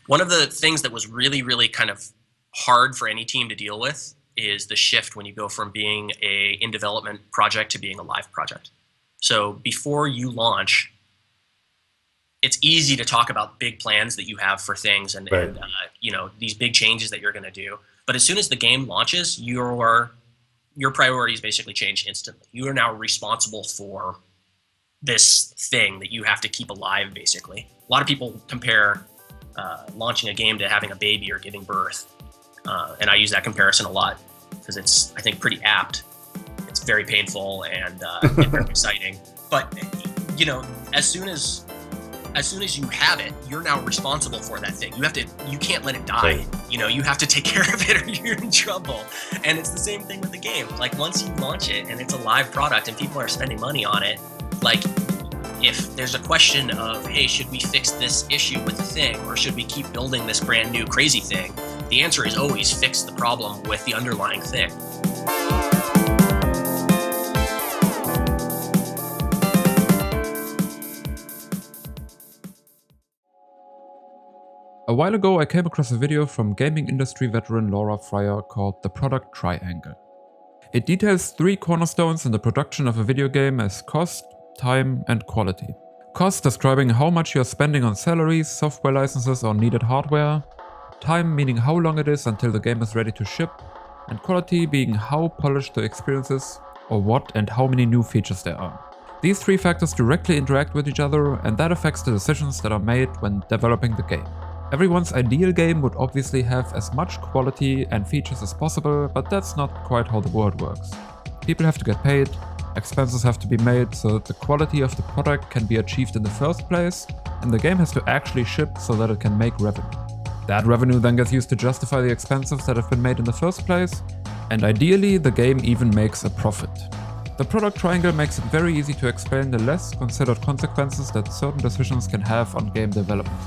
One of the things that was really kind of hard for any team to deal with is the shift when you go from being a in development project to being a live project. So before you launch, it's easy to talk about big plans that you have for things and you know, these big changes that you're going to do. But as soon as the game launches, your priorities basically change instantly. You are now responsible for this thing that you have to keep alive, basically. A lot of people compare launching a game to having a baby or giving birth. And I use that comparison a lot because it's, I think, pretty apt. It's very painful and very exciting. But, you know, as soon as you have it, you're now responsible for that thing. You can't let it die. You know, you have to take care of it or you're in trouble. And it's the same thing with the game. Like, once you launch it and it's a live product and people are spending money on it, like, if there's a question of, hey, should we fix this issue with the thing or should we keep building this brand new crazy thing? The answer is always fix the problem with the underlying thing. A while ago I came across a video from gaming industry veteran Laura Fryer called The Product Triangle. It details 3 cornerstones in the production of a video game as cost, time and quality. Cost describing how much you're spending on salaries, software licenses or needed hardware. Time meaning how long it is until the game is ready to ship. And quality being how polished the experience is or what and how many new features there are. These 3 factors directly interact with each other and that affects the decisions that are made when developing the game. Everyone's ideal game would obviously have as much quality and features as possible, but that's not quite how the world works. People have to get paid, expenses have to be made so that the quality of the product can be achieved in the first place, and the game has to actually ship so that it can make revenue. That revenue then gets used to justify the expenses that have been made in the first place, and ideally the game even makes a profit. The product triangle makes it very easy to explain the less considered consequences that certain decisions can have on game development.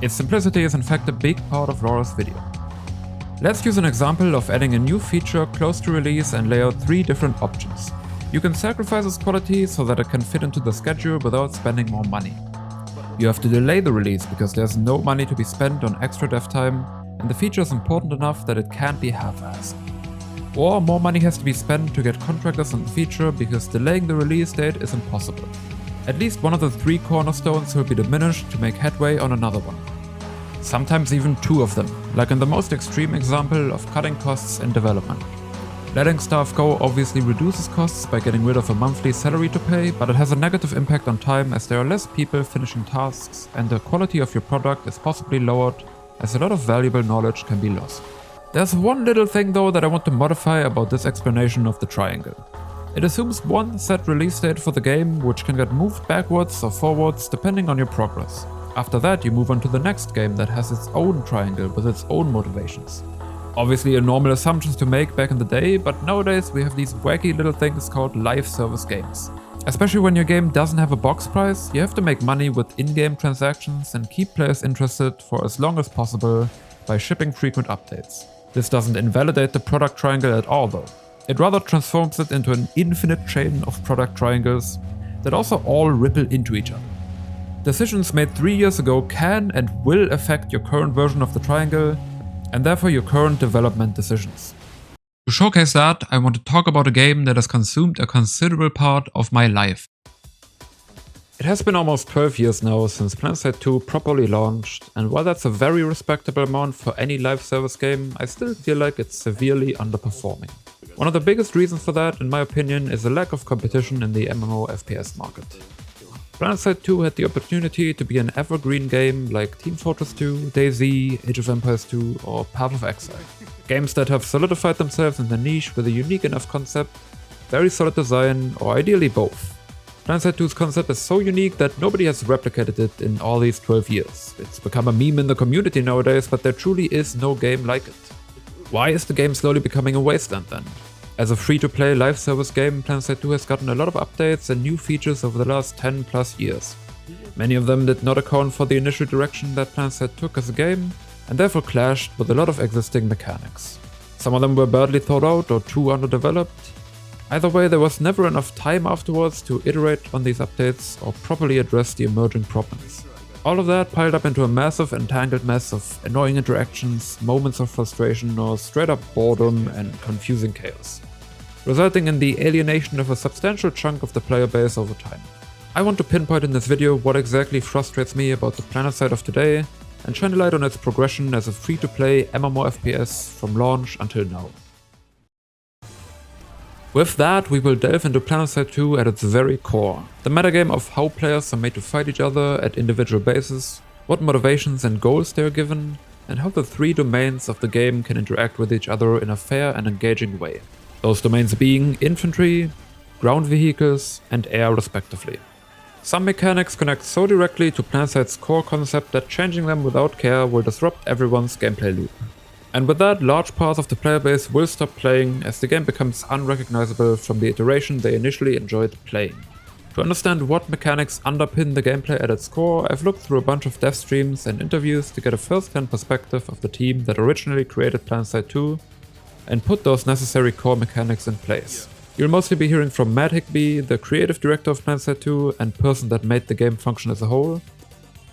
Its simplicity is in fact a big part of Laura's video. Let's use an example of adding a new feature close to release and lay out 3 different options. You can sacrifice its quality so that it can fit into the schedule without spending more money. You have to delay the release because there's no money to be spent on extra dev time and the feature is important enough that it can't be half-assed. Or more money has to be spent to get contractors on the feature because delaying the release date is impossible. At least one of the 3 cornerstones will be diminished to make headway on another one. Sometimes even 2 of them, like in the most extreme example of cutting costs in development. Letting staff go obviously reduces costs by getting rid of a monthly salary to pay, but it has a negative impact on time as there are less people finishing tasks and the quality of your product is possibly lowered as a lot of valuable knowledge can be lost. There's one little thing though that I want to modify about this explanation of the triangle. It assumes one set release date for the game, which can get moved backwards or forwards depending on your progress. After that you move on to the next game that has its own triangle with its own motivations. Obviously a normal assumption to make back in the day, but nowadays we have these wacky little things called live service games. Especially when your game doesn't have a box price, you have to make money with in-game transactions and keep players interested for as long as possible by shipping frequent updates. This doesn't invalidate the product triangle at all though. It rather transforms it into an infinite chain of product triangles that also all ripple into each other. Decisions made 3 years ago can and will affect your current version of the triangle, and therefore your current development decisions. To showcase that, I want to talk about a game that has consumed a considerable part of my life. It has been almost 12 years now since Planetside 2 properly launched, and while that's a very respectable amount for any live service game, I still feel like it's severely underperforming. One of the biggest reasons for that, in my opinion, is the lack of competition in the MMO FPS market. Planetside 2 had the opportunity to be an evergreen game like Team Fortress 2, DayZ, Age of Empires 2 or Path of Exile. Games that have solidified themselves in their niche with a unique enough concept, very solid design, or ideally both. Planetside 2's concept is so unique that nobody has replicated it in all these 12 years. It's become a meme in the community nowadays, but there truly is no game like it. Why is the game slowly becoming a wasteland then? As a free-to-play live service game, Planetside 2 has gotten a lot of updates and new features over the last 10 plus years. Many of them did not account for the initial direction that Planetside took as a game, and therefore clashed with a lot of existing mechanics. Some of them were badly thought out or too underdeveloped. Either way, there was never enough time afterwards to iterate on these updates or properly address the emerging problems. All of that piled up into a massive entangled mess of annoying interactions, moments of frustration, or straight up boredom and confusing chaos, resulting in the alienation of a substantial chunk of the player base over time. I want to pinpoint in this video what exactly frustrates me about the Planetside of today, and shine a light on its progression as a free-to-play MMO FPS from launch until now. With that, we will delve into Planetside 2 at its very core, the metagame of how players are made to fight each other at individual bases, what motivations and goals they are given, and how the three domains of the game can interact with each other in a fair and engaging way. Those domains being Infantry, ground vehicles, and air respectively. Some mechanics connect so directly to Planetside core concept that changing them without care will disrupt everyone's gameplay loop. And with that, large parts of the player base will stop playing as the game becomes unrecognizable from the iteration they initially enjoyed playing. To understand what mechanics underpin the gameplay at its core, I've looked through a bunch of dev streams and interviews to get a first-hand perspective of the team that originally created Planetside 2 and put those necessary core mechanics in place. You'll mostly be hearing from Matt Higbee, the creative director of Planetside 2 and person that made the game function as a whole,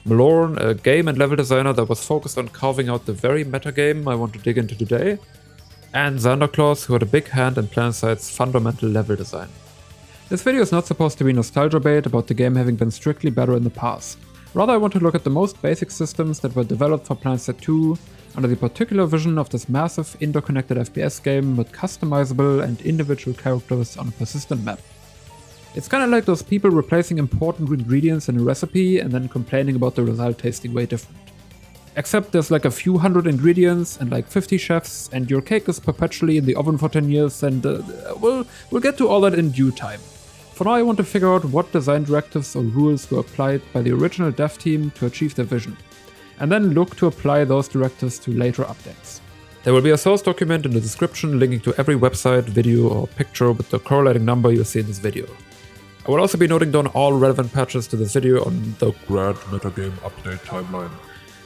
Malorn, a game and level designer that was focused on carving out the very metagame I want to dig into today, and Xanderclaws, who had a big hand in Planetside fundamental level design. This video is not supposed to be nostalgia bait about the game having been strictly better in the past. Rather, I want to look at the most basic systems that were developed for Planetside 2 under the particular vision of this massive interconnected FPS game with customizable and individual characters on a persistent map. It's kinda like those people replacing important ingredients in a recipe and then complaining about the result tasting way different. Except there's like a few hundred ingredients and like 50 chefs, and your cake is perpetually in the oven for 10 years, and we'll get to all that in due time. For now, I want to figure out what design directives or rules were applied by the original dev team to achieve their vision, and then look to apply those directives to later updates. There will be a source document in the description linking to every website, video, or picture with the correlating number you'll see in this video. I will also be noting down all relevant patches to this video on the Grand Metagame Update timeline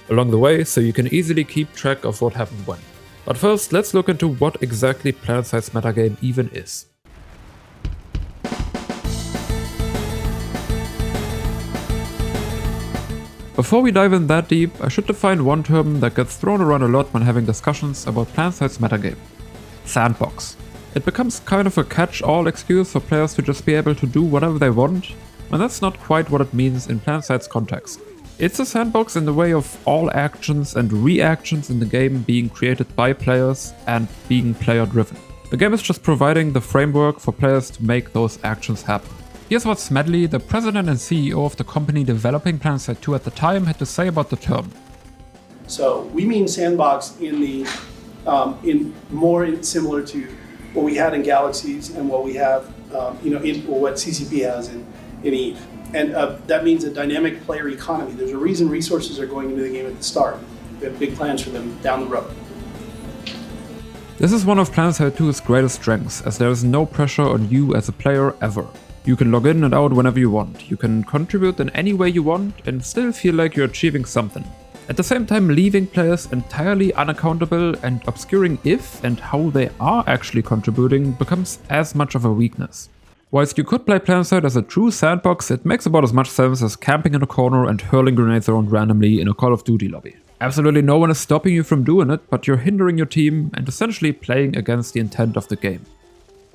along the way, so you can easily keep track of what happened when. But first, let's look into what exactly Planetside's metagame even is. Before we dive in that deep, I should define one term that gets thrown around a lot when having discussions about Planetside metagame: sandbox. It becomes kind of a catch-all excuse for players to just be able to do whatever they want, and that's not quite what it means in Planetside context. It's a sandbox in the way of all actions and reactions in the game being created by players and being player-driven. The game is just providing the framework for players to make those actions happen. Here's what Smedley, the president and CEO of the company developing Planetside 2 at the time, had to say about the term. So we mean sandbox in similar to what we had in Galaxies and what we have, what CCP has in EVE. And that means a dynamic player economy. There's a reason resources are going into the game at the start. We have big plans for them down the road. This is one of Planetside 2's greatest strengths, as there is no pressure on you as a player ever. You can log in and out whenever you want, you can contribute in any way you want and still feel like you're achieving something. At the same time, leaving players entirely unaccountable and obscuring if and how they are actually contributing becomes as much of a weakness. Whilst you could play Planetside as a true sandbox, it makes about as much sense as camping in a corner and hurling grenades around randomly in a Call of Duty lobby. Absolutely no one is stopping you from doing it, but you're hindering your team and essentially playing against the intent of the game.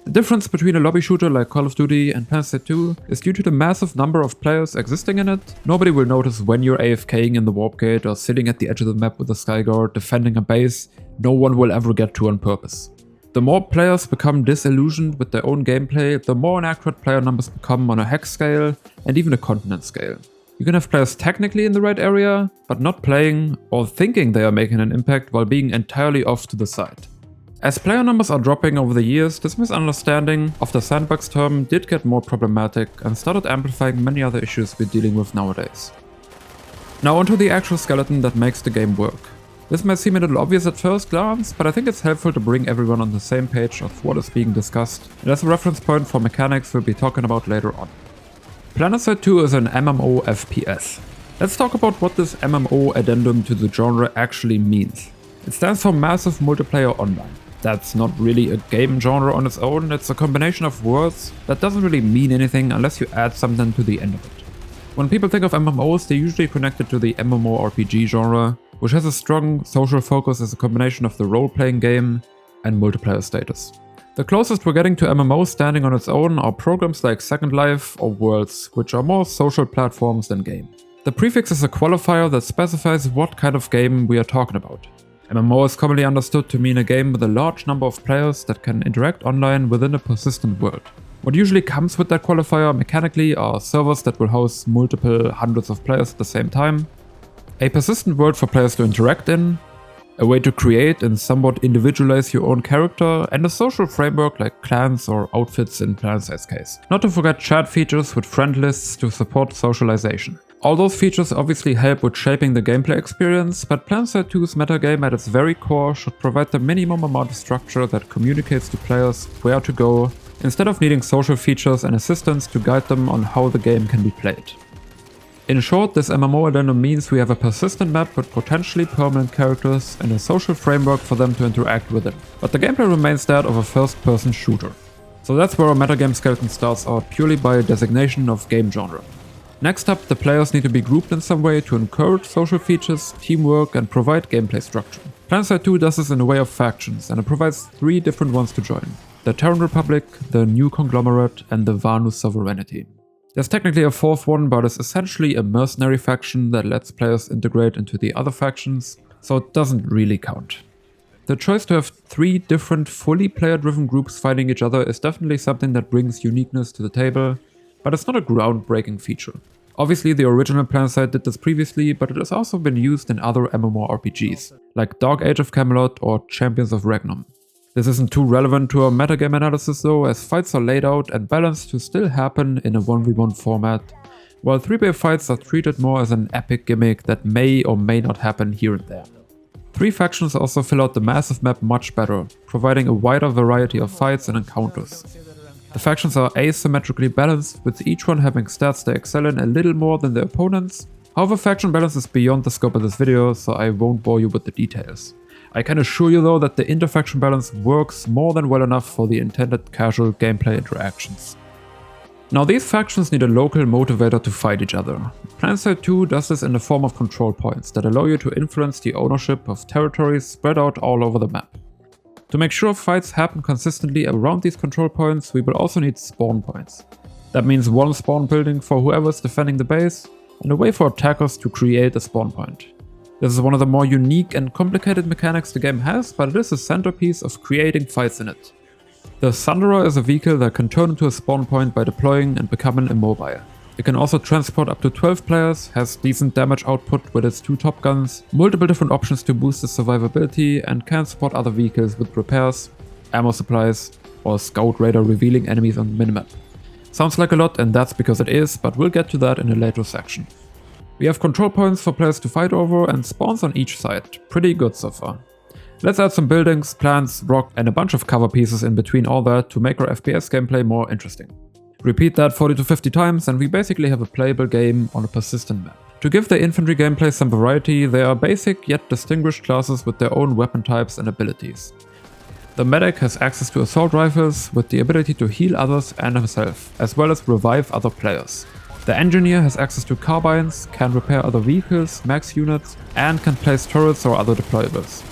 The difference between a lobby shooter like Call of Duty and Planetside 2 is due to the massive number of players existing in it. Nobody will notice when you're AFKing in the warp gate or sitting at the edge of the map with a Skyguard defending a base no one will ever get to on purpose. The more players become disillusioned with their own gameplay, the more inaccurate player numbers become on a hex scale and even a continent scale. You can have players technically in the right area, but not playing or thinking they are making an impact while being entirely off to the side. As player numbers are dropping over the years, this misunderstanding of the sandbox term did get more problematic and started amplifying many other issues we're dealing with nowadays. Now onto the actual skeleton that makes the game work. This might seem a little obvious at first glance, but I think it's helpful to bring everyone on the same page of what is being discussed, and as a reference point for mechanics we'll be talking about later on. Planetside 2 is an MMO FPS. Let's talk about what this MMO addendum to the genre actually means. It stands for Massive Multiplayer Online. That's not really a game genre on its own, it's a combination of words that doesn't really mean anything unless you add something to the end of it. When people think of MMOs, they usually connect it to the MMORPG genre, which has a strong social focus as a combination of the role-playing game and multiplayer status. The closest we're getting to MMO standing on its own are programs like Second Life or Worlds, which are more social platforms than game. The prefix is a qualifier that specifies what kind of game we are talking about. MMO is commonly understood to mean a game with a large number of players that can interact online within a persistent world. What usually comes with that qualifier mechanically are servers that will house multiple hundreds of players at the same time, a persistent world for players to interact in, a way to create and somewhat individualize your own character, and a social framework like clans or outfits in Planetside's case. Not to forget chat features with friend lists to support socialization. All those features obviously help with shaping the gameplay experience, but Planetside 2's metagame at its very core should provide the minimum amount of structure that communicates to players where to go, instead of needing social features and assistance to guide them on how the game can be played. In short, this MMO addendum means we have a persistent map with potentially permanent characters and a social framework for them to interact with it, but the gameplay remains that of a first-person shooter. So that's where our metagame skeleton starts out purely by designation of game genre. Next up, the players need to be grouped in some way to encourage social features, teamwork, and provide gameplay structure. Planetside 2 does this in a way of factions, and it provides 3 different ones to join: the Terran Republic, the New Conglomerate, and the Vanu Sovereignty. There's technically a 4th one, but it's essentially a mercenary faction that lets players integrate into the other factions, so it doesn't really count. The choice to have 3 different fully player-driven groups fighting each other is definitely something that brings uniqueness to the table, but it's not a groundbreaking feature. Obviously, the original Planetside did this previously, but it has also been used in other MMORPGs, like Dark Age of Camelot or Champions of Regnum. This isn't too relevant to our metagame analysis though, as fights are laid out and balanced to still happen in a 1v1 format, while 3-player fights are treated more as an epic gimmick that may or may not happen here and there. 3 factions also fill out the massive map much better, providing a wider variety of fights and encounters. The factions are asymmetrically balanced, with each one having stats they excel in a little more than their opponents. However, faction balance is beyond the scope of this video, so I won't bore you with the details. I can assure you though that the interfaction balance works more than well enough for the intended casual gameplay interactions. Now these factions need a local motivator to fight each other. Planetside 2 does this in the form of control points that allow you to influence the ownership of territories spread out all over the map. To make sure fights happen consistently around these control points, we will also need spawn points. That means one spawn building for whoever's defending the base, and a way for attackers to create a spawn point. This is one of the more unique and complicated mechanics the game has, but it is the centerpiece of creating fights in it. The Sunderer is a vehicle that can turn into a spawn point by deploying and becoming immobile. It can also transport up to 12 players, has decent damage output with its 2 top guns, multiple different options to boost its survivability, and can support other vehicles with repairs, ammo supplies, or scout radar revealing enemies on the minimap. Sounds like a lot, and that's because it is, but we'll get to that in a later section. We have control points for players to fight over and spawns on each side. Pretty good so far. Let's add some buildings, plants, rock, and a bunch of cover pieces in between all that to make our FPS gameplay more interesting. Repeat that 40 to 50 times and we basically have a playable game on a persistent map. To give the infantry gameplay some variety, they are basic yet distinguished classes with their own weapon types and abilities. The medic has access to assault rifles with the ability to heal others and himself, as well as revive other players. The engineer has access to carbines, can repair other vehicles, max units, and can place turrets or other deployables.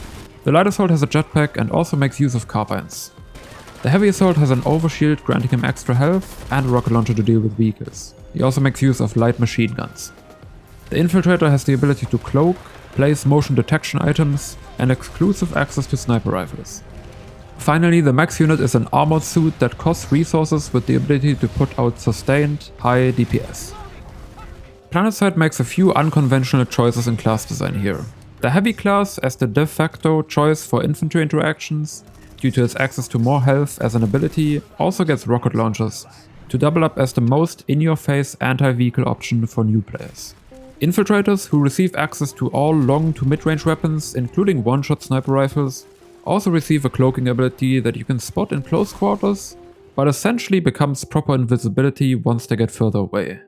The light assault has a jetpack and also makes use of carbines. The heavy assault has an overshield granting him extra health and a rocket launcher to deal with vehicles. He also makes use of light machine guns. The infiltrator has the ability to cloak, place motion detection items, and exclusive access to sniper rifles. Finally, the max unit is an armored suit that costs resources with the ability to put out sustained, high DPS. Planetside makes a few unconventional choices in class design here. The heavy class as the de facto choice for infantry interactions, due to its access to more health as an ability, also gets rocket launchers, to double up as the most in-your-face anti-vehicle option for new players. Infiltrators, who receive access to all long to mid-range weapons, including one-shot sniper rifles, also receive a cloaking ability that you can spot in close quarters, but essentially becomes proper invisibility once they get further away.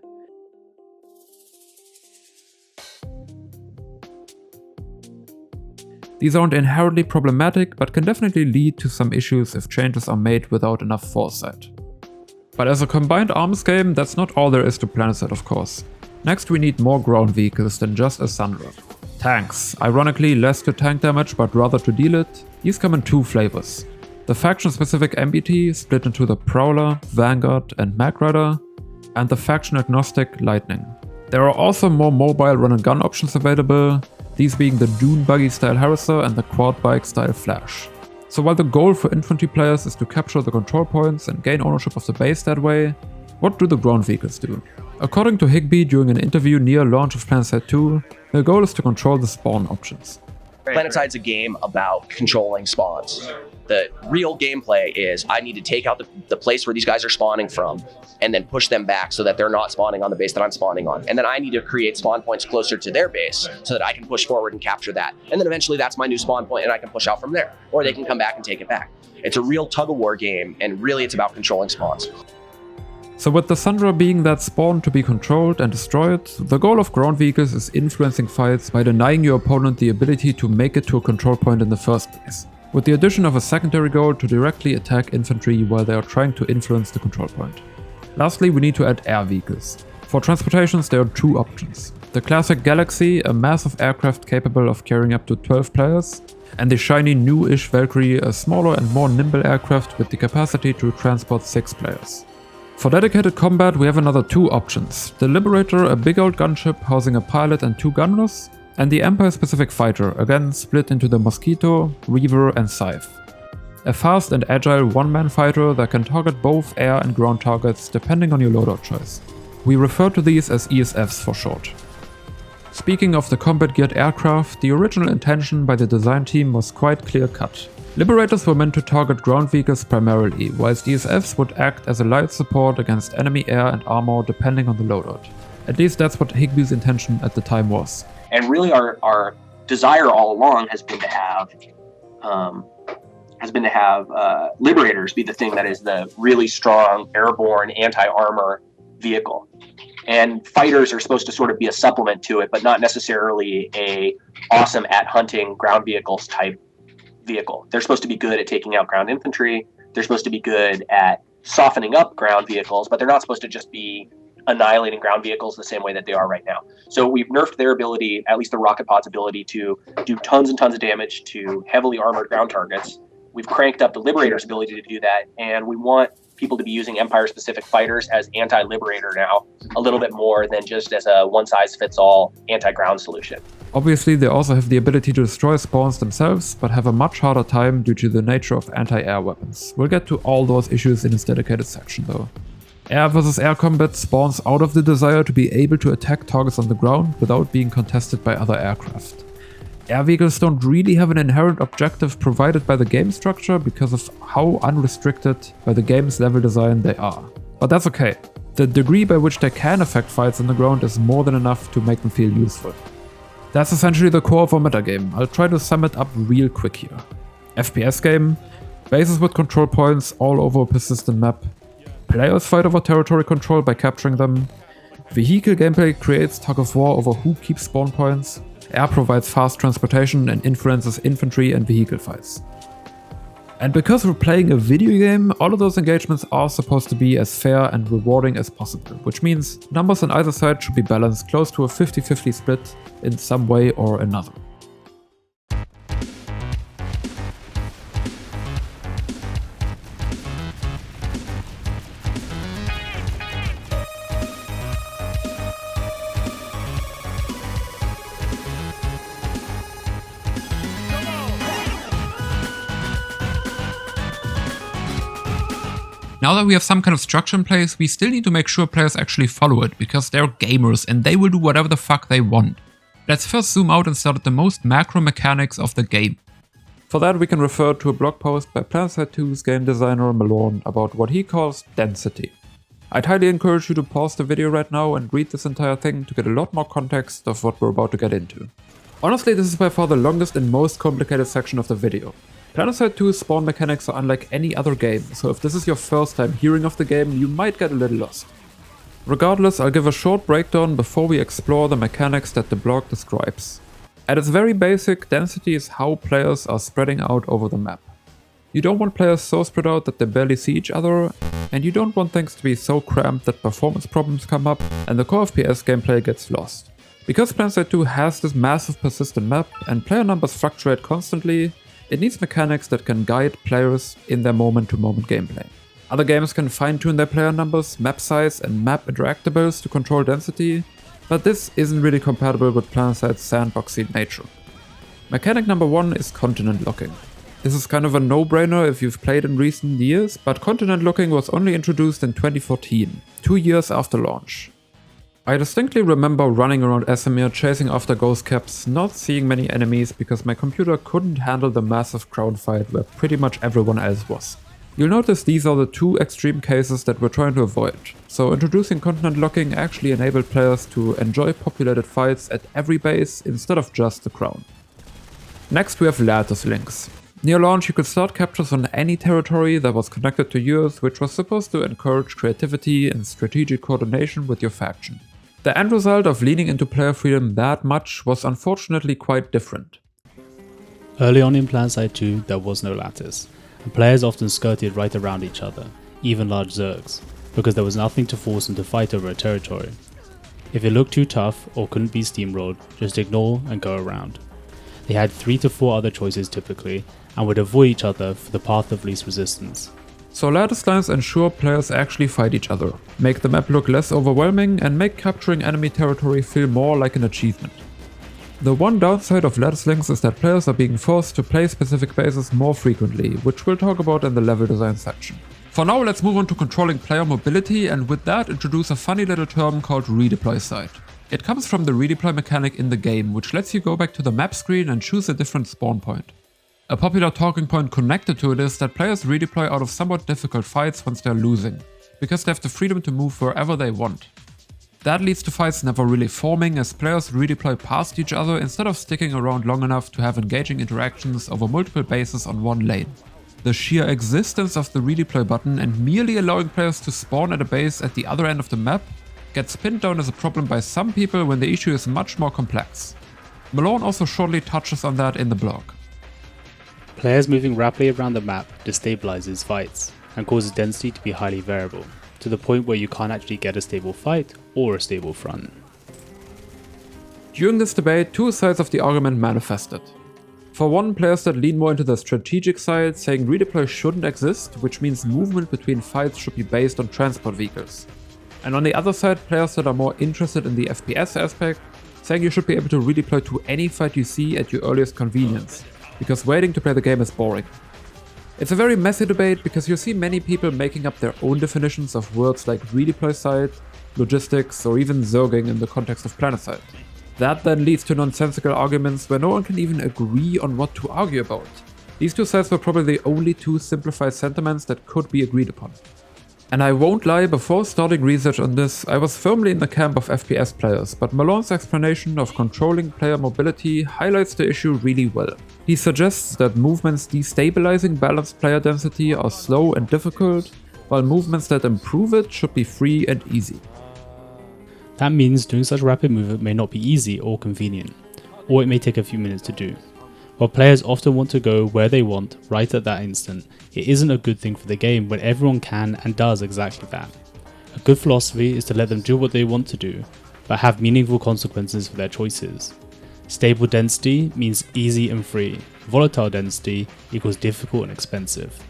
These aren't inherently problematic, but can definitely lead to some issues if changes are made without enough foresight. But as a combined arms game, that's not all there is to Planetside, of course. Next we need more ground vehicles than just a Sunderer. Tanks, ironically less to tank damage but rather to deal it. These come in two flavors. The faction-specific MBT split into the Prowler, Vanguard and Mag Rider, and the faction-agnostic Lightning. There are also more mobile run-and-gun options available, these being the Dune Buggy style Harrisser and the Quad Bike style Flash. So while the goal for infantry players is to capture the control points and gain ownership of the base that way, what do the ground vehicles do? According to Higby during an interview near launch of Planetside 2, the goal is to control the spawn options. Planetside's a game about controlling spawns. The real gameplay is I need to take out the place where these guys are spawning from and then push them back so that they're not spawning on the base that I'm spawning on. And then I need to create spawn points closer to their base so that I can push forward and capture that. And then eventually that's my new spawn point and I can push out from there. Or they can come back and take it back. It's a real tug-of-war game, and really it's about controlling spawns. So with the Sunderer being that spawn to be controlled and destroyed, the goal of ground vehicles is influencing fights by denying your opponent the ability to make it to a control point in the first place, with the addition of a secondary goal to directly attack infantry while they are trying to influence the control point. Lastly, we need to add air vehicles. For transportations there are two options. The classic Galaxy, a massive aircraft capable of carrying up to 12 players, and the shiny new-ish Valkyrie, a smaller and more nimble aircraft with the capacity to transport 6 players. For dedicated combat we have another two options. The Liberator, a big old gunship housing a pilot and 2 gunners, and the Empire-specific fighter, again split into the Mosquito, Reaver and Scythe. A fast and agile one-man fighter that can target both air and ground targets depending on your loadout choice. We refer to these as ESFs for short. Speaking of the combat-geared aircraft, the original intention by the design team was quite clear-cut. Liberators were meant to target ground vehicles primarily, whilst ESFs would act as a light support against enemy air and armor depending on the loadout. At least that's what Higby's intention at the time was. And really our desire all along has been to have Liberators be the thing that is the really strong airborne anti-armor vehicle. And fighters are supposed to sort of be a supplement to it, but not necessarily a awesome at hunting ground vehicles type vehicle. They're supposed to be good at taking out ground infantry. They're supposed to be good at softening up ground vehicles, but they're not supposed to just be annihilating ground vehicles the same way that they are right now. So we've nerfed their ability, at least the rocket pod's ability, to do tons and tons of damage to heavily armored ground targets. We've cranked up the Liberator's ability to do that, and we want people to be using Empire-specific fighters as anti-Liberator now, a little bit more than just as a one-size-fits-all anti-ground solution. Obviously they also have the ability to destroy spawns themselves, but have a much harder time due to the nature of anti-air weapons. We'll get to all those issues in this dedicated section though. Air versus air combat spawns out of the desire to be able to attack targets on the ground without being contested by other aircraft. Air vehicles don't really have an inherent objective provided by the game structure because of how unrestricted by the game's level design they are. But that's okay. The degree by which they can affect fights on the ground is more than enough to make them feel useful. That's essentially the core of our metagame. I'll try to sum it up real quick here. FPS game, bases with control points all over a persistent map, players fight over territory control by capturing them, vehicle gameplay creates tug-of-war over who keeps spawn points, air provides fast transportation and influences infantry and vehicle fights. And because we're playing a video game, all of those engagements are supposed to be as fair and rewarding as possible, which means numbers on either side should be balanced close to a 50-50 split in some way or another. Now that we have some kind of structure in place, we still need to make sure players actually follow it, because they're gamers and they will do whatever the fuck they want. Let's first zoom out and start at the most macro mechanics of the game. For that we can refer to a blog post by Planetside 2's game designer Malone about what he calls density. I'd highly encourage you to pause the video right now and read this entire thing to get a lot more context of what we're about to get into. Honestly, this is by far the longest and most complicated section of the video. Planetside 2's spawn mechanics are unlike any other game, so if this is your first time hearing of the game, you might get a little lost. Regardless, I'll give a short breakdown before we explore the mechanics that the blog describes. At its very basic, density is how players are spreading out over the map. You don't want players so spread out that they barely see each other, and you don't want things to be so cramped that performance problems come up and the core FPS gameplay gets lost. Because Planetside 2 has this massive persistent map and player numbers fluctuate constantly, it needs mechanics that can guide players in their moment-to-moment gameplay. Other games can fine-tune their player numbers, map size and map interactables to control density, but this isn't really compatible with Planetside sandboxy nature. Mechanic number 1 is continent locking. This is kind of a no-brainer if you've played in recent years, but continent locking was only introduced in 2014, 2 years after launch. I distinctly remember running around Esamir chasing after ghost caps, not seeing many enemies because my computer couldn't handle the massive crowd fight where pretty much everyone else was. You'll notice these are the two extreme cases that we're trying to avoid, so introducing continent locking actually enabled players to enjoy populated fights at every base instead of just the crown. Next we have lattice links. Near launch you could start captures on any territory that was connected to yours, which was supposed to encourage creativity and strategic coordination with your faction. The end result of leaning into player freedom that much was unfortunately quite different. Early on in Planetside 2 there was no lattice, and players often skirted right around each other, even large zergs, because there was nothing to force them to fight over a territory. If it looked too tough or couldn't be steamrolled, just ignore and go around. They had 3 to 4 other choices typically, and would avoid each other for the path of least resistance. So lattice lines ensure players actually fight each other, make the map look less overwhelming and make capturing enemy territory feel more like an achievement. The one downside of lattice links is that players are being forced to play specific bases more frequently, which we'll talk about in the level design section. For now let's move on to controlling player mobility, and with that introduce a funny little term called redeploy site. It comes from the redeploy mechanic in the game, which lets you go back to the map screen and choose a different spawn point. A popular talking point connected to it is that players redeploy out of somewhat difficult fights once they're losing, because they have the freedom to move wherever they want. That leads to fights never really forming, as players redeploy past each other instead of sticking around long enough to have engaging interactions over multiple bases on one lane. The sheer existence of the redeploy button and merely allowing players to spawn at a base at the other end of the map gets pinned down as a problem by some people when the issue is much more complex. Malone also shortly touches on that in the blog. Players moving rapidly around the map destabilizes fights, and causes density to be highly variable, to the point where you can't actually get a stable fight or a stable front. During this debate, two sides of the argument manifested. For one, players that lean more into the strategic side, saying redeploy shouldn't exist, which means movement between fights should be based on transport vehicles. And on the other side, players that are more interested in the FPS aspect, saying you should be able to redeploy to any fight you see at your earliest convenience, because waiting to play the game is boring. It's a very messy debate because you see many people making up their own definitions of words like redeploy site, logistics, or even zerging in the context of Planetside. That then leads to nonsensical arguments where no one can even agree on what to argue about. These two sides were probably the only two simplified sentiments that could be agreed upon. And I won't lie, before starting research on this, I was firmly in the camp of FPS players, but Malone's explanation of controlling player mobility highlights the issue really well. He suggests that movements destabilizing balanced player density are slow and difficult, while movements that improve it should be free and easy. That means doing such rapid movement may not be easy or convenient, or it may take a few minutes to do. While players often want to go where they want right at that instant, it isn't a good thing for the game when everyone can and does exactly that. A good philosophy is to let them do what they want to do, but have meaningful consequences for their choices. Stable density means easy and free. Volatile density equals difficult and expensive.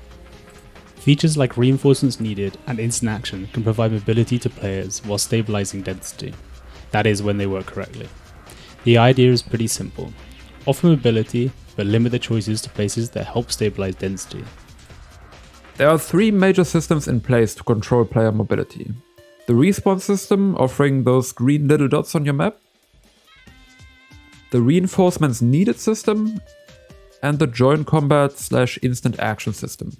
Features like reinforcements needed and instant action can provide mobility to players while stabilizing density. That is, when they work correctly. The idea is pretty simple. Offer mobility, but limit the choices to places that help stabilize density. There are three major systems in place to control player mobility. The Respawnsystem, offering those green little dots on your map, the Reinforcements Needed system, and the Joint Combat/Instant Action system.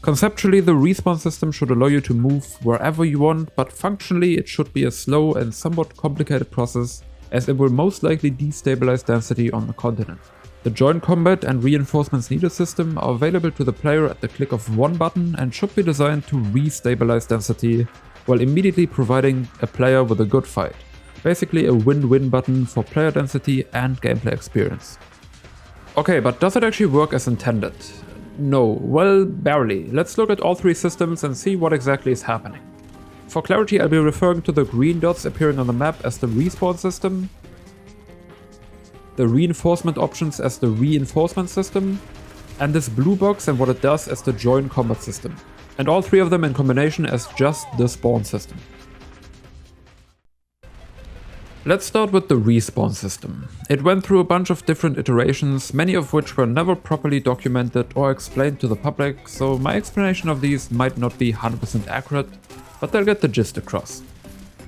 Conceptually, the Respawnsystem should allow you to move wherever you want, but functionally it should be a slow and somewhat complicated process, as it will most likely destabilize density on the continent. The Joint Combat and Reinforcements Needed system are available to the player at the click of one button and should be designed to re-stabilize density, while immediately providing a player with a good fight. Basically a win-win button for player density and gameplay experience. Okay, but does it actually work as intended? No, well, barely. Let's look at all three systems and see what exactly is happening. For clarity, I'll be referring to the green dots appearing on the map as the respawn system, the reinforcement options as the reinforcement system, and this blue box and what it does as the join combat system. And all three of them in combination as just the spawn system. Let's start with the respawn system. It went through a bunch of different iterations, many of which were never properly documented or explained to the public, so my explanation of these might not be 100% accurate, but they'll get the gist across.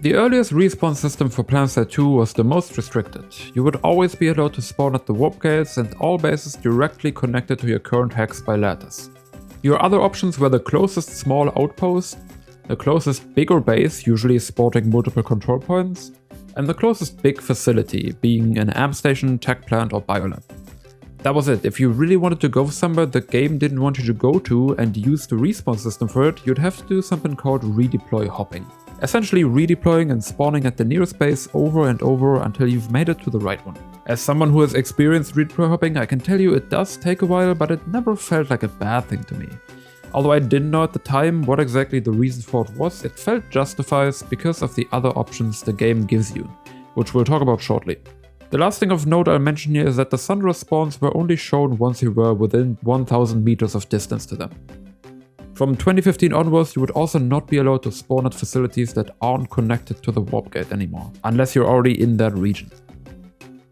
The earliest respawn system for Planetside 2 was the most restricted. You would always be allowed to spawn at the warp gates and all bases directly connected to your current hex by ladders. Your other options were the closest small outpost, the closest bigger base, usually sporting multiple control points, and the closest big facility, being an amp station, tech plant or biolab. That was it. If you really wanted to go somewhere the game didn't want you to go to and use the respawn system for it, you'd have to do something called redeploy hopping. Essentially redeploying and spawning at the nearest base over and over until you've made it to the right one. As someone who has experienced redeploy hopping, I can tell you it does take a while, but it never felt like a bad thing to me. Although I didn't know at the time what exactly the reason for it was, it felt justified because of the other options the game gives you, which we'll talk about shortly. The last thing of note I'll mention here is that the Sunderer spawns were only shown once you were within 1000 meters of distance to them. From 2015 onwards, you would also not be allowed to spawn at facilities that aren't connected to the warp gate anymore, unless you're already in that region.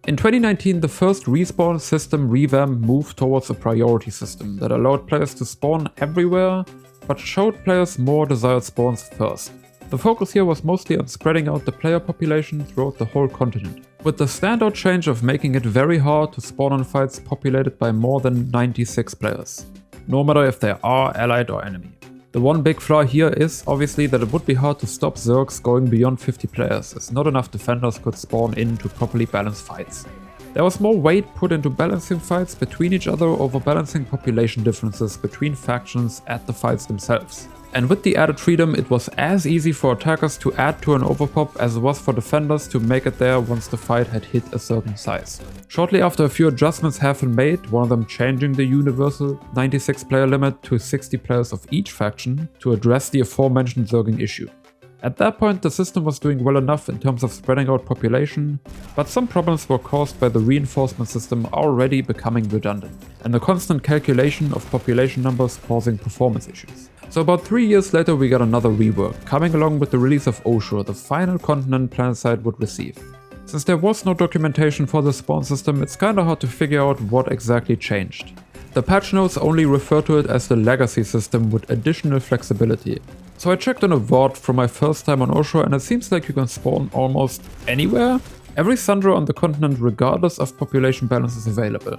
In 2019, the first respawn system revamp moved towards a priority system that allowed players to spawn everywhere, but showed players more desired spawns first. The focus here was mostly on spreading out the player population throughout the whole continent, with the standout change of making it very hard to spawn on fights populated by more than 96 players, no matter if they are allied or enemy. The one big flaw here is obviously that it would be hard to stop Zergs going beyond 50 players, as not enough defenders could spawn in to properly balance fights. There was more weight put into balancing fights between each other over balancing population differences between factions at the fights themselves. And with the added freedom, it was as easy for attackers to add to an overpop as it was for defenders to make it there once the fight had hit a certain size. Shortly after, a few adjustments have been made, one of them changing the universal 96 player limit to 60 players of each faction to address the aforementioned zerging issue. At that point, the system was doing well enough in terms of spreading out population, but some problems were caused by the reinforcement system already becoming redundant, and the constant calculation of population numbers causing performance issues. So about 3 years later we got another rework, coming along with the release of Oshur, the final continent Planetside would receive. Since there was no documentation for the spawn system, it's kinda hard to figure out what exactly changed. The patch notes only refer to it as the legacy system with additional flexibility. So I checked on a VOD from my first time on Oshur and it seems like you can spawn almost anywhere. Every Sunderer on the continent regardless of population balance is available.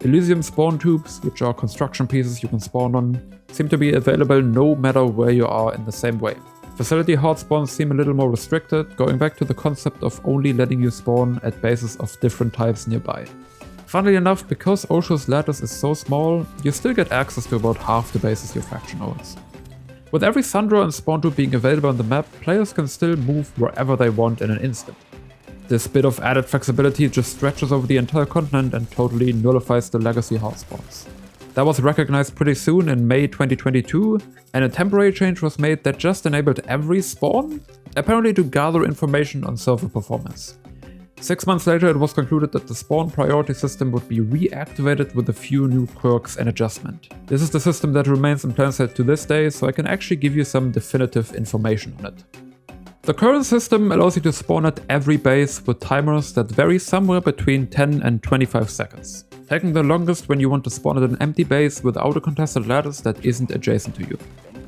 Elysium spawn tubes, which are construction pieces you can spawn on, seem to be available no matter where you are in the same way. Facility hard spawns seem a little more restricted, going back to the concept of only letting you spawn at bases of different types nearby. Funnily enough, because Oshur's lattice is so small, you still get access to about half the bases your faction owns. With every Sunderer and spawn tube being available on the map, players can still move wherever they want in an instant. This bit of added flexibility just stretches over the entire continent and totally nullifies the legacy hard spawns. That was recognized pretty soon in May 2022, and a temporary change was made that just enabled every spawn, apparently to gather information on server performance. 6 months later it was concluded that the spawn priority system would be reactivated with a few new quirks and adjustment. This is the system that remains in Planetside to this day, so I can actually give you some definitive information on it. The current system allows you to spawn at every base with timers that vary somewhere between 10 and 25 seconds, taking the longest when you want to spawn at an empty base without a contested lattice that isn't adjacent to you.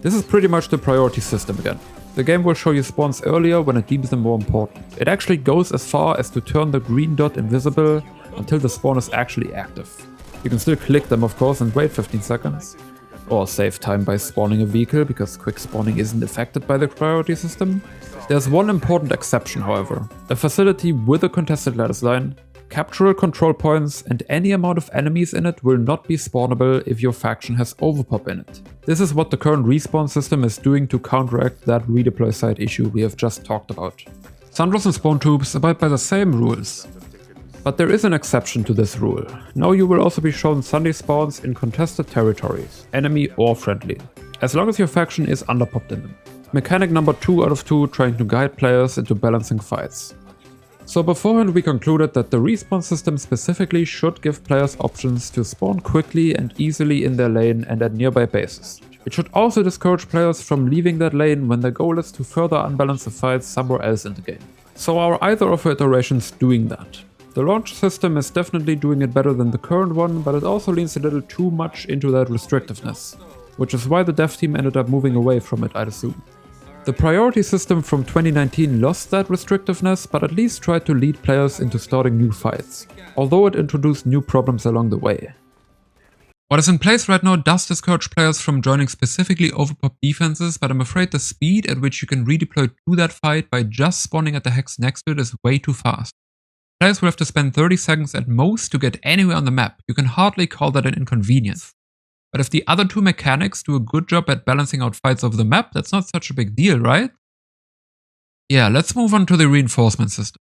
This is pretty much the priority system again. The game will show you spawns earlier when it deems them more important. It actually goes as far as to turn the green dot invisible until the spawn is actually active. You can still click them of course and wait 15 seconds, or save time by spawning a vehicle because quick spawning isn't affected by the priority system. There's one important exception however, a facility with a contested lattice line, captural control points and any amount of enemies in it will not be spawnable if your faction has overpop in it. This is what the current respawn system is doing to counteract that redeploy site issue we have just talked about. Sunderers and spawn tubes abide by the same rules. But there is an exception to this rule. Now you will also be shown Sunday spawns in contested territories, enemy or friendly, as long as your faction is underpopped in them. Mechanic number 2 out of 2 trying to guide players into balancing fights. So beforehand we concluded that the respawn system specifically should give players options to spawn quickly and easily in their lane and at nearby bases. It should also discourage players from leaving that lane when their goal is to further unbalance the fights somewhere else in the game. So are either of the iterations doing that? The launch system is definitely doing it better than the current one, but it also leans a little too much into that restrictiveness, which is why the dev team ended up moving away from it, I'd assume. The priority system from 2019 lost that restrictiveness, but at least tried to lead players into starting new fights, although it introduced new problems along the way. What is in place right now does discourage players from joining specifically overpop defenses, but I'm afraid the speed at which you can redeploy to that fight by just spawning at the hex next to it is way too fast. Players will have to spend 30 seconds at most to get anywhere on the map. You can hardly call that an inconvenience. But if the other two mechanics do a good job at balancing out fights over the map, that's not such a big deal, right? Yeah, let's move on to the reinforcement system.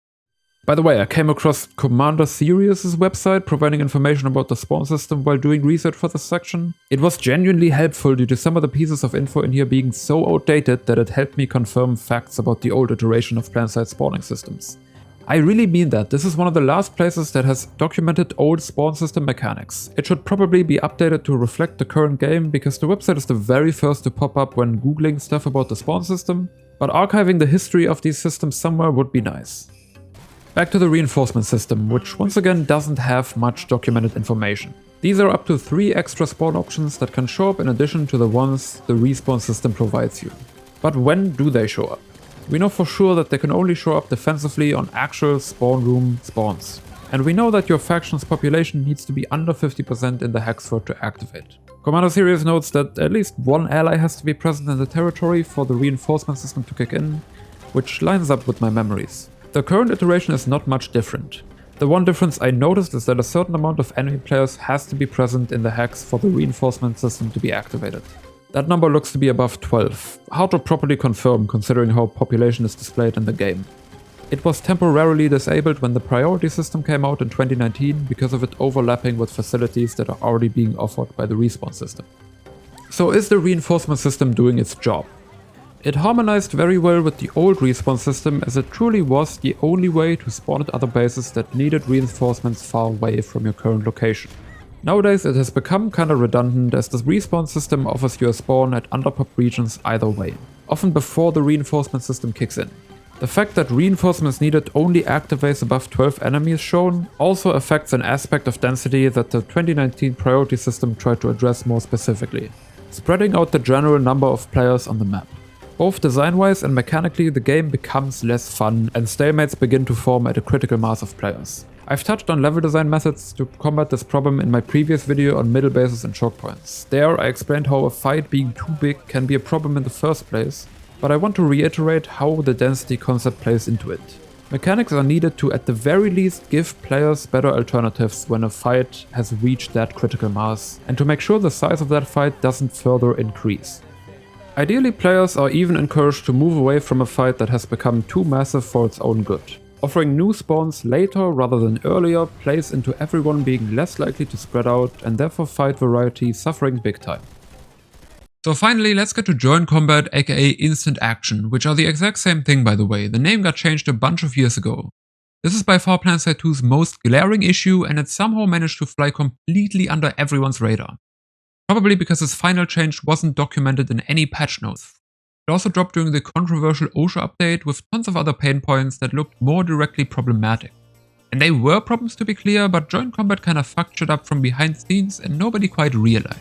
By the way, I came across Commander Sirius's website providing information about the spawn system while doing research for this section. It was genuinely helpful due to some of the pieces of info in here being so outdated that it helped me confirm facts about the old iteration of Planetside spawning systems. I really mean that. This is one of the last places that has documented old spawn system mechanics. It should probably be updated to reflect the current game, because the website is the very first to pop up when googling stuff about the spawn system, but archiving the history of these systems somewhere would be nice. Back to the reinforcement system, which once again doesn't have much documented information. These are up to 3 extra spawn options that can show up in addition to the ones the respawn system provides you. But when do they show up? We know for sure that they can only show up defensively on actual spawn room spawns. And we know that your faction's population needs to be under 50% in the hex for it to activate. Commander Sirius notes that at least one ally has to be present in the territory for the reinforcement system to kick in, which lines up with my memories. The current iteration is not much different. The one difference I noticed is that a certain amount of enemy players has to be present in the hex for the reinforcement system to be activated. That number looks to be above 12. Hard to properly confirm considering how population is displayed in the game. It was temporarily disabled when the priority system came out in 2019 because of it overlapping with facilities that are already being offered by the respawn system. So is the reinforcement system doing its job? It harmonized very well with the old respawn system, as it truly was the only way to spawn at other bases that needed reinforcements far away from your current location. Nowadays it has become kinda redundant, as the respawn system offers you a spawn at underpop regions either way, often before the reinforcement system kicks in. The fact that reinforcements needed only activates above 12 enemies shown also affects an aspect of density that the 2019 priority system tried to address more specifically, spreading out the general number of players on the map. Both design-wise and mechanically the game becomes less fun and stalemates begin to form at a critical mass of players. I've touched on level design methods to combat this problem in my previous video on middle bases and choke points. There I explained how a fight being too big can be a problem in the first place, but I want to reiterate how the density concept plays into it. Mechanics are needed to at the very least give players better alternatives when a fight has reached that critical mass, and to make sure the size of that fight doesn't further increase. Ideally, players are even encouraged to move away from a fight that has become too massive for its own good. Offering new spawns later rather than earlier plays into everyone being less likely to spread out and therefore fight variety suffering big time. So finally, let's get to joint combat, aka instant action, which are the exact same thing by the way. The name got changed a bunch of years ago. This is by far Planetside 2's most glaring issue, and it somehow managed to fly completely under everyone's radar. Probably because its final change wasn't documented in any patch notes. It also dropped during the controversial Oshur update with tons of other pain points that looked more directly problematic. And they were problems to be clear, but joint combat kinda fucked shit up from behind the scenes and nobody quite realized.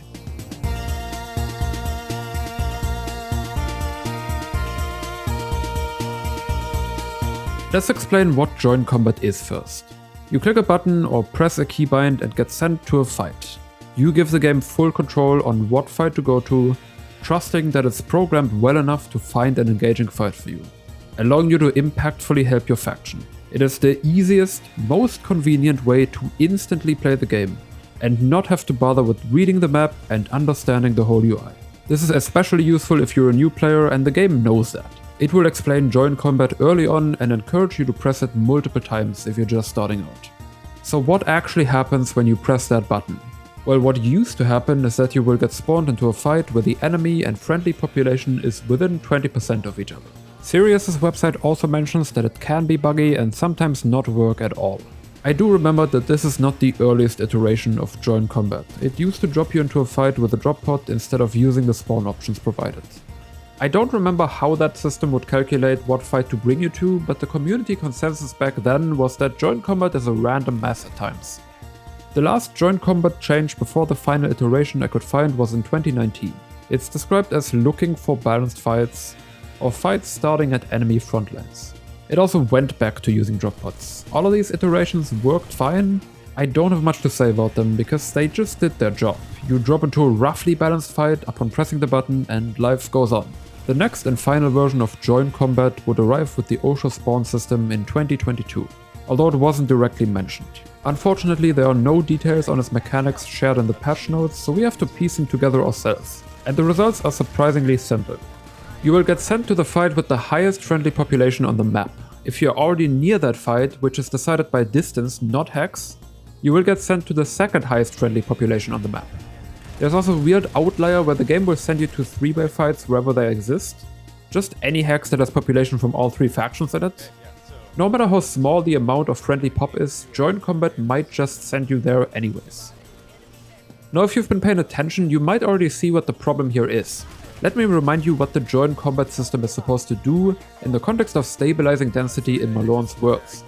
Let's explain what joint combat is first. You click a button or press a keybind and get sent to a fight. You give the game full control on what fight to go to, trusting that it's programmed well enough to find an engaging fight for you, allowing you to impactfully help your faction. It is the easiest, most convenient way to instantly play the game, and not have to bother with reading the map and understanding the whole UI. This is especially useful if you're a new player and the game knows that. It will explain joint combat early on and encourage you to press it multiple times if you're just starting out. So what actually happens when you press that button? Well, what used to happen is that you will get spawned into a fight where the enemy and friendly population is within 20% of each other. Sirius's website also mentions that it can be buggy and sometimes not work at all. I do remember that this is not the earliest iteration of joint combat. It used to drop you into a fight with a drop pod instead of using the spawn options provided. I don't remember how that system would calculate what fight to bring you to, but the community consensus back then was that joint combat is a random mess at times. The last joint combat change before the final iteration I could find was in 2019. It's described as looking for balanced fights, or fights starting at enemy front lines. It also went back to using drop pods. All of these iterations worked fine. I don't have much to say about them because they just did their job. You drop into a roughly balanced fight upon pressing the button and life goes on. The next and final version of joint combat would arrive with the Oshur Spawnsystem in 2022, although it wasn't directly mentioned. Unfortunately, there are no details on its mechanics shared in the patch notes, so we have to piece them together ourselves. And the results are surprisingly simple. You will get sent to the fight with the highest friendly population on the map. If you're already near that fight, which is decided by distance, not hex, you will get sent to the second highest friendly population on the map. There's also a weird outlier where the game will send you to 3-way fights wherever they exist. Just any hex that has population from all 3 factions in it. No matter how small the amount of friendly pop is, joint combat might just send you there anyways. Now if you've been paying attention, you might already see what the problem here is. Let me remind you what the joint combat system is supposed to do in the context of stabilizing density in Malorne's worlds.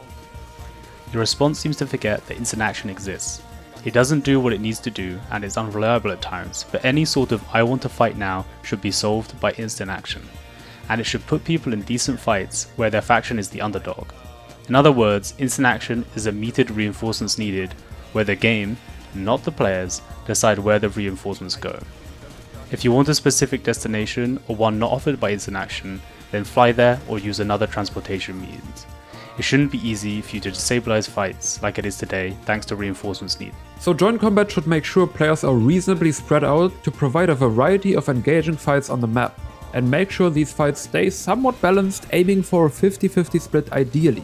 The response seems to forget that instant action exists. It doesn't do what it needs to do and is unreliable at times, but any sort of I want to fight now should be solved by instant action. And it should put people in decent fights where their faction is the underdog. In other words, instant action is a metered reinforcements needed where the game, not the players, decide where the reinforcements go. If you want a specific destination or one not offered by instant action, then fly there or use another transportation means. It shouldn't be easy for you to destabilize fights like it is today thanks to reinforcements needed. So joint combat should make sure players are reasonably spread out to provide a variety of engaging fights on the map, and make sure these fights stay somewhat balanced, aiming for a 50-50 split ideally.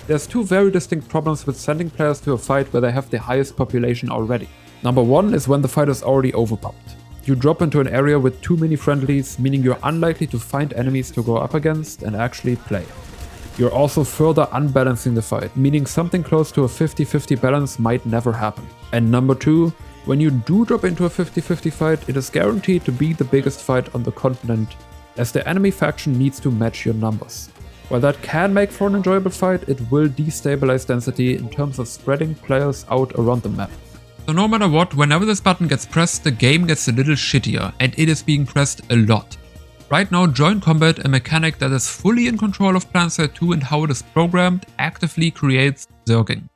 There's 2 very distinct problems with sending players to a fight where they have the highest population already. Number 1 is when the fight is already overpopped. You drop into an area with too many friendlies, meaning you're unlikely to find enemies to go up against and actually play. You're also further unbalancing the fight, meaning something close to a 50-50 balance might never happen. And number 2, when you do drop into a 50-50 fight, it is guaranteed to be the biggest fight on the continent, as the enemy faction needs to match your numbers. While that can make for an enjoyable fight, it will destabilize density in terms of spreading players out around the map. So no matter what, whenever this button gets pressed, the game gets a little shittier, and it is being pressed a lot. Right now, joint combat, a mechanic that is fully in control of Planetside 2 and how it is programmed, actively creates zerging.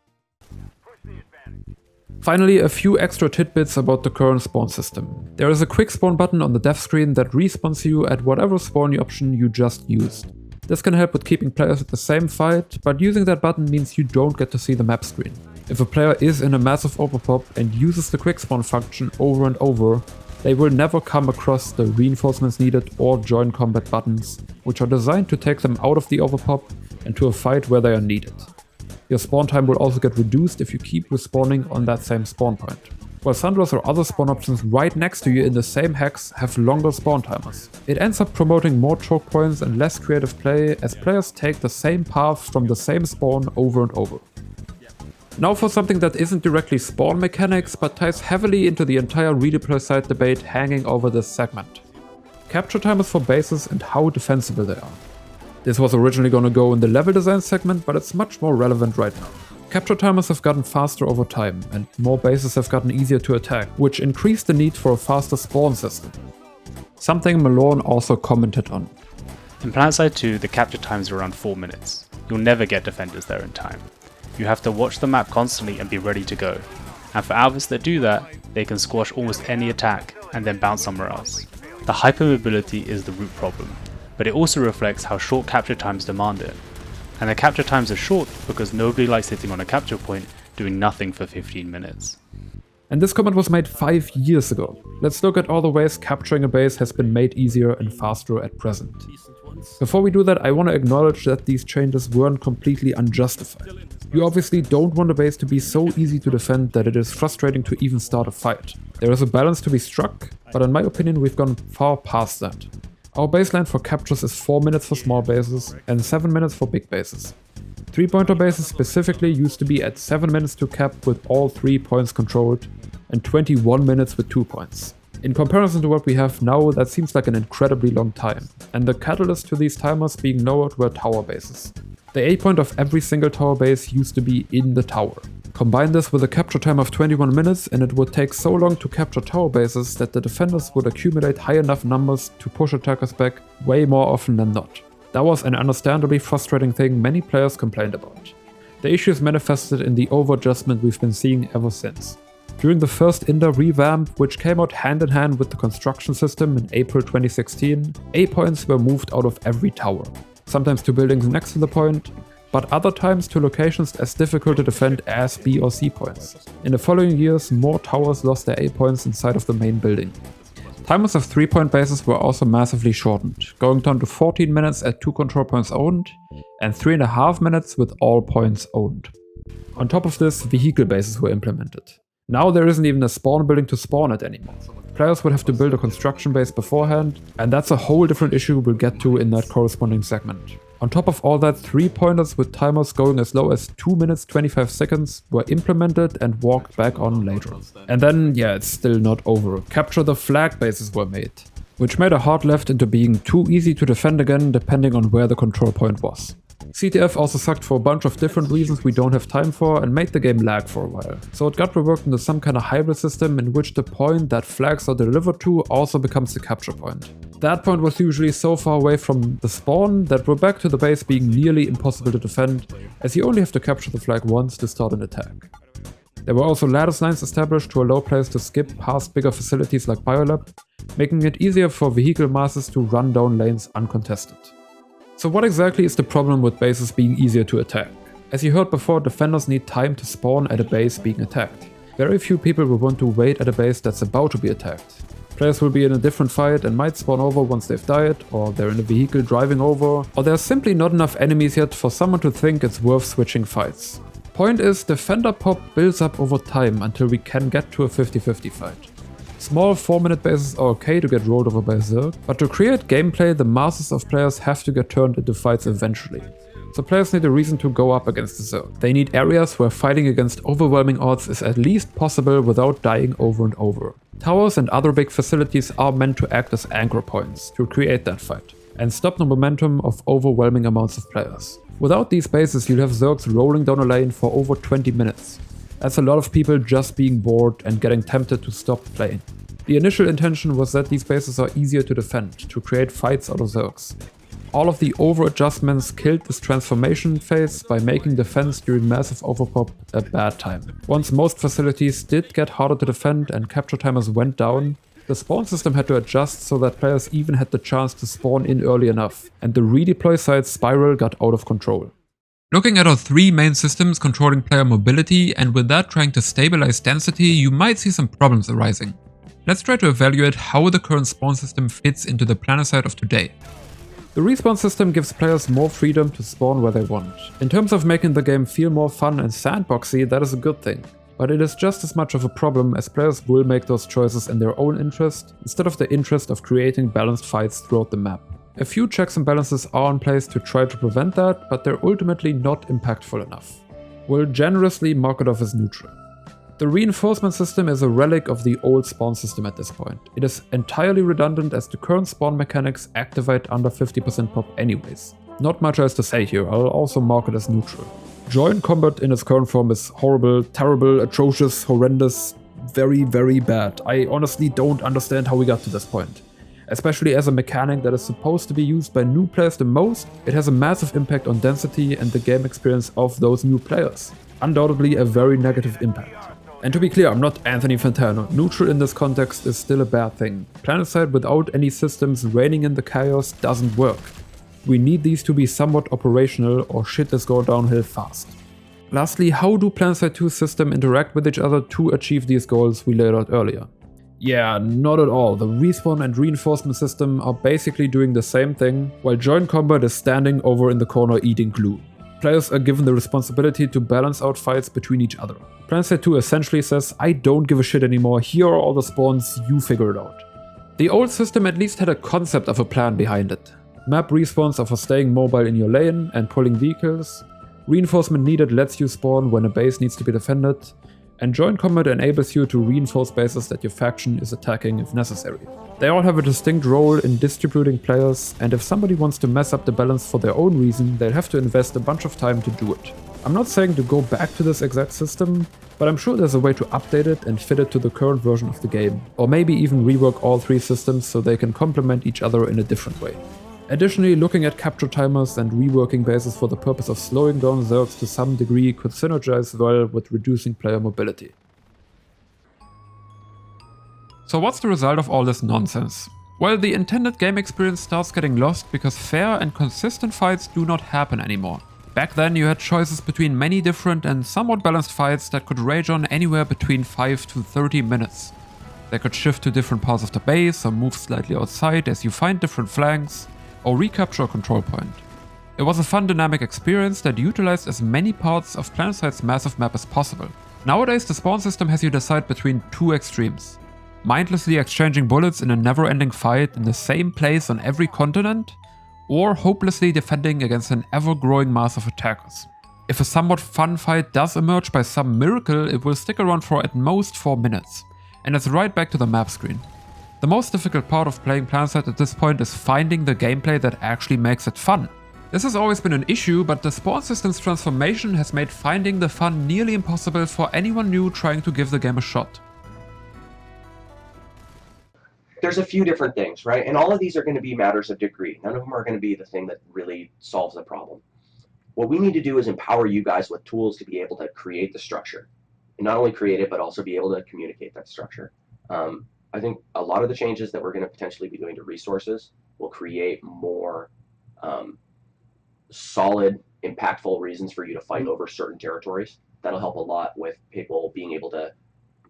Finally, a few extra tidbits about the current spawn system. There is a quick spawn button on the dev screen that respawns you at whatever spawn option you just used. This can help with keeping players at the same fight, but using that button means you don't get to see the map screen. If a player is in a massive overpop and uses the quick spawn function over and over, they will never come across the reinforcements needed or joint combat buttons, which are designed to take them out of the overpop and to a fight where they are needed. Your spawn time will also get reduced if you keep respawning on that same spawn point. While Sunderers or other spawn options right next to you in the same hex have longer spawn timers. It ends up promoting more choke points and less creative play as players take the same path from the same spawn over and over. Now for something that isn't directly spawn mechanics, but ties heavily into the entire redeploy site debate hanging over this segment. Capture timers for bases and how defensible they are. This was originally going to go in the level design segment, but it's much more relevant right now. Capture timers have gotten faster over time, and more bases have gotten easier to attack, which increased the need for a faster spawn system. Something Malorne also commented on. In Planetside 2, the capture time is around 4 minutes. You'll never get defenders there in time. You have to watch the map constantly and be ready to go. And for outfits that do that, they can squash almost any attack and then bounce somewhere else. The hypermobility is the root problem, but it also reflects how short capture times demand it. And the capture times are short because nobody likes sitting on a capture point doing nothing for 15 minutes. And this comment was made 5 years ago. Let's look at all the ways capturing a base has been made easier and faster at present. seconds. Before we do that, I want to acknowledge that these changes weren't completely unjustified. You obviously don't want a base to be so easy to defend that it is frustrating to even start a fight. There is a balance to be struck, but in my opinion we've gone far past that. Our baseline for captures is 4 minutes for small bases and 7 minutes for big bases. 3-pointer bases specifically used to be at 7 minutes to cap with all 3 points controlled and 21 minutes with 2 points. In comparison to what we have now, that seems like an incredibly long time, and the catalyst to these timers being lowered were tower bases. The A point of every single tower base used to be in the tower. Combine this with a capture time of 21 minutes and it would take so long to capture tower bases that the defenders would accumulate high enough numbers to push attackers back way more often than not. That was an understandably frustrating thing many players complained about. The issues manifested in the over-adjustment we've been seeing ever since. During the first Inder revamp, which came out hand in hand with the construction system in April 2016, A points were moved out of every tower, sometimes to buildings next to the point, but other times to locations as difficult to defend as B or C points. In the following years, more towers lost their A points inside of the main building. Timers of 3-point bases were also massively shortened, going down to 14 minutes at 2 control points owned, and 3.5 minutes with all points owned. On top of this, vehicle bases were implemented. Now there isn't even a spawn building to spawn at anymore. Players would have to build a construction base beforehand, and that's a whole different issue we'll get to in that corresponding segment. On top of all that, 3-pointers with timers going as low as 2 minutes 25 seconds were implemented and walked back on later. And then, yeah, it's still not over. Capture the flag bases were made, which made a hard left into being too easy to defend again depending on where the control point was. CTF also sucked for a bunch of different reasons we don't have time for and made the game lag for a while, so it got reworked into some kind of hybrid system in which the point that flags are delivered to also becomes the capture point. That point was usually so far away from the spawn that we're back to the base being nearly impossible to defend, as you only have to capture the flag once to start an attack. There were also lattice lines established to allow players to skip past bigger facilities like Biolab, making it easier for vehicle masses to run down lanes uncontested. So what exactly is the problem with bases being easier to attack? As you heard before, defenders need time to spawn at a base being attacked. Very few people will want to wait at a base that's about to be attacked. Players will be in a different fight and might spawn over once they've died, or they're in a vehicle driving over, or there's simply not enough enemies yet for someone to think it's worth switching fights. Point is, defender pop builds up over time until we can get to a 50-50 fight. Small 4-minute bases are okay to get rolled over by Zerg, but to create gameplay, the masses of players have to get turned into fights eventually. So players need a reason to go up against the Zerg. They need areas where fighting against overwhelming odds is at least possible without dying over and over. Towers and other big facilities are meant to act as anchor points to create that fight, and stop the momentum of overwhelming amounts of players. Without these bases, you'll have Zergs rolling down a lane for over 20 minutes. That's a lot of people just being bored and getting tempted to stop playing. The initial intention was that these bases are easier to defend, to create fights out of Zergs. All of the over-adjustments killed this transformation phase by making defense during massive overpop a bad time. Once most facilities did get harder to defend and capture timers went down, the Spawnsystem had to adjust so that players even had the chance to spawn in early enough, and the redeploy side's spiral got out of control. Looking at our 3 main systems controlling player mobility and with that trying to stabilize density, you might see some problems arising. Let's try to evaluate how the current spawn system fits into the Planetside of today. The Respawnsystem gives players more freedom to spawn where they want. In terms of making the game feel more fun and sandboxy, that is a good thing. But it is just as much of a problem as players will make those choices in their own interest, instead of the interest of creating balanced fights throughout the map. A few checks and balances are in place to try to prevent that, but they're ultimately not impactful enough. We'll generously mark it off as neutral. The Reinforcementsystem is a relic of the old Spawnsystem at this point. It is entirely redundant as the current spawn mechanics activate under 50% pop anyways. Not much else to say here, I'll also mark it as neutral. Joint combat in its current form is horrible, terrible, atrocious, horrendous, very, very bad. I honestly don't understand how we got to this point. Especially as a mechanic that is supposed to be used by new players the most, it has a massive impact on density and the game experience of those new players. Undoubtedly a very negative impact. And to be clear, I'm not Anthony Fantano. Neutral in this context is still a bad thing. Planetside without any systems reigning in the chaos doesn't work. We need these to be somewhat operational or shit is going downhill fast. Lastly, how do Planetside 2's system interact with each other to achieve these goals we laid out earlier? Yeah, not at all. The Respawn and Reinforcement system are basically doing the same thing, while Joint Combat is standing over in the corner eating glue. Players are given the responsibility to balance out fights between each other. Planetside 2 essentially says, I don't give a shit anymore, here are all the spawns, you figure it out. The old system at least had a concept of a plan behind it. Map respawns are for staying mobile in your lane and pulling vehicles. Reinforcement needed lets you spawn when a base needs to be defended. And Joint Combat enables you to reinforce bases that your faction is attacking if necessary. They all have a distinct role in distributing players, and if somebody wants to mess up the balance for their own reason, they'll have to invest a bunch of time to do it. I'm not saying to go back to this exact system, but I'm sure there's a way to update it and fit it to the current version of the game, or maybe even rework all three systems so they can complement each other in a different way. Additionally, looking at capture timers and reworking bases for the purpose of slowing down zergs to some degree could synergize well with reducing player mobility. So what's the result of all this nonsense? Well, the intended game experience starts getting lost because fair and consistent fights do not happen anymore. Back then you had choices between many different and somewhat balanced fights that could rage on anywhere between 5 to 30 minutes. They could shift to different parts of the base or move slightly outside as you find different flanks, or recapture a control point. It was a fun dynamic experience that utilized as many parts of Planetside's massive map as possible. Nowadays the spawn system has you decide between two extremes. Mindlessly exchanging bullets in a never-ending fight in the same place on every continent, or hopelessly defending against an ever-growing mass of attackers. If a somewhat fun fight does emerge by some miracle, it will stick around for at most 4 minutes, and it's right back to the map screen. The most difficult part of playing Planetside at this point is finding the gameplay that actually makes it fun. This has always been an issue, but the Spawnsystem's transformation has made finding the fun nearly impossible for anyone new trying to give the game a shot. There's a few different things, right? And all of these are going to be matters of degree. None of them are going to be the thing that really solves the problem. What we need to do is empower you guys with tools to be able to create the structure. And not only create it, but also be able to communicate that structure. I think a lot of the changes that we're going to potentially be doing to resources will create more solid, impactful reasons for you to fight over certain territories. That'll help a lot with people being able to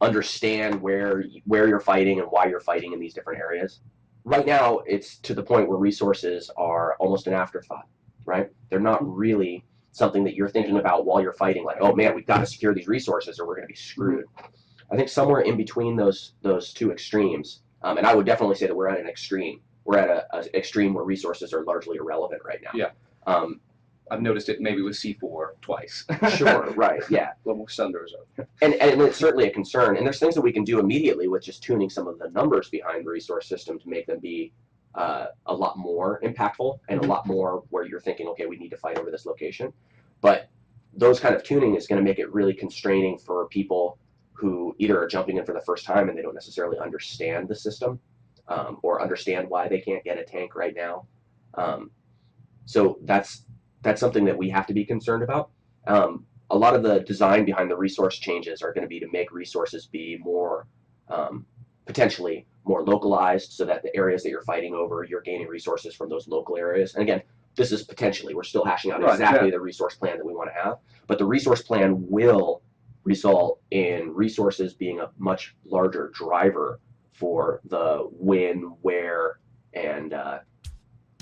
understand where you're fighting and why you're fighting in these different areas. Right now, it's to the point where resources are almost an afterthought, right? They're not really something that you're thinking about while you're fighting, like, oh man, we've got to secure these resources or we're going to be screwed. I think somewhere in between those two extremes, and I would definitely say that we're at an extreme. We're at an extreme where resources are largely irrelevant right now. Yeah. I've noticed it maybe with C4 twice. Sure, right, yeah. Well, Sunderers are. And it's certainly a concern. And there's things that we can do immediately with just tuning some of the numbers behind the resource system to make them be a lot more impactful and a lot more where you're thinking, okay, we need to fight over this location. But those kind of tuning is going to make it really constraining for people who either are jumping in for the first time and they don't necessarily understand the system or understand why they can't get a tank right now. So that's something that we have to be concerned about. A lot of the design behind the resource changes are going to be to make resources be more, potentially more localized so that the areas that you're fighting over, you're gaining resources from those local areas. And again, this is potentially, we're still hashing out exactly the resource plan that we want to have, but the resource plan will result in resources being a much larger driver for the when, where, and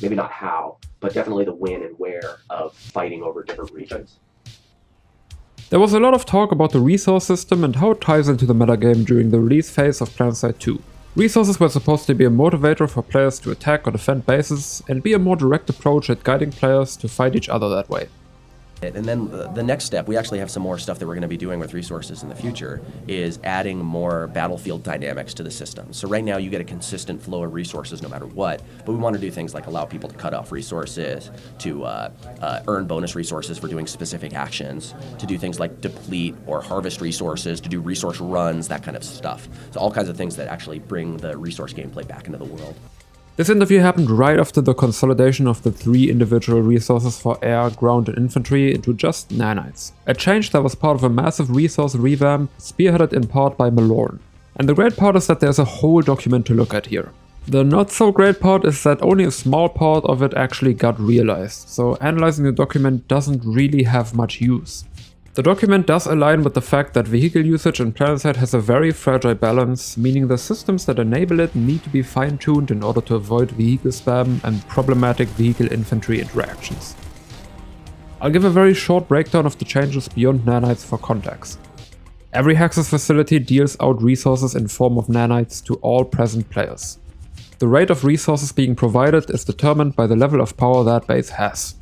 maybe not how, but definitely the when and where of fighting over different regions. There was a lot of talk about the resource system and how it ties into the metagame during the release phase of Planetside 2. Resources were supposed to be a motivator for players to attack or defend bases, and be a more direct approach at guiding players to fight each other that way. And then the next step, we actually have some more stuff that we're going to be doing with resources in the future, is adding more battlefield dynamics to the system. So right now you get a consistent flow of resources no matter what, but we want to do things like allow people to cut off resources, to earn bonus resources for doing specific actions, to do things like deplete or harvest resources, to do resource runs, that kind of stuff. So all kinds of things that actually bring the resource gameplay back into the world. This interview happened right after the consolidation of the 3 individual resources for air, ground and infantry into just nanites. A change that was part of a massive resource revamp, spearheaded in part by Malorn. And the great part is that there's a whole document to look at here. The not so great part is that only a small part of it actually got realized, so analyzing the document doesn't really have much use. The document does align with the fact that vehicle usage in Planetside has a very fragile balance, meaning the systems that enable it need to be fine-tuned in order to avoid vehicle spam and problematic vehicle-infantry interactions. I'll give a very short breakdown of the changes beyond nanites for context. Every Hexus facility deals out resources in form of nanites to all present players. The rate of resources being provided is determined by the level of power that base has.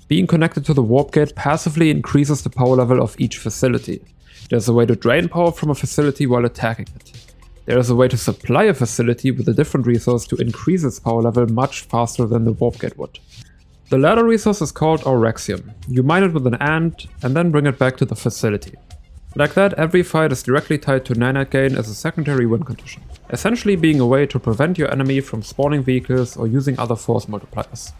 Being connected to the warp gate passively increases the power level of each facility. There's a way to drain power from a facility while attacking it. There is a way to supply a facility with a different resource to increase its power level much faster than the warp gate would. The latter resource is called Aurexium. You mine it with an ant and then bring it back to the facility. Like that, every fight is directly tied to nanite gain as a secondary win condition, essentially being a way to prevent your enemy from spawning vehicles or using other force multipliers.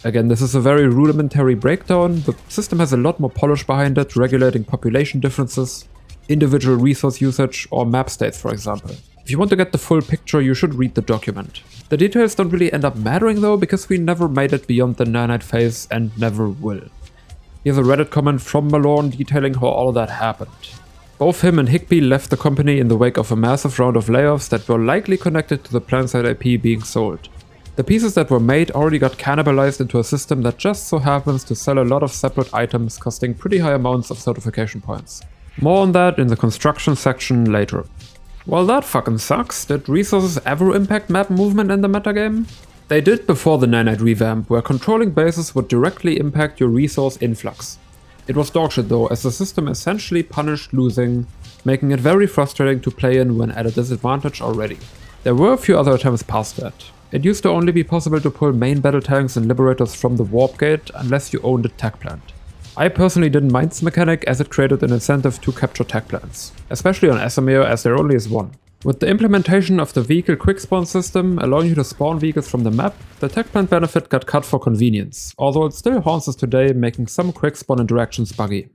Again, this is a very rudimentary breakdown. The system has a lot more polish behind it, regulating population differences, individual resource usage, or map states, for example. If you want to get the full picture, you should read the document. The details don't really end up mattering though, because we never made it beyond the nanite phase and never will. Here's a Reddit comment from Malorn detailing how all of that happened. Both him and Higby left the company in the wake of a massive round of layoffs that were likely connected to the Planetside IP being sold. The pieces that were made already got cannibalized into a system that just so happens to sell a lot of separate items costing pretty high amounts of certification points. More on that in the construction section later. Well, that fucking sucks. Did resources ever impact map movement in the metagame? They did before the nanite revamp, where controlling bases would directly impact your resource influx. It was dogshit though, as the system essentially punished losing, making it very frustrating to play in when at a disadvantage already. There were a few other attempts past that. It used to only be possible to pull main battle tanks and liberators from the warp gate unless you owned a tech plant. I personally didn't mind this mechanic as it created an incentive to capture tech plants, especially on Esamir as there only is one. With the implementation of the vehicle quick spawn system allowing you to spawn vehicles from the map, the tech plant benefit got cut for convenience, although it still haunts us today, making some quick spawn interactions buggy.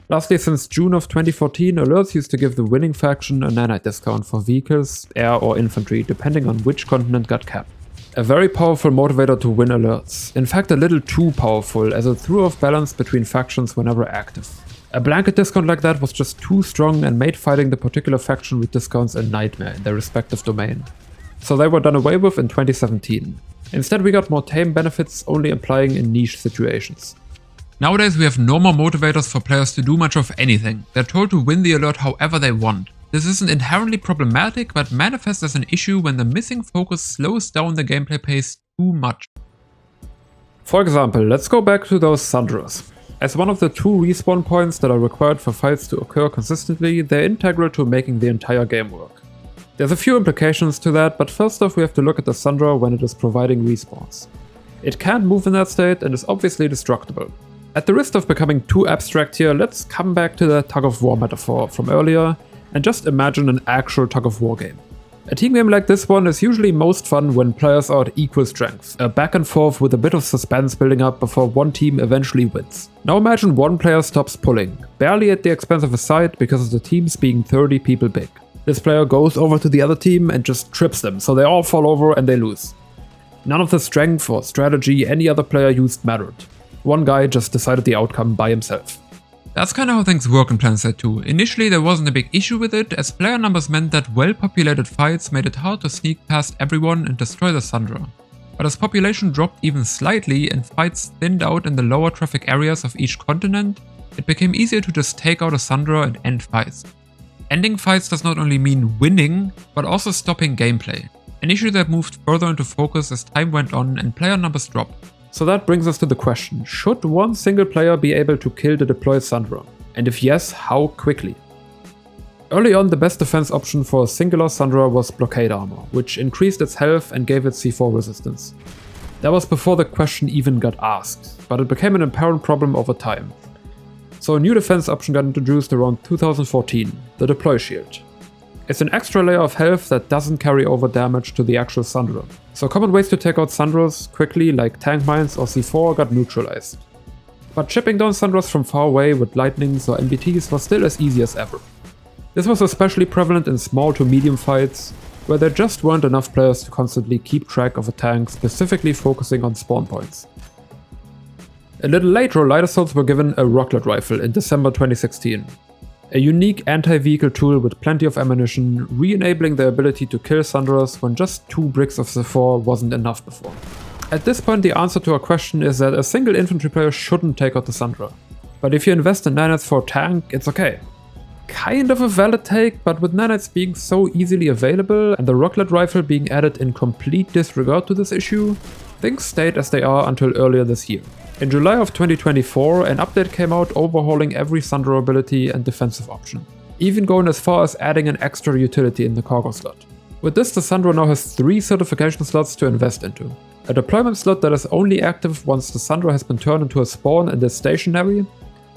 Lastly, since June of 2014, alerts used to give the winning faction a nanite discount for vehicles, air or infantry, depending on which continent got capped. A very powerful motivator to win alerts. In fact, a little too powerful, as it threw off balance between factions whenever active. A blanket discount like that was just too strong and made fighting the particular faction with discounts a nightmare in their respective domain. So they were done away with in 2017. Instead, we got more tame benefits only applying in niche situations. Nowadays we have no more motivators for players to do much of anything. They're told to win the alert however they want. This isn't inherently problematic, but manifests as an issue when the missing focus slows down the gameplay pace too much. For example, let's go back to those Sunderers. As one of the 2 respawn points that are required for fights to occur consistently, they're integral to making the entire game work. There's a few implications to that, but first off we have to look at the Sunderer when it is providing respawns. It can't move in that state and is obviously destructible. At the risk of becoming too abstract here, let's come back to the tug-of-war metaphor from earlier and just imagine an actual tug-of-war game. A team game like this one is usually most fun when players are at equal strength, a back and forth with a bit of suspense building up before one team eventually wins. Now imagine one player stops pulling, barely at the expense of a side because of the teams being 30 people big. This player goes over to the other team and just trips them, so they all fall over and they lose. None of the strength or strategy any other player used mattered. One guy just decided the outcome by himself. That's kinda how things work in Planetside 2. Initially there wasn't a big issue with it, as player numbers meant that well-populated fights made it hard to sneak past everyone and destroy the Sunderer. But as population dropped even slightly and fights thinned out in the lower traffic areas of each continent, it became easier to just take out a Sunderer and end fights. Ending fights does not only mean winning, but also stopping gameplay, an issue that moved further into focus as time went on and player numbers dropped. So that brings us to the question, should one single player be able to kill the deployed Sunderer? And if yes, how quickly? Early on, the best defense option for a singular Sunderer was blockade armor, which increased its health and gave it C4 resistance. That was before the question even got asked, but it became an apparent problem over time. So a new defense option got introduced around 2014, the deploy shield. It's an extra layer of health that doesn't carry over damage to the actual Sunderer. So common ways to take out Sunderers quickly, like tank mines or C4, got neutralized. But chipping down Sunderers from far away with lightnings or MBTs was still as easy as ever. This was especially prevalent in small to medium fights, where there just weren't enough players to constantly keep track of a tank specifically focusing on spawn points. A little later, light assaults were given a rocket rifle in December 2016. A unique anti-vehicle tool with plenty of ammunition, re-enabling the ability to kill Sunderers when just 2 bricks of C4 wasn't enough before. At this point, the answer to our question is that a single infantry player shouldn't take out the Sunderer. But if you invest in nanites for a tank, it's okay. Kind of a valid take, but with nanites being so easily available and the rocket rifle being added in complete disregard to this issue, things stayed as they are until earlier this year. In July of 2024, an update came out overhauling every Sunderer ability and defensive option, even going as far as adding an extra utility in the cargo slot. With this, the Sunderer now has 3 certification slots to invest into. A deployment slot that is only active once the Sunderer has been turned into a spawn and is stationary,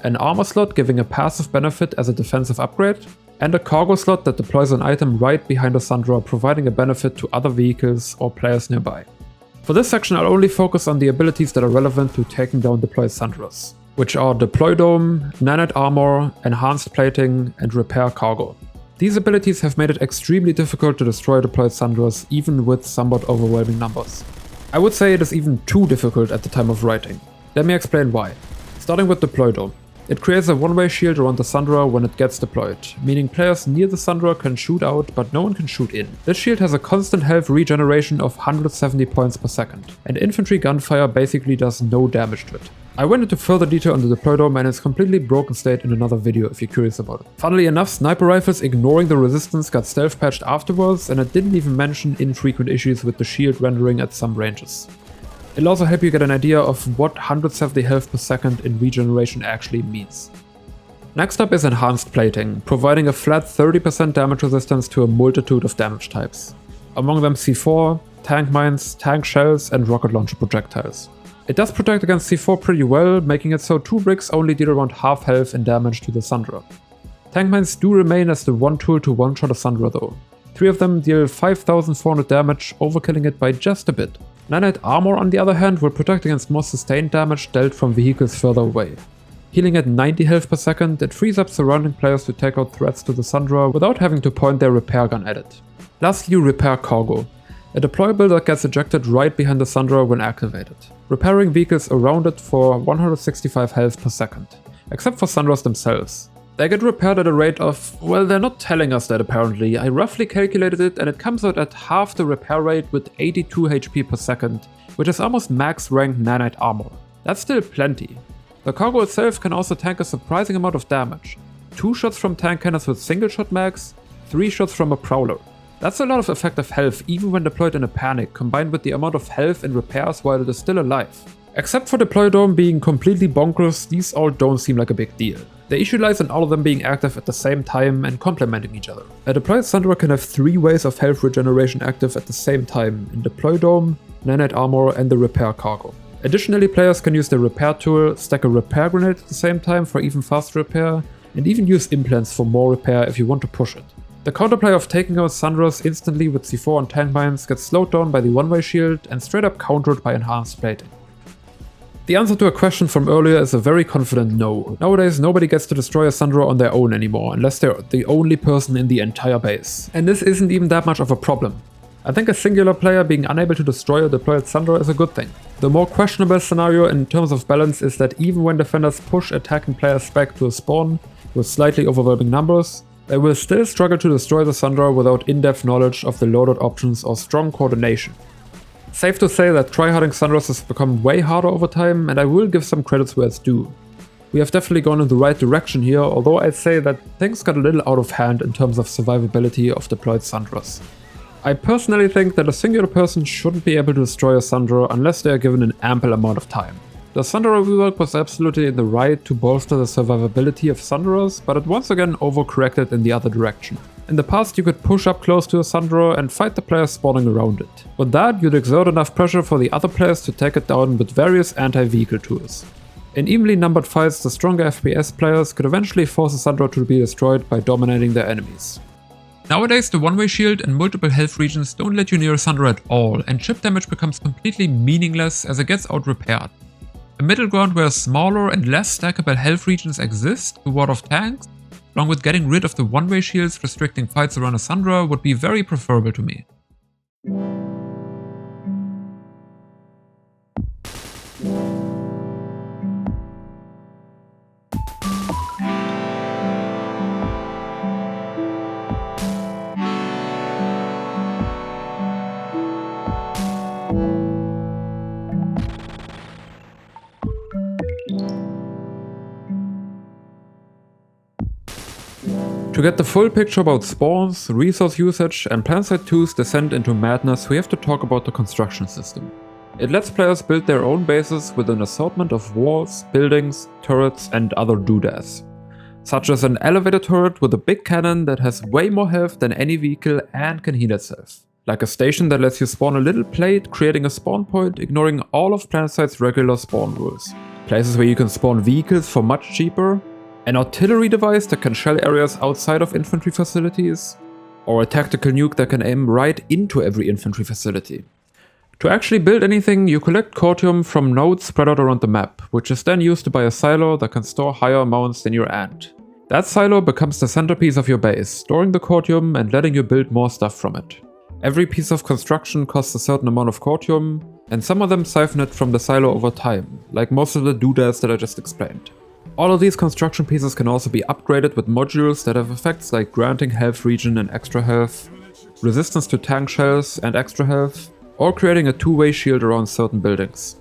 an armor slot giving a passive benefit as a defensive upgrade, and a cargo slot that deploys an item right behind the Sunderer, providing a benefit to other vehicles or players nearby. For this section, I'll only focus on the abilities that are relevant to taking down deployed Sunderers, which are Deploy Dome, Nanite Armor, Enhanced Plating, and Repair Cargo. These abilities have made it extremely difficult to destroy deployed Sunderers, even with somewhat overwhelming numbers. I would say it is even too difficult at the time of writing. Let me explain why. Starting with Deploy Dome. It creates a one-way shield around the Sunderer when it gets deployed, meaning players near the Sunderer can shoot out but no one can shoot in. This shield has a constant health regeneration of 170 points per second, and infantry gunfire basically does no damage to it. I went into further detail on the Deploy Dome and its completely broken state in another video if you're curious about it. Funnily enough, sniper rifles ignoring the resistance got stealth patched afterwards, and it didn't even mention infrequent issues with the shield rendering at some ranges. It'll also help you get an idea of what 170 health per second in regeneration actually means. Next up is Enhanced Plating, providing a flat 30% damage resistance to a multitude of damage types. Among them C4, tank mines, tank shells, and rocket launcher projectiles. It does protect against C4 pretty well, making it so 2 bricks only deal around half health in damage to the Sunderer. Tank mines do remain as the one tool to one-shot a Sunderer though. 3 of them deal 5400 damage, overkilling it by just a bit. Nanite Armor, on the other hand, will protect against more sustained damage dealt from vehicles further away. Healing at 90 health per second, it frees up surrounding players to take out threats to the Sunderer without having to point their repair gun at it. Lastly, Repair Cargo, a deployable that gets ejected right behind the Sunderer when activated, repairing vehicles around it for 165 health per second, except for Sunderers themselves. They get repaired at a rate of, well, they're not telling us that apparently. I roughly calculated it and it comes out at half the repair rate with 82 HP per second, which is almost max rank nanite armor. That's still plenty. The cargo itself can also tank a surprising amount of damage. 2 shots from tank cannons with single shot mags, 3 shots from a prowler. That's a lot of effective health even when deployed in a panic, combined with the amount of health and repairs while it is still alive. Except for Deploy Dome being completely bonkers, these all don't seem like a big deal. The issue lies in all of them being active at the same time and complementing each other. A deployed Sunderer can have 3 ways of health regeneration active at the same time in Deploy Dome, Nanite Armor, and the Repair Cargo. Additionally, players can use the Repair tool, stack a Repair Grenade at the same time for even faster repair, and even use implants for more repair if you want to push it. The counterplay of taking out Sunderers instantly with C4 and tank mines gets slowed down by the one-way shield and straight up countered by Enhanced Plating. The answer to a question from earlier is a very confident no. Nowadays, nobody gets to destroy a Sunderer on their own anymore, unless they're the only person in the entire base. And this isn't even that much of a problem. I think a singular player being unable to destroy a deployed Sunderer is a good thing. The more questionable scenario in terms of balance is that even when defenders push attacking players back to a spawn with slightly overwhelming numbers, they will still struggle to destroy the Sunderer without in-depth knowledge of the loadout options or strong coordination. Safe to say that tryharding Sunderers has become way harder over time, and I will give some credits where it's due. We have definitely gone in the right direction here, although I'd say that things got a little out of hand in terms of survivability of deployed Sunderers. I personally think that a singular person shouldn't be able to destroy a Sunderer unless they are given an ample amount of time. The Sunderer rework was absolutely in the right to bolster the survivability of Sunderers, but it once again overcorrected in the other direction. In the past, you could push up close to a Sunderer and fight the players spawning around it. With that, you'd exert enough pressure for the other players to take it down with various anti-vehicle tools. In evenly numbered fights, the stronger FPS players could eventually force a Sunderer to be destroyed by dominating their enemies. Nowadays, the one-way shield and multiple health regions don't let you near a Sunderer at all, and chip damage becomes completely meaningless as it gets out-repaired. A middle ground where smaller and less stackable health regions exist to ward off tanks, along with getting rid of the one-way shields restricting fights around a Sunderer, would be very preferable to me. To get the full picture about spawns, resource usage, and Planetside 2's descent into madness, we have to talk about the construction system. It lets players build their own bases with an assortment of walls, buildings, turrets, and other doodads. Such as an elevator turret with a big cannon that has way more health than any vehicle and can heal itself. Like a station that lets you spawn a little plate, creating a spawn point, ignoring all of Planetside's regular spawn rules. Places where you can spawn vehicles for much cheaper. An artillery device that can shell areas outside of infantry facilities. Or a tactical nuke that can aim right into every infantry facility. To actually build anything, you collect cortium from nodes spread out around the map, which is then used to buy a silo that can store higher amounts than your ant. That silo becomes the centerpiece of your base, storing the cortium and letting you build more stuff from it. Every piece of construction costs a certain amount of cortium, and some of them siphon it from the silo over time, like most of the doodads that I just explained. All of these construction pieces can also be upgraded with modules that have effects like granting health regen and extra health, resistance to tank shells and extra health, or creating a two-way shield around certain buildings.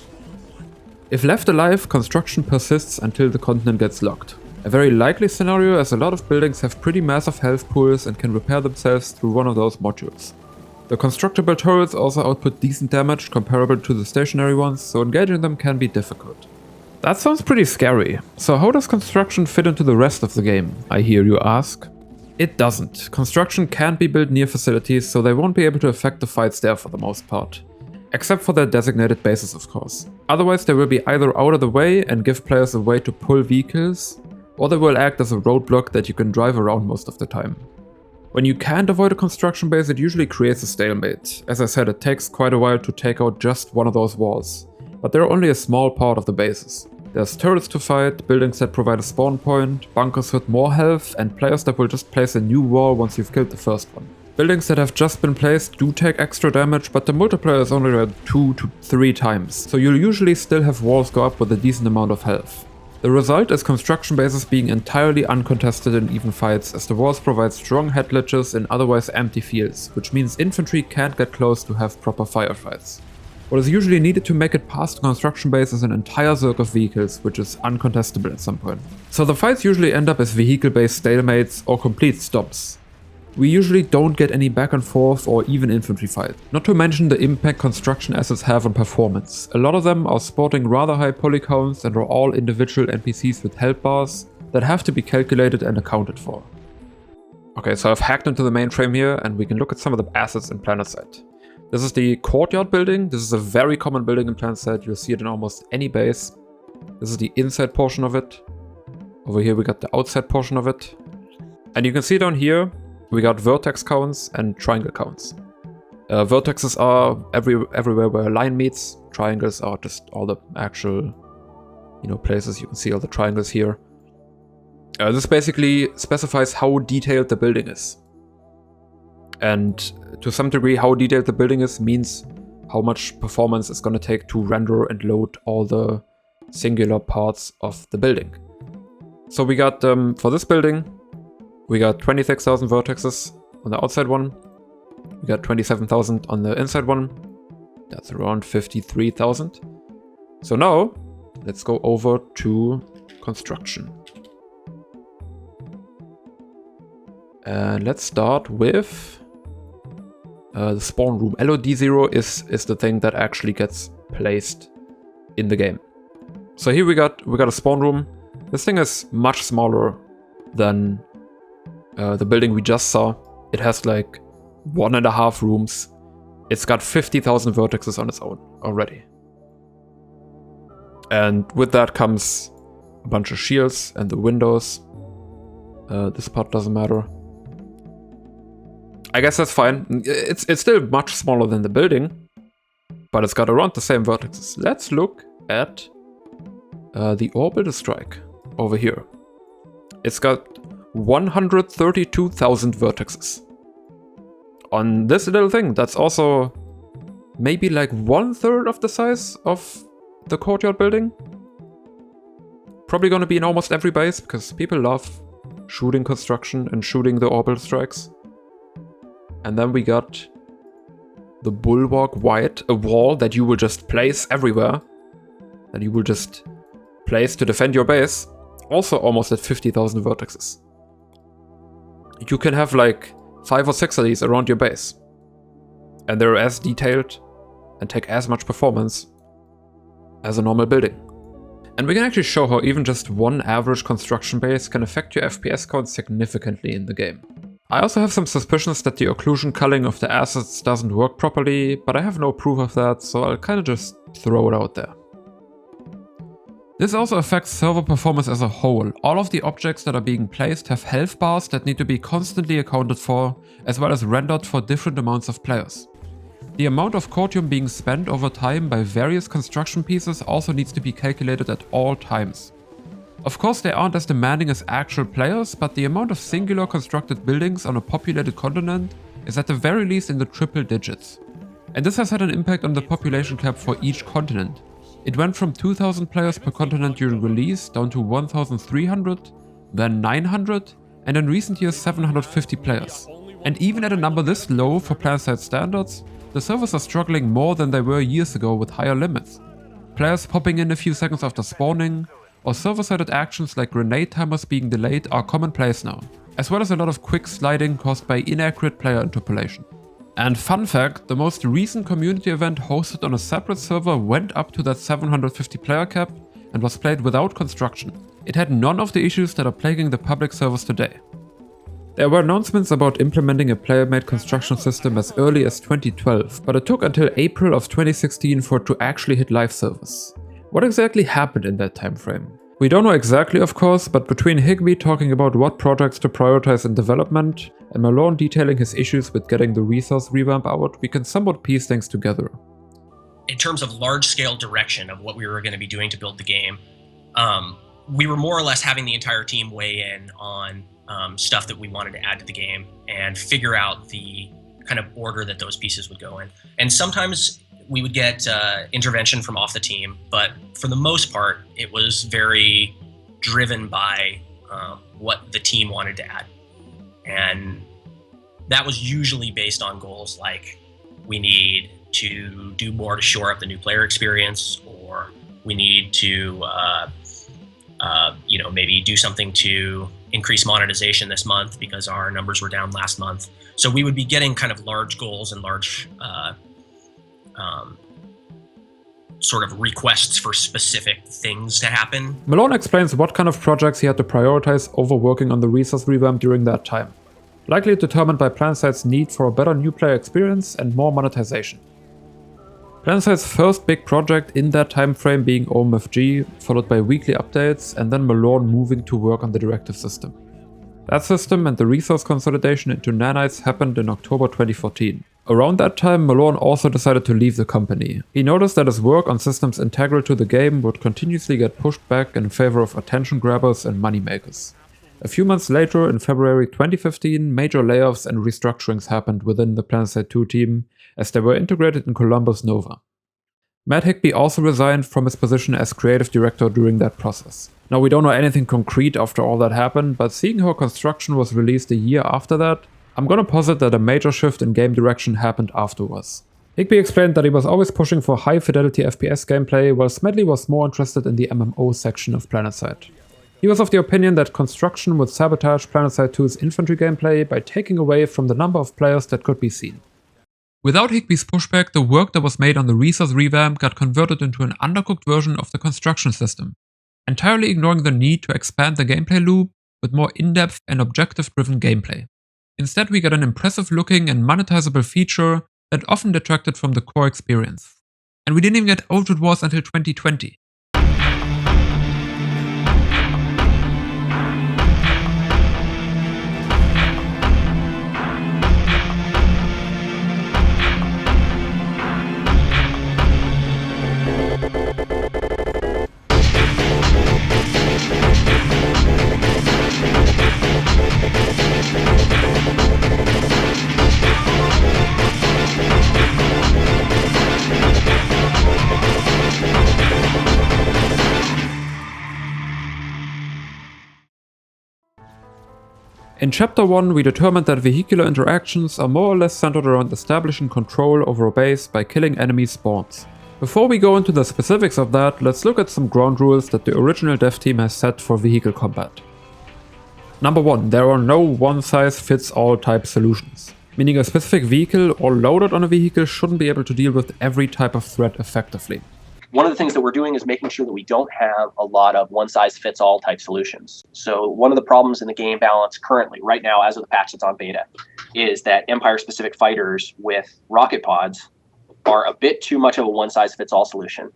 If left alive, construction persists until the continent gets locked. A very likely scenario, as a lot of buildings have pretty massive health pools and can repair themselves through one of those modules. The constructible turrets also output decent damage comparable to the stationary ones, so engaging them can be difficult. That sounds pretty scary. So how does construction fit into the rest of the game, I hear you ask? It doesn't. Construction can't be built near facilities, so they won't be able to affect the fights there for the most part. Except for their designated bases, of course. Otherwise they will be either out of the way and give players a way to pull vehicles, or they will act as a roadblock that you can drive around most of the time. When you can't avoid a construction base, it usually creates a stalemate. As I said, it takes quite a while to take out just one of those walls, but they're only a small part of the bases. There's turrets to fight, buildings that provide a spawn point, bunkers with more health, and players that will just place a new wall once you've killed the first one. Buildings that have just been placed do take extra damage, but the multiplier is only around 2 to 3 times, so you'll usually still have walls go up with a decent amount of health. The result is construction bases being entirely uncontested in even fights, as the walls provide strong head glitches in otherwise empty fields, which means infantry can't get close to have proper firefights. What is usually needed to make it past the construction base is an entire circle of vehicles, which is uncontestable at some point. So the fights usually end up as vehicle-based stalemates or complete stops. We usually don't get any back and forth or even infantry fight. Not to mention the impact construction assets have on performance. A lot of them are sporting rather high poly counts and are all individual NPCs with health bars that have to be calculated and accounted for. Okay, so I've hacked into the mainframe here and we can look at some of the assets in Planetside. This is the courtyard building. This is a very common building in Planetside. You'll see it in almost any base. This is the inside portion of it. Over here we got the outside portion of it. And you can see down here, we got vertex counts and triangle counts. Vertexes are everywhere where a line meets. Triangles are just all the actual, places. You can see all the triangles here. This basically specifies how detailed the building is. And to some degree, how detailed the building is means how much performance it's going to take to render and load all the singular parts of the building. So we got, for this building, we got 26,000 vertexes on the outside one. We got 27,000 on the inside one. That's around 53,000. So now, let's go over to construction. And let's start with the spawn room. LOD0 is the thing that actually gets placed in the game. So here we got a spawn room. This thing is much smaller than the building we just saw. It has like 1.5 rooms. It's got 50,000 vertexes on its own already. And with that comes a bunch of shields and the windows. This part doesn't matter. I guess that's fine. It's still much smaller than the building, but it's got around the same vertexes. Let's look at the orbital strike over here. It's got 132,000 vertexes. On this little thing, that's also maybe like 1/3 of the size of the courtyard building. Probably gonna be in almost every base, because people love shooting construction and shooting the orbital strikes. And then we got the bulwark white, a wall that you will just place everywhere. That you will just place to defend your base. Also almost at 50,000 vertexes. you can have like 5 or 6 of these around your base. And they're as detailed and take as much performance as a normal building. And we can actually show how even just one average construction base can affect your FPS count significantly in the game. I also have some suspicions that the occlusion culling of the assets doesn't work properly, but I have no proof of that, so I'll kinda just throw it out there. This also affects server performance as a whole. All of the objects that are being placed have health bars that need to be constantly accounted for, as well as rendered for different amounts of players. The amount of Cortium being spent over time by various construction pieces also needs to be calculated at all times. Of course, they aren't as demanding as actual players, but the amount of singular constructed buildings on a populated continent is at the very least in the triple digits. And this has had an impact on the population cap for each continent. It went from 2,000 players per continent during release down to 1,300, then 900, and in recent years 750 players. And even at a number this low for Planetside standards, the servers are struggling more than they were years ago with higher limits. Players popping in a few seconds after spawning, or server-sided actions like grenade timers being delayed are commonplace now, as well as a lot of quick sliding caused by inaccurate player interpolation. And fun fact, the most recent community event hosted on a separate server went up to that 750 player cap and was played without construction. It had none of the issues that are plaguing the public servers today. There were announcements about implementing a player-made construction system as early as 2012, but it took until April of 2016 for it to actually hit live servers. What exactly happened in that time frame? We don't know exactly, of course, but between Higby talking about what projects to prioritize in development and Malone detailing his issues with getting the resource revamp out, we can somewhat piece things together. In terms of large-scale direction of what we were going to be doing to build the game, we were more or less having the entire team weigh in on stuff that we wanted to add to the game and figure out the kind of order that those pieces would go in. And sometimes we would get intervention from off the team, but for the most part, it was very driven by what the team wanted to add. And that was usually based on goals like we need to do more to shore up the new player experience, or we need to maybe do something to increase monetization this month because our numbers were down last month. So we would be getting kind of large goals and large sort of requests for specific things to happen. Malone explains what kind of projects he had to prioritize over working on the resource revamp during that time, likely determined by Planetside need for a better new player experience and more monetization. Planetside first big project in that time frame being OMFG, followed by weekly updates, and then Malone moving to work on the directive system. That system and the resource consolidation into nanites happened in October 2014. Around that time, Malone also decided to leave the company. He noticed that his work on systems integral to the game would continuously get pushed back in favor of attention grabbers and moneymakers. A few months later, in February 2015, major layoffs and restructurings happened within the Planetside 2 team, as they were integrated in Columbus Nova. Matt Higby also resigned from his position as creative director during that process. Now, we don't know anything concrete after all that happened, but seeing how construction was released a year after that, I'm gonna posit that a major shift in game direction happened afterwards. Higby explained that he was always pushing for high fidelity FPS gameplay, while Smedley was more interested in the MMO section of Planetside. He was of the opinion that construction would sabotage Planetside 2's infantry gameplay by taking away from the number of players that could be seen. Without Higby's pushback, the work that was made on the resource revamp got converted into an undercooked version of the construction system, entirely ignoring the need to expand the gameplay loop with more in-depth and objective-driven gameplay. Instead, we get an impressive looking and monetizable feature that often detracted from the core experience. And we didn't even get Oshur Wars until 2020. In Chapter 1, we determined that vehicular interactions are more or less centered around establishing control over a base by killing enemy spawns. Before we go into the specifics of that, let's look at some ground rules that the original dev team has set for vehicle combat. Number 1, there are no one-size-fits-all type solutions, meaning a specific vehicle or loadout on a vehicle shouldn't be able to deal with every type of threat effectively. One of the things that we're doing is making sure that we don't have a lot of one-size-fits-all type solutions. So one of the problems in the game balance currently, right now, as of the patch that's on beta, is that Empire-specific fighters with rocket pods are a bit too much of a one-size-fits-all solution.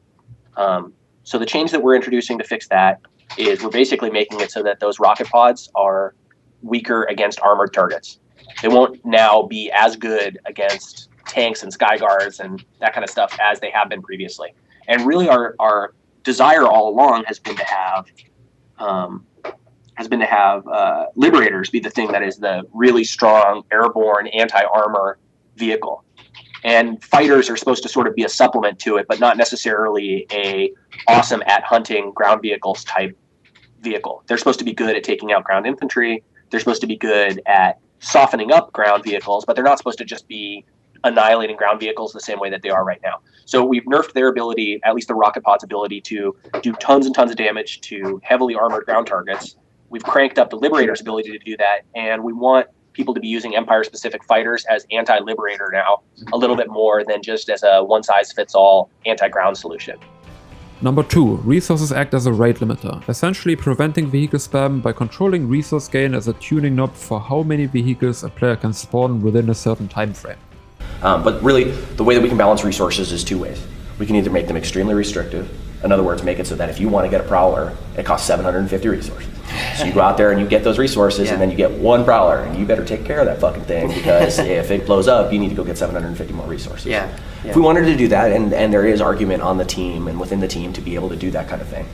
So the change that we're introducing to fix that is we're basically making it so that those rocket pods are weaker against armored targets. They won't now be as good against tanks and sky guards and that kind of stuff as they have been previously. And really our desire all along has been to have Liberators be the thing that is the really strong airborne anti-armor vehicle. And fighters are supposed to sort of be a supplement to it, but not necessarily a awesome at hunting ground vehicles type vehicle. They're supposed to be good at taking out ground infantry. They're supposed to be good at softening up ground vehicles, but they're not supposed to just be annihilating ground vehicles the same way that they are right now. So we've nerfed their ability, at least the rocket pod's ability, to do tons and tons of damage to heavily armored ground targets. We've cranked up the Liberator's ability to do that, and we want people to be using Empire-specific fighters as anti-Liberator now, a little bit more than just as a one-size-fits-all anti-ground solution. Number 2, resources act as a rate limiter, essentially preventing vehicle spam by controlling resource gain as a tuning knob for how many vehicles a player can spawn within a certain time frame. But really, the way that we can balance resources is 2 ways. We can either make them extremely restrictive, in other words, make it so that if you want to get a Prowler, it costs 750 resources. So you go out there and you get those resources, and then you get 1 Prowler, and you better take care of that fucking thing, because if it blows up, you need to go get 750 more resources. Yeah. If we wanted to do that, and there is argument on the team and within the team to be able to do that kind of thing,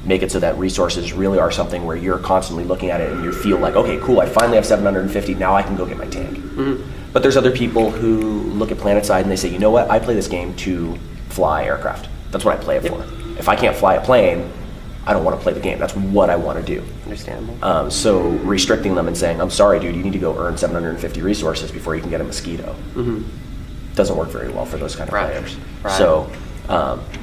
make it so that resources really are something where you're constantly looking at it and you feel like, okay, cool, I finally have 750, now I can go get my tank. But there's other people who look at Planetside and they say, you know what, I play this game to fly aircraft. That's what I play it for. If I can't fly a plane, I don't want to play the game. That's what I want to do. Understandable. So restricting them and saying, I'm sorry, dude, you need to go earn 750 resources before you can get a Mosquito, doesn't work very well for those kind of players. So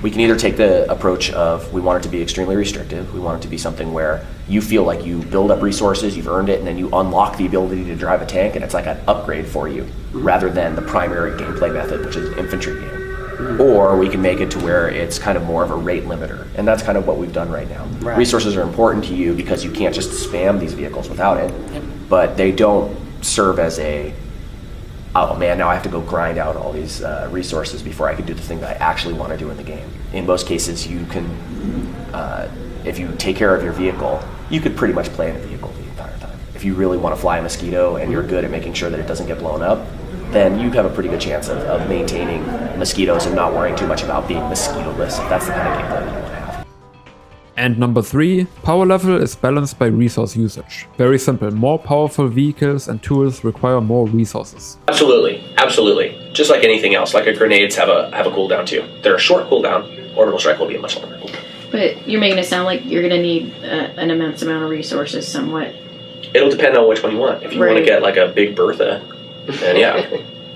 we can either take the approach of we want it to be extremely restrictive. We want it to be something where you feel like you build up resources, you've earned it, and then you unlock the ability to drive a tank, and it's like an upgrade for you, rather than the primary gameplay method, which is infantry game. Or we can make it to where it's kind of more of a rate limiter, and that's kind of what we've done right now. Resources are important to you because you can't just spam these vehicles without it, but they don't serve as a, oh man, now I have to go grind out all these resources before I can do the thing that I actually want to do in the game. In most cases, you can, if you take care of your vehicle, you could pretty much play in a vehicle the entire time. If you really want to fly a Mosquito and you're good at making sure that it doesn't get blown up, then you have a pretty good chance of maintaining Mosquitoes and not worrying too much about being Mosquito-less, if that's the kind of gameplay that you want to have. And number 3, power level is balanced by resource usage. Very simple, more powerful vehicles and tools require more resources. Absolutely. Just like anything else, like grenades have a cooldown too. They're a short cooldown, orbital strike will be a much longer cooldown. But you're making it sound like you're going to need an immense amount of resources somewhat. It'll depend on which one you want. If you want to get like a big Bertha, then yeah,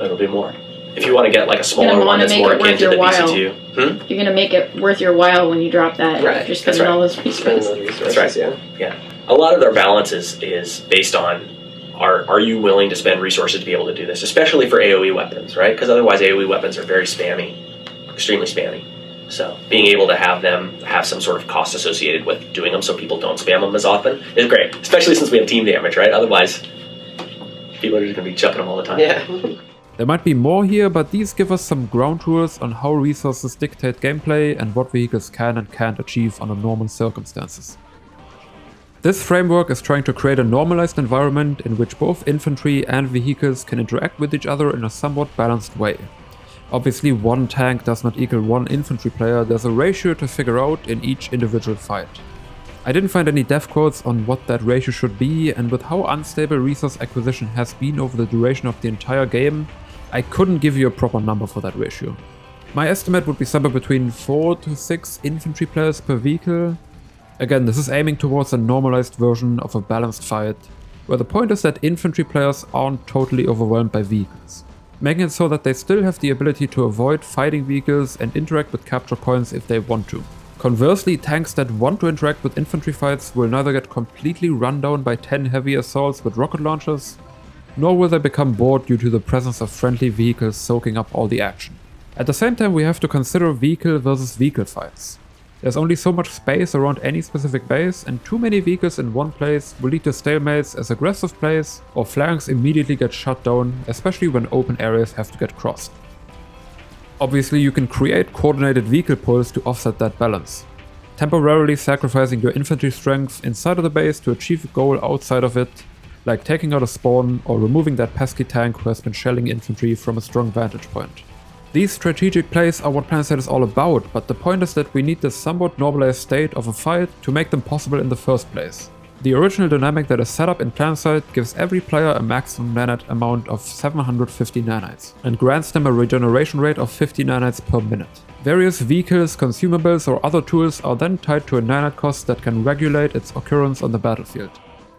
it'll be more. If you want to get like a smaller one that's more akin to the BC2. You're going to make it worth your while when you drop that. Right. You're spending all those resources. That's right, yeah. A lot of their balance is based on are you willing to spend resources to be able to do this, especially for AoE weapons, right? Because otherwise AoE weapons are very spammy, extremely spammy. So being able to have them have some sort of cost associated with doing them so people don't spam them as often is great, especially since we have team damage, right? Otherwise, people are just going to be chucking them all the time. Yeah. There might be more here, but these give us some ground rules on how resources dictate gameplay and what vehicles can and can't achieve under normal circumstances. This framework is trying to create a normalized environment in which both infantry and vehicles can interact with each other in a somewhat balanced way. Obviously, one tank does not equal one infantry player, there's a ratio to figure out in each individual fight. I didn't find any dev quotes on what that ratio should be, and with how unstable resource acquisition has been over the duration of the entire game, I couldn't give you a proper number for that ratio. My estimate would be somewhere between 4 to 6 infantry players per vehicle. Again, this is aiming towards a normalized version of a balanced fight, where the point is that infantry players aren't totally overwhelmed by vehicles, making it so that they still have the ability to avoid fighting vehicles and interact with capture points if they want to. Conversely, tanks that want to interact with infantry fights will neither get completely run down by 10 heavy assaults with rocket launchers, nor will they become bored due to the presence of friendly vehicles soaking up all the action. At the same time, we have to consider vehicle versus vehicle fights. There's only so much space around any specific base, and too many vehicles in one place will lead to stalemates as aggressive plays or flanks immediately get shut down, especially when open areas have to get crossed. Obviously, you can create coordinated vehicle pulls to offset that balance, temporarily sacrificing your infantry strength inside of the base to achieve a goal outside of it, like taking out a spawn or removing that pesky tank who has been shelling infantry from a strong vantage point. These strategic plays are what Planetside is all about, but the point is that we need this somewhat normalized state of a fight to make them possible in the first place. The original dynamic that is set up in Planetside gives every player a maximum nanite amount of 750 nanites, and grants them a regeneration rate of 50 nanites per minute. Various vehicles, consumables or other tools are then tied to a nanite cost that can regulate its occurrence on the battlefield.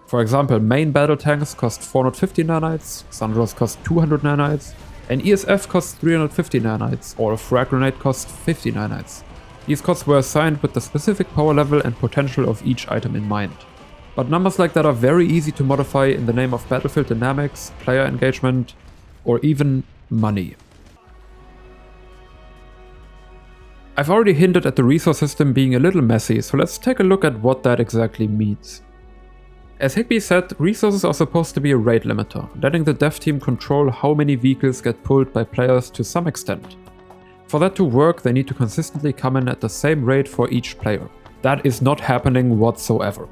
For example, main battle tanks cost 450 nanites, Sunderers cost 200 nanites, an ESF costs 350 nanites, or a frag grenade costs 50 nanites. These costs were assigned with the specific power level and potential of each item in mind. But numbers like that are very easy to modify in the name of battlefield dynamics, player engagement, or even money. I've already hinted at the resource system being a little messy, so let's take a look at what that exactly means. As Higby said, resources are supposed to be a rate limiter, letting the dev team control how many vehicles get pulled by players to some extent. For that to work, they need to consistently come in at the same rate for each player. That is not happening whatsoever.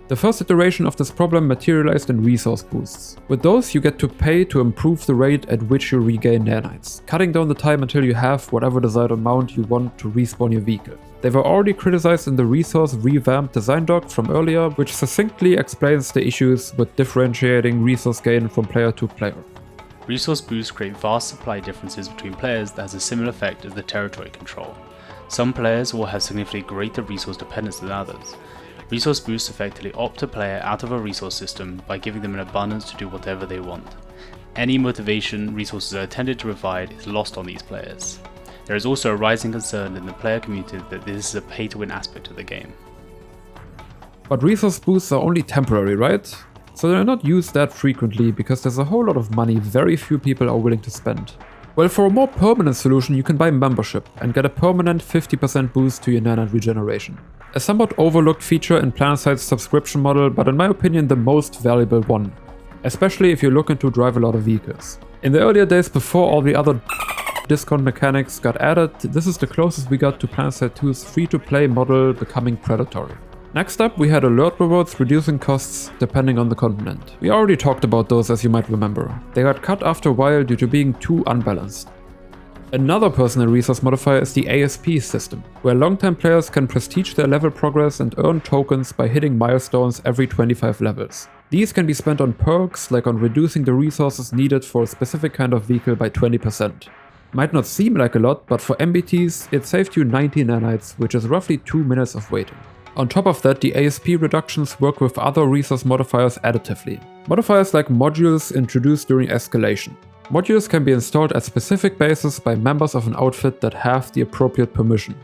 The first iteration of this problem materialized in resource boosts. With those, you get to pay to improve the rate at which you regain nanites, cutting down the time until you have whatever desired amount you want to respawn your vehicle. They were already criticized in the resource revamped design doc from earlier, which succinctly explains the issues with differentiating resource gain from player to player. Resource boosts create vast supply differences between players that has a similar effect as the territory control. Some players will have significantly greater resource dependence than others. Resource boosts effectively opt a player out of a resource system by giving them an abundance to do whatever they want. Any motivation resources are intended to provide is lost on these players. There is also a rising concern in the player community that this is a pay-to-win aspect of the game. But resource boosts are only temporary, right? So they're not used that frequently because there's a whole lot of money very few people are willing to spend. Well, for a more permanent solution you can buy membership and get a permanent 50% boost to your nanite regeneration. A somewhat overlooked feature in Planetside subscription model, but in my opinion the most valuable one. Especially if you're looking to drive a lot of vehicles. In the earlier days before all the other discount mechanics got added, this is the closest we got to Planetside 2's free-to-play model becoming predatory. Next up, we had alert rewards reducing costs depending on the continent. We already talked about those, as you might remember. They got cut after a while due to being too unbalanced. Another personal resource modifier is the ASP system, where long-time players can prestige their level progress and earn tokens by hitting milestones every 25 levels. These can be spent on perks, like on reducing the resources needed for a specific kind of vehicle by 20%. Might not seem like a lot, but for MBTs, it saved you 90 nanites, which is roughly 2 minutes of waiting. On top of that, the ASP reductions work with other resource modifiers additively. Modifiers like modules introduced during escalation. Modules can be installed at specific bases by members of an outfit that have the appropriate permission.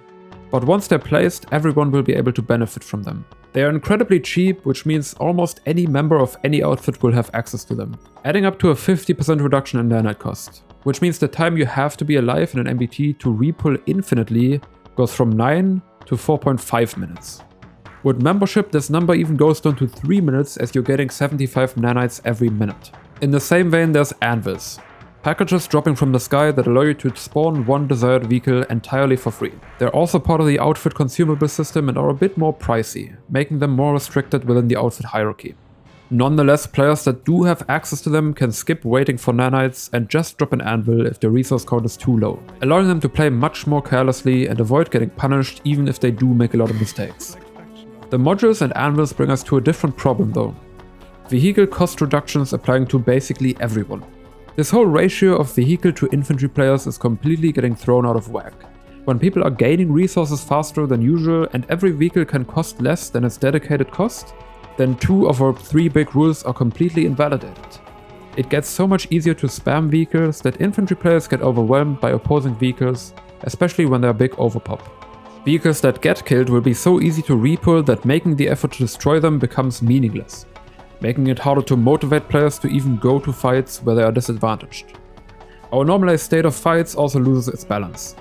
But once they're placed, everyone will be able to benefit from them. They are incredibly cheap, which means almost any member of any outfit will have access to them, adding up to a 50% reduction in nanite cost. Which means the time you have to be alive in an MBT to repull infinitely goes from 9 to 4.5 minutes. With membership, this number even goes down to 3 minutes as you're getting 75 nanites every minute. In the same vein, there's anvils. Packages dropping from the sky that allow you to spawn one desired vehicle entirely for free. They're also part of the outfit consumable system and are a bit more pricey, making them more restricted within the outfit hierarchy. Nonetheless, players that do have access to them can skip waiting for nanites and just drop an anvil if their resource count is too low, allowing them to play much more carelessly and avoid getting punished even if they do make a lot of mistakes. The modules and anvils bring us to a different problem though. Vehicle cost reductions applying to basically everyone. This whole ratio of vehicle to infantry players is completely getting thrown out of whack. When people are gaining resources faster than usual and every vehicle can cost less than its dedicated cost, then 2 of our 3 big rules are completely invalidated. It gets so much easier to spam vehicles that infantry players get overwhelmed by opposing vehicles, especially when they're big overpop. Vehicles that get killed will be so easy to repull that making the effort to destroy them becomes meaningless, making it harder to motivate players to even go to fights where they are disadvantaged. Our normalized state of fights also loses its balance.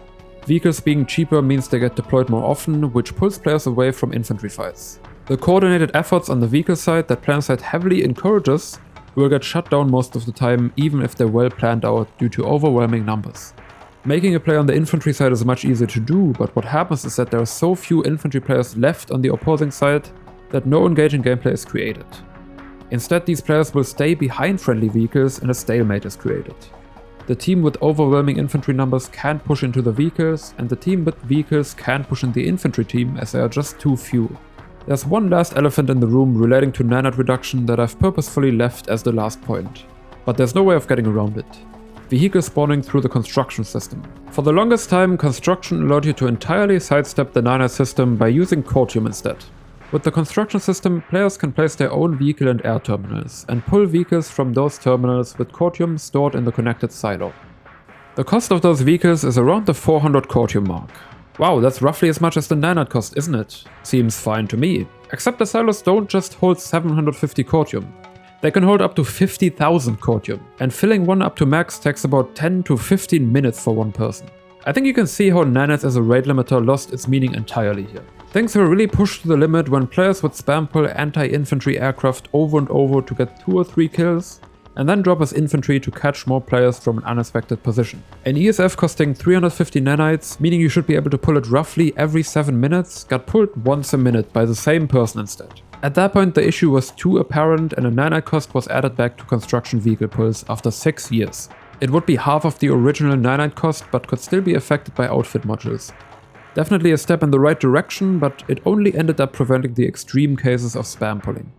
Vehicles being cheaper means they get deployed more often, which pulls players away from infantry fights. The coordinated efforts on the vehicle side that Planetside heavily encourages will get shut down most of the time, even if they're well planned out due to overwhelming numbers. Making a play on the infantry side is much easier to do, but what happens is that there are so few infantry players left on the opposing side that no engaging gameplay is created. Instead, these players will stay behind friendly vehicles and a stalemate is created. The team with overwhelming infantry numbers can't push into the vehicles, and the team with vehicles can't push in the infantry team as there are just too few. There's one last elephant in the room relating to nanite reduction that I've purposefully left as the last point, but there's no way of getting around it. Vehicle spawning through the construction system. For the longest time, construction allowed you to entirely sidestep the nanite system by using Courtium instead. With the construction system, players can place their own vehicle and air terminals, and pull vehicles from those terminals with Courtium stored in the connected silo. The cost of those vehicles is around the 400 Courtium mark. Wow, that's roughly as much as the nanite cost, isn't it? Seems fine to me. Except the silos don't just hold 750 Courtium. They can hold up to 50,000 Courtium, and filling one up to max takes about 10 to 15 minutes for one person. I think you can see how nanites as a rate limiter lost its meaning entirely here. Things were really pushed to the limit when players would spam pull anti-infantry aircraft over and over to get 2 or 3 kills, and then drop as infantry to catch more players from an unexpected position. An ESF costing 350 nanites, meaning you should be able to pull it roughly every 7 minutes, got pulled once a minute by the same person instead. At that point the issue was too apparent and a nanite cost was added back to construction vehicle pulls after 6 years. It would be half of the original nanite cost but could still be affected by outfit modules. Definitely a step in the right direction, but it only ended up preventing the extreme cases of spam pulling.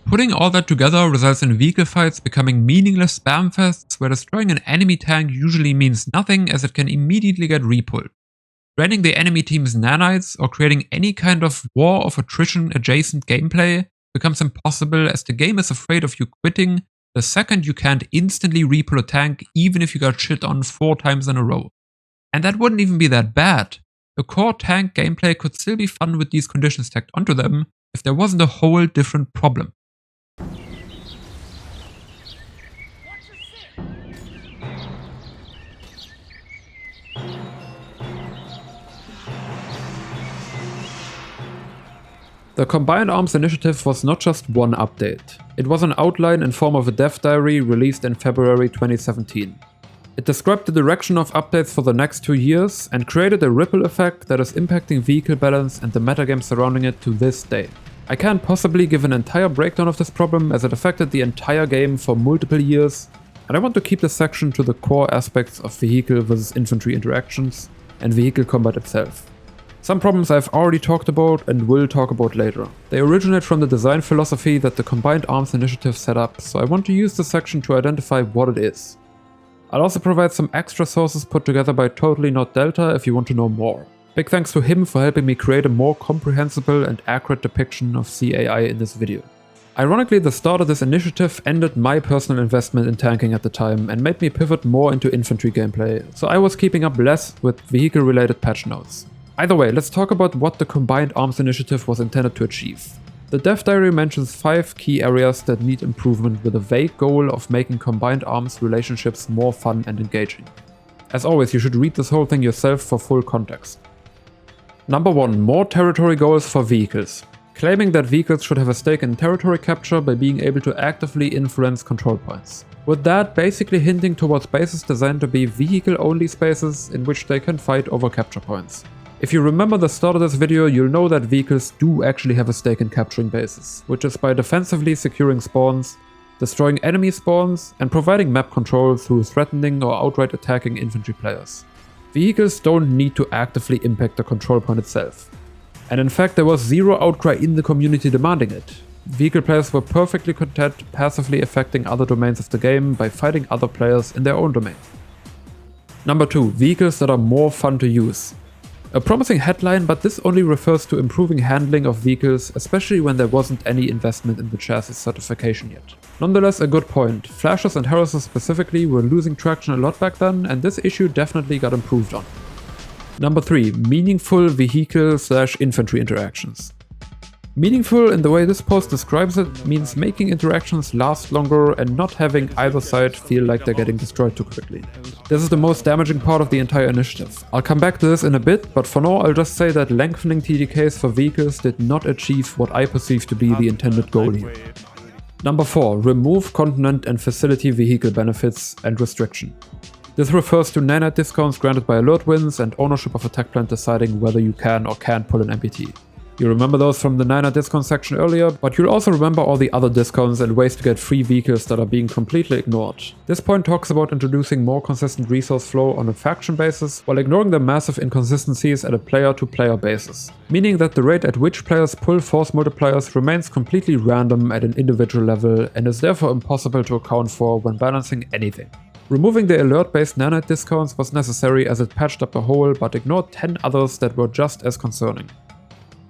Putting all that together results in vehicle fights becoming meaningless spam fests where destroying an enemy tank usually means nothing as it can immediately get repulled. Draining the enemy team's nanites or creating any kind of war of attrition adjacent gameplay becomes impossible as the game is afraid of you quitting the second you can't instantly repull a tank even if you got shit on 4 times in a row. And that wouldn't even be that bad. The core tank gameplay could still be fun with these conditions tacked onto them if there wasn't a whole different problem. The Combined Arms initiative was not just one update. It was an outline in form of a dev diary released in February 2017. It described the direction of updates for the next 2 years and created a ripple effect that is impacting vehicle balance and the metagame surrounding it to this day. I can't possibly give an entire breakdown of this problem as it affected the entire game for multiple years, and I want to keep this section to the core aspects of vehicle versus infantry interactions and vehicle combat itself. Some problems I've already talked about and will talk about later. They originate from the design philosophy that the Combined Arms initiative set up, so I want to use this section to identify what it is. I'll also provide some extra sources put together by Totally Not Delta if you want to know more. Big thanks to him for helping me create a more comprehensible and accurate depiction of CAI in this video. Ironically, the start of this initiative ended my personal investment in tanking at the time and made me pivot more into infantry gameplay, so I was keeping up less with vehicle-related patch notes. Either way, let's talk about what the Combined Arms initiative was intended to achieve. The dev diary mentions 5 key areas that need improvement with a vague goal of making Combined Arms relationships more fun and engaging. As always, you should read this whole thing yourself for full context. Number 1. More territory goals for vehicles. Claiming that vehicles should have a stake in territory capture by being able to actively influence control points. With that basically hinting towards bases designed to be vehicle-only spaces in which they can fight over capture points. If you remember the start of this video, you'll know that vehicles do actually have a stake in capturing bases, which is by defensively securing spawns, destroying enemy spawns, and providing map control through threatening or outright attacking infantry players. Vehicles don't need to actively impact the control point itself. And in fact, there was zero outcry in the community demanding it. Vehicle players were perfectly content passively affecting other domains of the game by fighting other players in their own domain. Number 2. Vehicles that are more fun to use. A promising headline, but this only refers to improving handling of vehicles, especially when there wasn't any investment in the chassis certification yet. Nonetheless, a good point. Flashers and Harriers specifically were losing traction a lot back then, and this issue definitely got improved on. Number 3. Meaningful vehicle/infantry interactions. Meaningful, in the way this post describes it, means making interactions last longer and not having either side feel like they're getting destroyed too quickly. This is the most damaging part of the entire initiative. I'll come back to this in a bit, but for now I'll just say that lengthening TDKs for vehicles did not achieve what I perceive to be the intended goal here. Number 4. Remove continent and facility vehicle benefits and restriction. This refers to nanite discounts granted by alert wins and ownership of a tech plant deciding whether you can or can't pull an MPT. You remember those from the nanite discount section earlier, but you'll also remember all the other discounts and ways to get free vehicles that are being completely ignored. This point talks about introducing more consistent resource flow on a faction basis while ignoring the massive inconsistencies at a player-to-player basis, meaning that the rate at which players pull force multipliers remains completely random at an individual level and is therefore impossible to account for when balancing anything. Removing the alert-based nanite discounts was necessary as it patched up the hole but ignored 10 others that were just as concerning.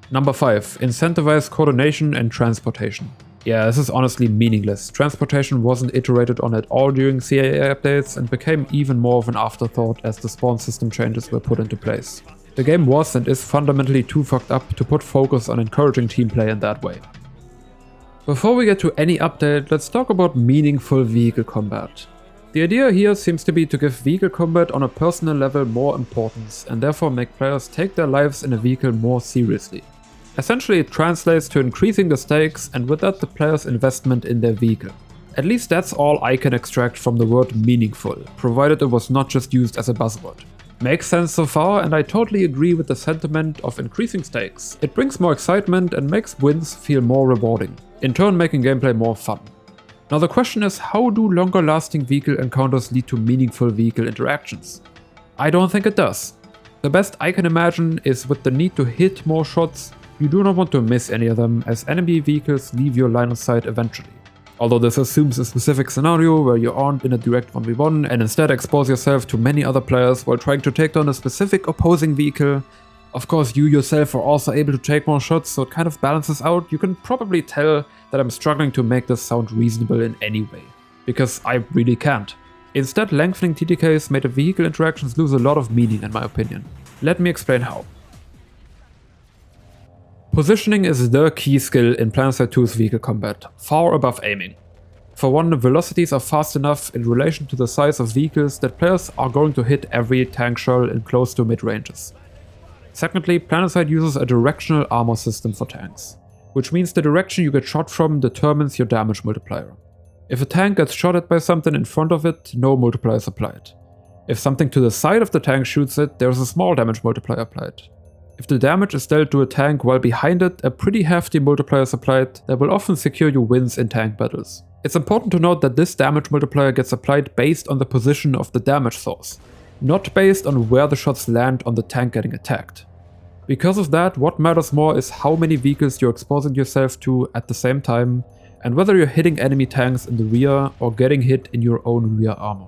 Number 5. Incentivize coordination and transportation. Yeah, this is honestly meaningless. Transportation wasn't iterated on at all during CAA updates and became even more of an afterthought as the Spawnsystem changes were put into place. The game was and is fundamentally too fucked up to put focus on encouraging team play in that way. Before we get to any update, let's talk about meaningful vehicle combat. The idea here seems to be to give vehicle combat on a personal level more importance and therefore make players take their lives in a vehicle more seriously. Essentially, it translates to increasing the stakes and with that the player's investment in their vehicle. At least that's all I can extract from the word meaningful, provided it was not just used as a buzzword. Makes sense so far, and I totally agree with the sentiment of increasing stakes. It brings more excitement and makes wins feel more rewarding, in turn making gameplay more fun. Now the question is, how do longer lasting vehicle encounters lead to meaningful vehicle interactions? I don't think it does. The best I can imagine is with the need to hit more shots. You do not want to miss any of them, as enemy vehicles leave your line of sight eventually. Although this assumes a specific scenario where you aren't in a direct 1v1 and instead expose yourself to many other players while trying to take down a specific opposing vehicle. Of course, you yourself are also able to take more shots, so it kind of balances out. You can probably tell that I'm struggling to make this sound reasonable in any way, because I really can't. Instead, lengthening TDKs made the vehicle interactions lose a lot of meaning in my opinion. Let me explain how. Positioning is the key skill in Planetside 2's vehicle combat, far above aiming. For one, the velocities are fast enough in relation to the size of vehicles that players are going to hit every tank shell in close to mid ranges. Secondly, Planetside uses a directional armor system for tanks, which means the direction you get shot from determines your damage multiplier. If a tank gets shot at by something in front of it, no multiplier is applied. If something to the side of the tank shoots it, there is a small damage multiplier applied. If the damage is dealt to a tank while behind it, a pretty hefty multiplier is applied that will often secure you wins in tank battles. It's important to note that this damage multiplier gets applied based on the position of the damage source, not based on where the shots land on the tank getting attacked. Because of that, what matters more is how many vehicles you're exposing yourself to at the same time, and whether you're hitting enemy tanks in the rear or getting hit in your own rear armor.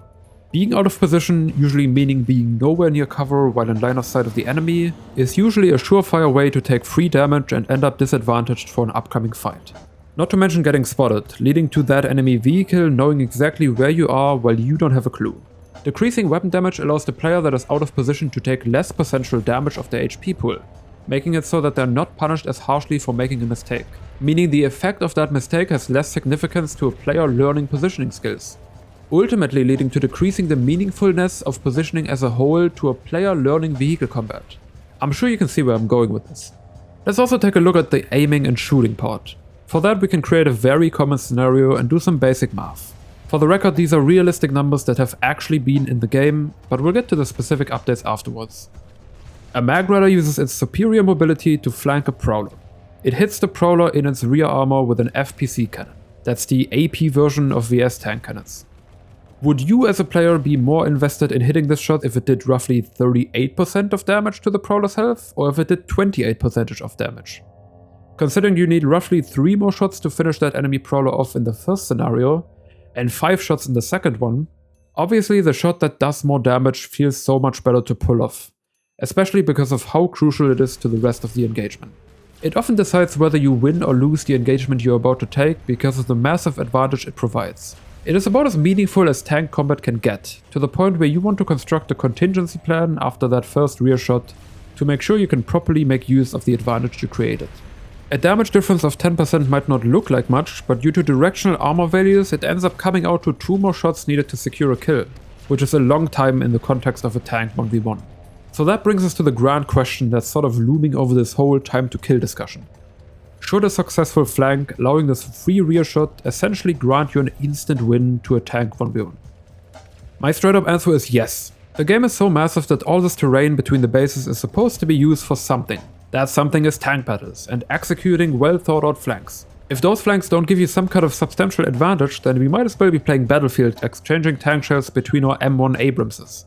Being out of position, usually meaning being nowhere near cover while in line of sight of the enemy, is usually a surefire way to take free damage and end up disadvantaged for an upcoming fight. Not to mention getting spotted, leading to that enemy vehicle knowing exactly where you are while you don't have a clue. Decreasing weapon damage allows the player that is out of position to take less potential damage of their HP pool, making it so that they're not punished as harshly for making a mistake, meaning the effect of that mistake has less significance to a player learning positioning skills, ultimately leading to decreasing the meaningfulness of positioning as a whole to a player learning vehicle combat. I'm sure you can see where I'm going with this. Let's also take a look at the aiming and shooting part. For that we can create a very common scenario and do some basic math. For the record, these are realistic numbers that have actually been in the game, but we'll get to the specific updates afterwards. A mag rider uses its superior mobility to flank a prowler. It hits the prowler in its rear armor with an FPC cannon. That's the AP version of VS tank cannons. Would you as a player be more invested in hitting this shot if it did roughly 38% of damage to the prowler's health, or if it did 28% of damage? Considering you need roughly 3 more shots to finish that enemy prowler off in the first scenario, and 5 shots in the second one, obviously the shot that does more damage feels so much better to pull off, especially because of how crucial it is to the rest of the engagement. It often decides whether you win or lose the engagement you're about to take because of the massive advantage it provides. It is about as meaningful as tank combat can get, to the point where you want to construct a contingency plan after that first rear shot to make sure you can properly make use of the advantage you created. A damage difference of 10% might not look like much, but due to directional armor values it ends up coming out to 2 more shots needed to secure a kill, which is a long time in the context of a tank 1v1. So that brings us to the grand question that's sort of looming over this whole time to kill discussion. Should a successful flank allowing this free rear shot essentially grant you an instant win to a tank 1v1? My straight up answer is yes. The game is so massive that all this terrain between the bases is supposed to be used for something. That something is tank battles and executing well thought out flanks. If those flanks don't give you some kind of substantial advantage, then we might as well be playing Battlefield, exchanging tank shells between our M1 Abramses.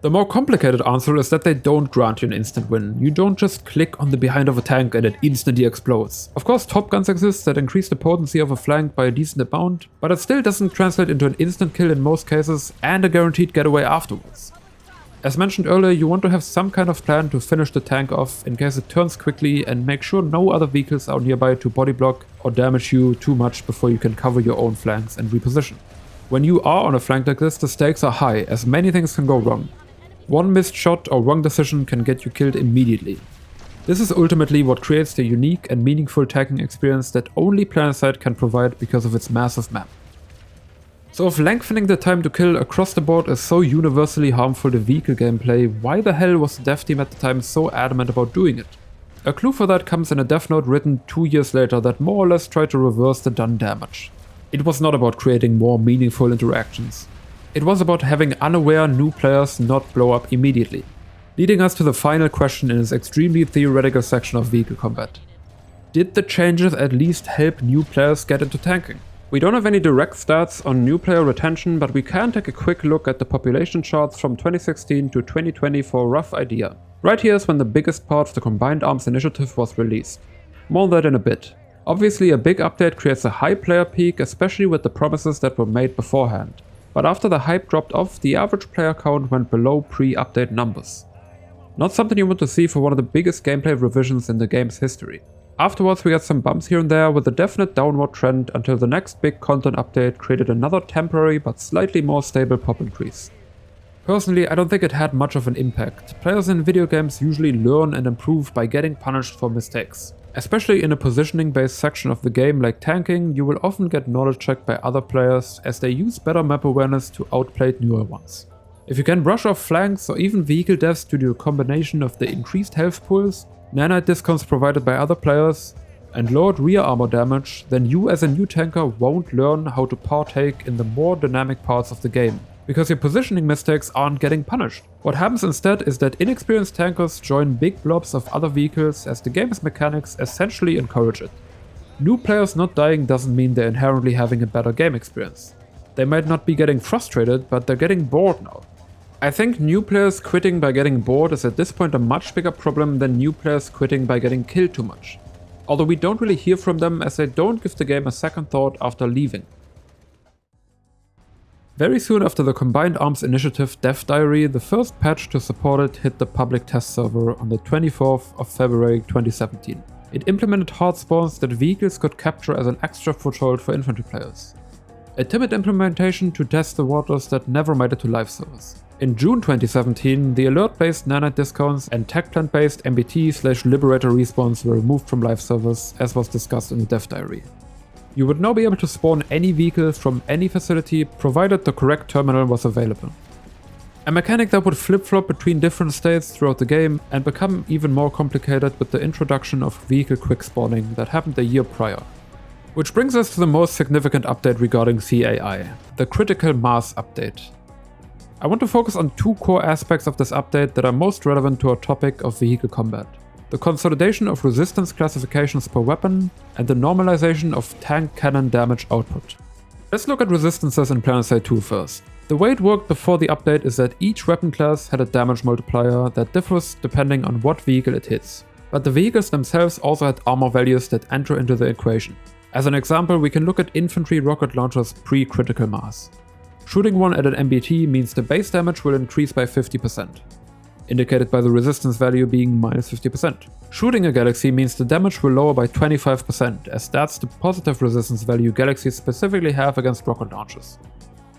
The more complicated answer is that they don't grant you an instant win. You don't just click on the behind of a tank and it instantly explodes. Of course, top guns exist that increase the potency of a flank by a decent amount, but it still doesn't translate into an instant kill in most cases and a guaranteed getaway afterwards. As mentioned earlier, you want to have some kind of plan to finish the tank off in case it turns quickly and make sure no other vehicles are nearby to body block or damage you too much before you can cover your own flanks and reposition. When you are on a flank like this, the stakes are high, as many things can go wrong. One missed shot or wrong decision can get you killed immediately. This is ultimately what creates the unique and meaningful tanking experience that only Planetside can provide because of its massive map. So if lengthening the time to kill across the board is so universally harmful to vehicle gameplay, why the hell was the dev team at the time so adamant about doing it? A clue for that comes in a dev note written 2 years later that more or less tried to reverse the done damage. It was not about creating more meaningful interactions. It was about having unaware new players not blow up immediately, leading us to the final question in this extremely theoretical section of vehicle combat. Did the changes at least help new players get into tanking? We don't have any direct stats on new player retention, but we can take a quick look at the population charts from 2016 to 2020 for a rough idea. Right here is when the biggest part of the Combined Arms initiative was released. More on that in a bit. Obviously a big update creates a high player peak, especially with the promises that were made beforehand. But after the hype dropped off, the average player count went below pre-update numbers. Not something you want to see for one of the biggest gameplay revisions in the game's history. Afterwards we got some bumps here and there with a definite downward trend until the next big content update created another temporary but slightly more stable pop increase. Personally, I don't think it had much of an impact. Players in video games usually learn and improve by getting punished for mistakes. Especially in a positioning-based section of the game like tanking, you will often get knowledge checked by other players as they use better map awareness to outplay newer ones. If you can brush off flanks or even vehicle deaths due to a combination of the increased health pools, nanite discounts provided by other players, and lowered rear armor damage, then you as a new tanker won't learn how to partake in the more dynamic parts of the game, because your positioning mistakes aren't getting punished. What happens instead is that inexperienced tankers join big blobs of other vehicles as the game's mechanics essentially encourage it. New players not dying doesn't mean they're inherently having a better game experience. They might not be getting frustrated, but they're getting bored now. I think new players quitting by getting bored is at this point a much bigger problem than new players quitting by getting killed too much. Although we don't really hear from them as they don't give the game a second thought after leaving. Very soon after the Combined Arms Initiative dev diary, the first patch to support it hit the public test server on the 24th of February 2017. It implemented hard spawns that vehicles could capture as an extra foothold for infantry players. A timid implementation to test the waters that never made it to live servers. In June 2017, the alert-based nanite discounts and tech plant-based MBT/Liberator respawns were removed from live servers, as was discussed in the dev diary. You would now be able to spawn any vehicle from any facility provided the correct terminal was available. A mechanic that would flip-flop between different states throughout the game and become even more complicated with the introduction of vehicle quick spawning that happened a year prior. Which brings us to the most significant update regarding CAI, the Critical Mass update. I want to focus on 2 core aspects of this update that are most relevant to our topic of vehicle combat. The consolidation of resistance classifications per weapon, and the normalization of tank cannon damage output. Let's look at resistances in Planetside 2 first. The way it worked before the update is that each weapon class had a damage multiplier that differs depending on what vehicle it hits, but the vehicles themselves also had armor values that enter into the equation. As an example, we can look at infantry rocket launchers pre-critical mass. Shooting one at an MBT means the base damage will increase by 50%. indicated by the resistance value being minus 50%. Shooting a galaxy means the damage will lower by 25%, as that's the positive resistance value galaxies specifically have against rocket launches.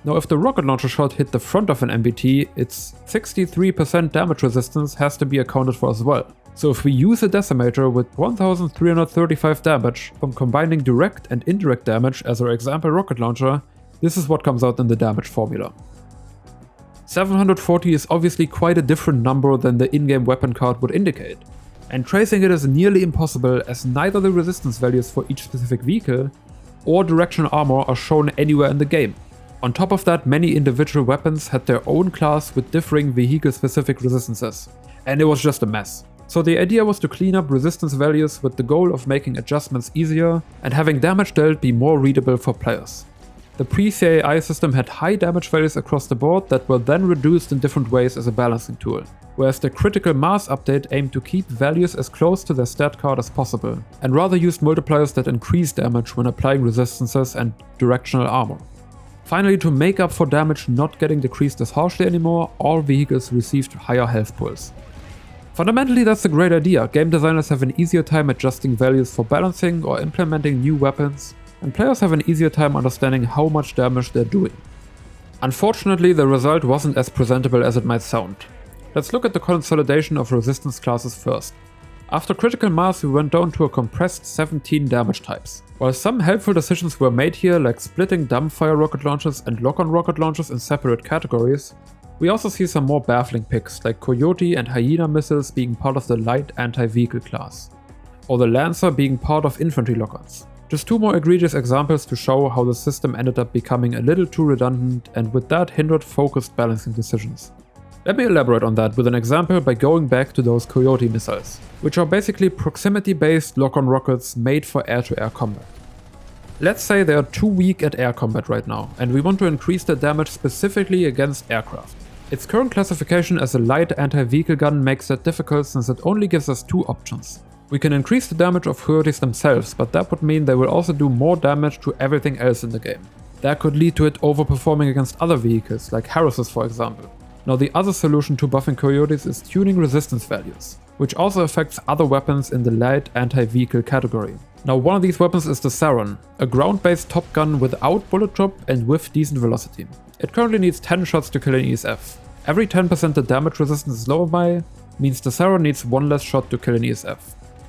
Now if the rocket launcher shot hit the front of an MBT, its 63% damage resistance has to be accounted for as well. So if we use a decimator with 1335 damage from combining direct and indirect damage as our example rocket launcher, this is what comes out in the damage formula. 740 is obviously quite a different number than the in-game weapon card would indicate, and tracing it is nearly impossible as neither the resistance values for each specific vehicle or directional armor are shown anywhere in the game. On top of that, many individual weapons had their own class with differing vehicle-specific resistances, and it was just a mess. So the idea was to clean up resistance values with the goal of making adjustments easier and having damage dealt be more readable for players. The pre-CAI system had high damage values across the board that were then reduced in different ways as a balancing tool, whereas the critical mass update aimed to keep values as close to their stat card as possible, and rather used multipliers that increase damage when applying resistances and directional armor. Finally, to make up for damage not getting decreased as harshly anymore, all vehicles received higher health pools. Fundamentally, that's a great idea. Game designers have an easier time adjusting values for balancing or implementing new weapons, and players have an easier time understanding how much damage they're doing. Unfortunately, the result wasn't as presentable as it might sound. Let's look at the consolidation of resistance classes first. After critical mass, we went down to a compressed 17 damage types. While some helpful decisions were made here, like splitting dumbfire rocket launchers and lock-on rocket launchers in separate categories, we also see some more baffling picks, like Coyote and Hyena missiles being part of the light anti-vehicle class, or the Lancer being part of infantry lock-ons. Just two more egregious examples to show how the system ended up becoming a little too redundant and with that hindered focused balancing decisions. Let me elaborate on that with an example by going back to those Coyote missiles, which are basically proximity-based lock-on rockets made for air-to-air combat. Let's say they are too weak at air combat right now, and we want to increase their damage specifically against aircraft. Its current classification as a light anti-vehicle gun makes that difficult since it only gives us two options. We can increase the damage of Coyotes themselves, but that would mean they will also do more damage to everything else in the game. That could lead to it overperforming against other vehicles, like Harrises for example. Now the other solution to buffing Coyotes is tuning resistance values, which also affects other weapons in the light anti-vehicle category. Now one of these weapons is the Saron, a ground-based top gun without bullet drop and with decent velocity. It currently needs 10 shots to kill an ESF. Every 10% the damage resistance is lower by means the Saron needs one less shot to kill an ESF.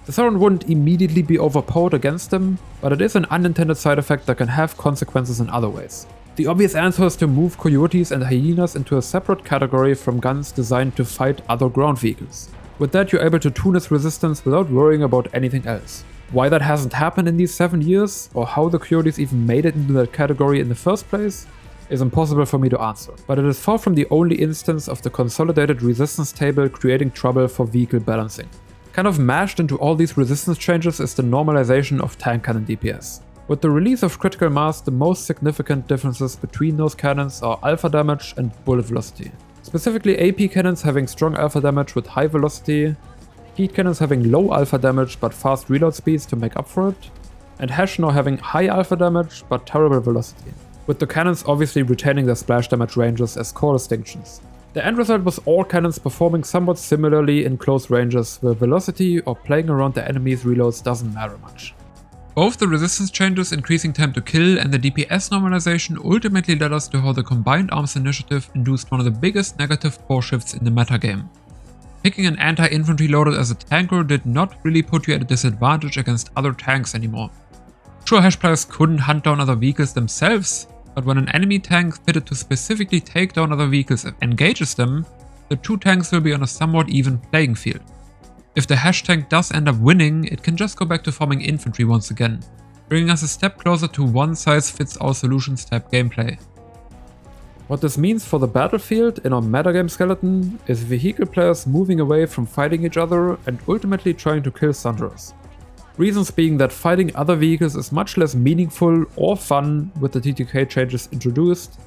The Saron wouldn't immediately be overpowered against them, but it is an unintended side effect that can have consequences in other ways. The obvious answer is to move Coyotes and Hyenas into a separate category from guns designed to fight other ground vehicles. With that, you're able to tune its resistance without worrying about anything else. Why that hasn't happened in these 7 years, or how the Coyotes even made it into that category in the first place, is impossible for me to answer. But it is far from the only instance of the consolidated resistance table creating trouble for vehicle balancing. Kind of mashed into all these resistance changes is the normalization of tank cannon DPS. With the release of critical mass, the most significant differences between those cannons are alpha damage and bullet velocity. Specifically AP cannons having strong alpha damage with high velocity, heat cannons having low alpha damage but fast reload speeds to make up for it, and Hash now having high alpha damage but terrible velocity, with the cannons obviously retaining their splash damage ranges as core distinctions. The end result was all cannons performing somewhat similarly in close ranges, where velocity or playing around the enemy's reloads doesn't matter much. Both the resistance changes increasing time to kill and the DPS normalization ultimately led us to how the Combined Arms initiative induced one of the biggest negative core shifts in the metagame. Picking an anti-infantry loader as a tanker did not really put you at a disadvantage against other tanks anymore. Sure, Hash players couldn't hunt down other vehicles themselves, but when an enemy tank fitted to specifically take down other vehicles and engages them, the two tanks will be on a somewhat even playing field. If the Hash tank does end up winning, it can just go back to forming infantry once again, bringing us a step closer to one-size-fits-all solutions type gameplay. What this means for the battlefield in our metagame skeleton is vehicle players moving away from fighting each other and ultimately trying to kill Sunderers. Reasons being that fighting other vehicles is much less meaningful or fun with the TTK changes introduced,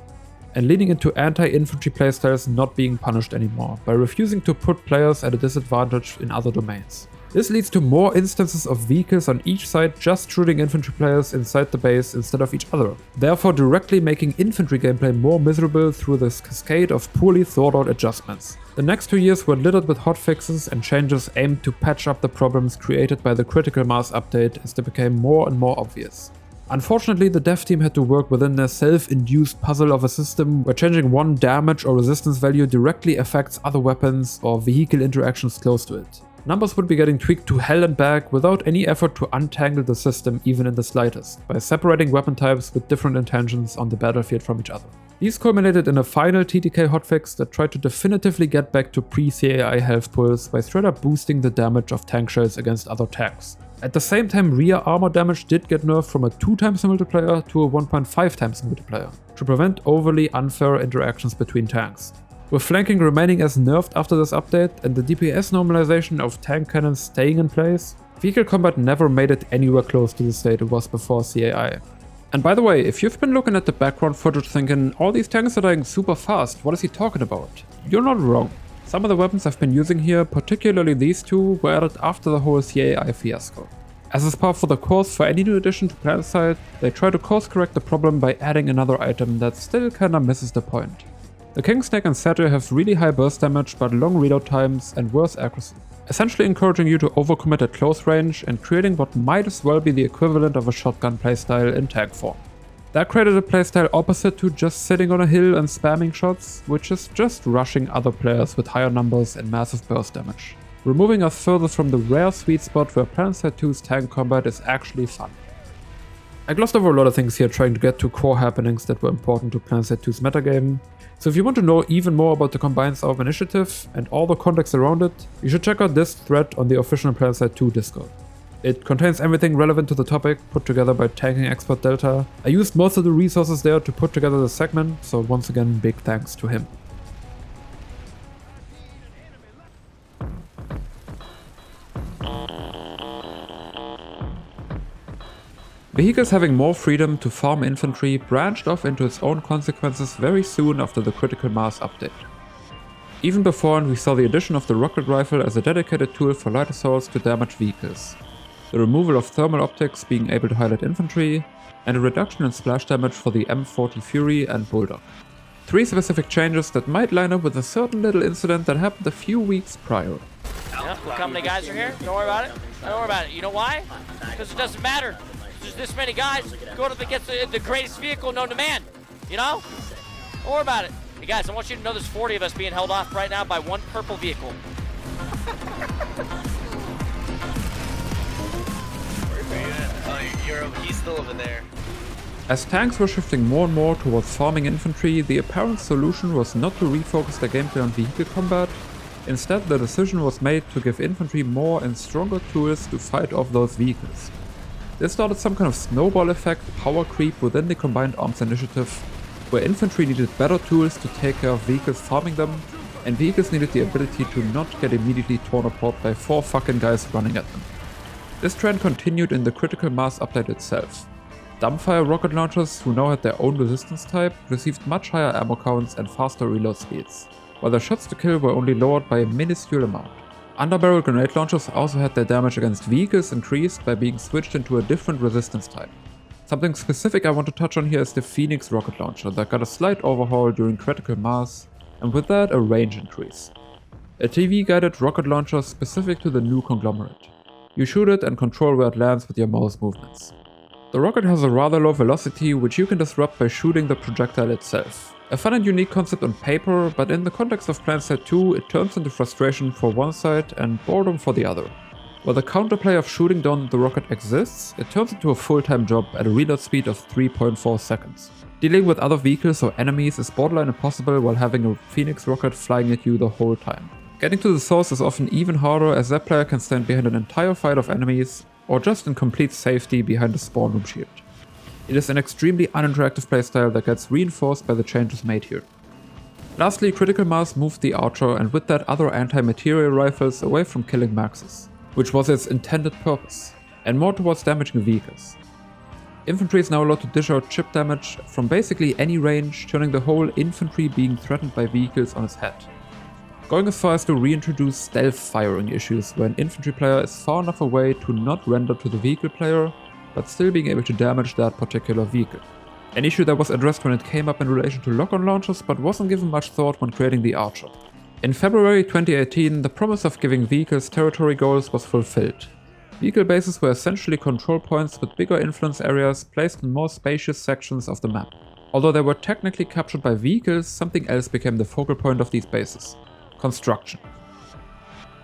and leading into anti-infantry playstyles not being punished anymore by refusing to put players at a disadvantage in other domains. This leads to more instances of vehicles on each side just shooting infantry players inside the base instead of each other, therefore directly making infantry gameplay more miserable through this cascade of poorly thought out adjustments. The next 2 years were littered with hotfixes and changes aimed to patch up the problems created by the critical mass update as they became more and more obvious. Unfortunately, the dev team had to work within their self-induced puzzle of a system where changing one damage or resistance value directly affects other weapons or vehicle interactions close to it. Numbers would be getting tweaked to hell and back without any effort to untangle the system even in the slightest, by separating weapon types with different intentions on the battlefield from each other. These culminated in a final TTK hotfix that tried to definitively get back to pre-CAI health pools by straight up boosting the damage of tank shells against other tanks. At the same time, rear armor damage did get nerfed from a 2x multiplier to a 1.5x multiplier, to prevent overly unfair interactions between tanks. With flanking remaining as nerfed after this update and the DPS normalization of tank cannons staying in place, vehicle combat never made it anywhere close to the state it was before CAI. And by the way, if you've been looking at the background footage thinking, all these tanks are dying super fast, what is he talking about? You're not wrong. Some of the weapons I've been using here, particularly these two, were added after the whole CAI fiasco. As is par for the course for any new addition to Planetside, they try to course correct the problem by adding another item that still kinda misses the point. The King Snake and Satyr have really high burst damage but long reload times and worse accuracy, essentially encouraging you to overcommit at close range and creating what might as well be the equivalent of a shotgun playstyle in tank form. That created a playstyle opposite to just sitting on a hill and spamming shots, which is just rushing other players with higher numbers and massive burst damage, removing us further from the rare sweet spot where Planetside 2's tank combat is actually fun. I glossed over a lot of things here trying to get to core happenings that were important to Planetside 2's metagame, so if you want to know even more about the Combined Storm initiative and all the context around it, you should check out this thread on the official Planetside 2 Discord. It contains everything relevant to the topic put together by tanking expert Delta. I used most of the resources there to put together the segment, so once again big thanks to him. Vehicles having more freedom to farm infantry branched off into its own consequences very soon after the critical mass update. Even beforehand we saw the addition of the rocket rifle as a dedicated tool for light assaults to damage vehicles, the removal of thermal optics being able to highlight infantry, and a reduction in splash damage for the M40 Fury and Bulldog. 3 specific changes that might line up with a certain little incident that happened a few weeks prior. Yep, look how many guys are here. Don't worry about it. Don't worry about it. You know why? Because it doesn't matter. There's this many guys go to the greatest vehicle known to man. You know? Don't worry about it. Hey guys, I want you to know there's 40 of us being held off right now by one purple vehicle. He's still over there. As tanks were shifting more and more towards farming infantry, the apparent solution was not to refocus their gameplay on vehicle combat. Instead, the decision was made to give infantry more and stronger tools to fight off those vehicles. This started some kind of snowball effect power creep within the Combined Arms initiative, where infantry needed better tools to take care of vehicles farming them, and vehicles needed the ability to not get immediately torn apart by 4 fucking guys running at them. This trend continued in the critical mass update itself. Dumbfire rocket launchers, who now had their own resistance type, received much higher ammo counts and faster reload speeds, while their shots to kill were only lowered by a minuscule amount. Underbarrel grenade launchers also had their damage against vehicles increased by being switched into a different resistance type. Something specific I want to touch on here is the Phoenix rocket launcher that got a slight overhaul during critical mass, and with that a range increase. A TV guided rocket launcher specific to the new conglomerate. You shoot it and control where it lands with your mouse movements. The rocket has a rather low velocity which you can disrupt by shooting the projectile itself. A fun and unique concept on paper, but in the context of Planetside 2 it turns into frustration for one side and boredom for the other. While the counterplay of shooting down the rocket exists, it turns into a full-time job at a reload speed of 3.4 seconds. Dealing with other vehicles or enemies is borderline impossible while having a Phoenix rocket flying at you the whole time. Getting to the source is often even harder as that player can stand behind an entire fight of enemies, or just in complete safety behind a spawn room shield. It is an extremely uninteractive playstyle that gets reinforced by the changes made here. Lastly, Critical Mass moved the Archer and with that other anti-material rifles away from killing Maxes, which was its intended purpose, and more towards damaging vehicles. Infantry is now allowed to dish out chip damage from basically any range, turning the whole infantry being threatened by vehicles on its head. going as far as to reintroduce stealth firing issues where an infantry player is far enough away to not render to the vehicle player, but still being able to damage that particular vehicle. An issue that was addressed when it came up in relation to lock-on launchers, but wasn't given much thought when creating the Archer. In February 2018, the promise of giving vehicles territory goals was fulfilled. Vehicle bases were essentially control points with bigger influence areas placed in more spacious sections of the map. Although they were technically captured by vehicles, something else became the focal point of these bases: construction.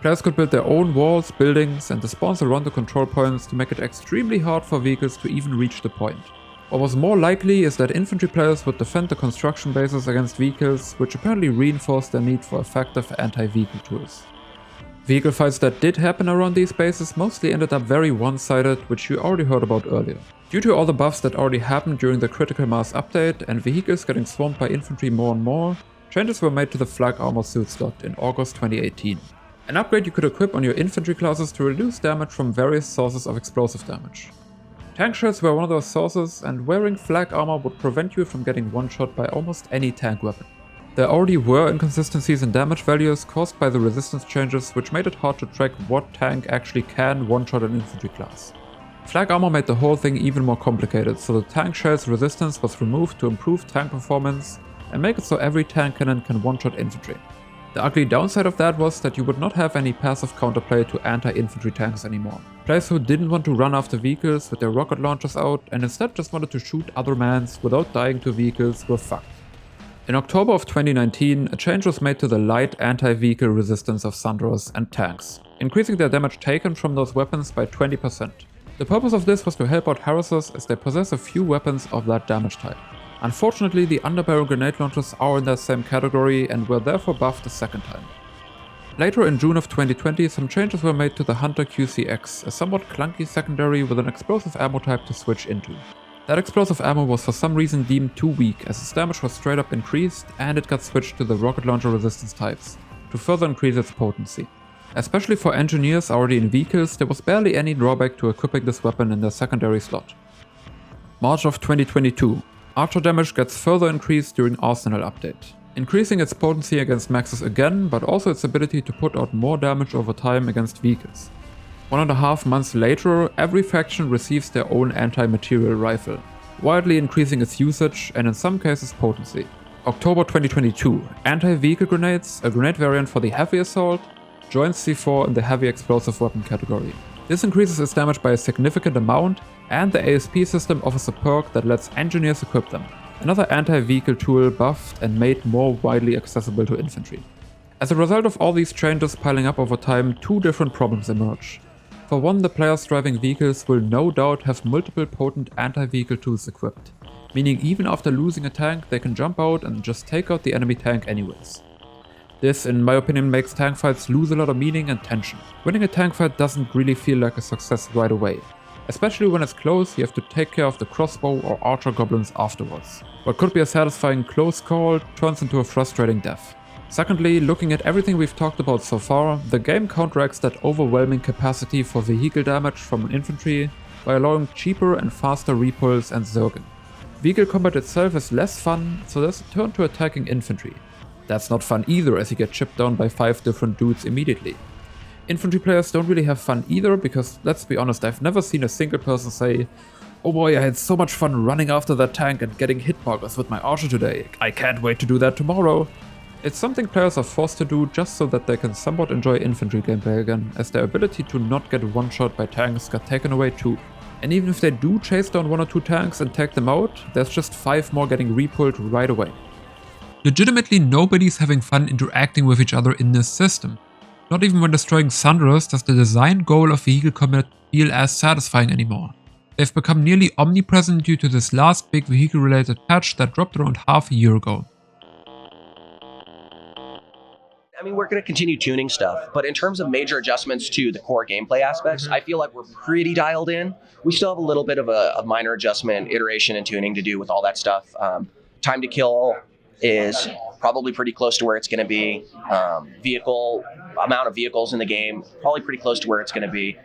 Players could build their own walls, buildings, and the spawns around the control points to make it extremely hard for vehicles to even reach the point. What was more likely is that infantry players would defend the construction bases against vehicles, which apparently reinforced their need for effective anti-vehicle tools. Vehicle fights that did happen around these bases mostly ended up very one-sided, which you already heard about earlier. Due to all the buffs that already happened during the Critical Mass update and vehicles getting swarmed by infantry more and more, changes were made to the Flak Armor suit slot in August 2018. An upgrade you could equip on your infantry classes to reduce damage from various sources of explosive damage. Tank shells were one of those sources, and wearing Flak Armor would prevent you from getting one-shot by almost any tank weapon. There already were inconsistencies in damage values caused by the resistance changes, which made it hard to track what tank actually can one-shot an infantry class. Flak Armor made the whole thing even more complicated, so the tank shell's resistance was removed to improve tank performance and make it so every tank cannon can one-shot infantry. The ugly downside of that was that you would not have any passive counterplay to anti-infantry tanks anymore. Players who didn't want to run after vehicles with their rocket launchers out and instead just wanted to shoot other mans without dying to vehicles were fucked. In October of 2019, a change was made to the light anti-vehicle resistance of Sunderers and tanks, increasing their damage taken from those weapons by 20%. The purpose of this was to help out harassers as they possess a few weapons of that damage type. Unfortunately, the underbarrel grenade launchers are in that same category and were therefore buffed a second time. Later in June of 2020, some changes were made to the Hunter QCX, a somewhat clunky secondary with an explosive ammo type to switch into. That explosive ammo was for some reason deemed too weak, as its damage was straight up increased and it got switched to the rocket launcher resistance types, to further increase its potency. Especially for engineers already in vehicles, there was barely any drawback to equipping this weapon in their secondary slot. March of 2022. Archer damage gets further increased during Arsenal update, increasing its potency against maxes again, but also its ability to put out more damage over time against vehicles. 1.5 months later, every faction receives their own anti-material rifle, wildly increasing its usage and in some cases potency. October 2022, anti-vehicle grenades, a grenade variant for the heavy assault, joins C4 in the heavy explosive weapon category. This increases its damage by a significant amount, and the ASP system offers a perk that lets engineers equip them, another anti-vehicle tool buffed and made more widely accessible to infantry. As a result of all these changes piling up over time, two different problems emerge. For one, the players driving vehicles will no doubt have multiple potent anti-vehicle tools equipped, meaning even after losing a tank they can jump out and just take out the enemy tank anyways. This, in my opinion, makes tank fights lose a lot of meaning and tension. Winning a tank fight doesn't really feel like a success right away. Especially when it's close, you have to take care of the crossbow or archer goblins afterwards. What could be a satisfying close call turns into a frustrating death. Secondly, looking at everything we've talked about so far, the game counteracts that overwhelming capacity for vehicle damage from an infantry by allowing cheaper and faster repulls and zerging. Vehicle combat itself is less fun, so there's a turn to attacking infantry. That's not fun either, as you get chipped down by 5 different dudes immediately. Infantry players don't really have fun either, because let's be honest, I've never seen a single person say, "Oh boy, I had so much fun running after that tank and getting hit markers with my archer today. I can't wait to do that tomorrow." It's something players are forced to do just so that they can somewhat enjoy infantry gameplay again, as their ability to not get one-shot by tanks got taken away too. And even if they do chase down 1 or 2 tanks and take them out, there's just 5 more getting repulled right away. Legitimately, nobody's having fun interacting with each other in this system. Not even when destroying Sunderers does the design goal of vehicle combat feel as satisfying anymore. They've become nearly omnipresent due to this last big vehicle-related patch that dropped around half a year ago. I mean, we're going to continue tuning stuff, but in terms of major adjustments to the core gameplay aspects, I feel like we're pretty dialed in. We still have a little bit of a minor adjustment, iteration, and tuning to do with all that stuff. Time to kill is probably pretty close to where it's going to be. Amount of vehicles in the game, probably pretty close to where it's going to be.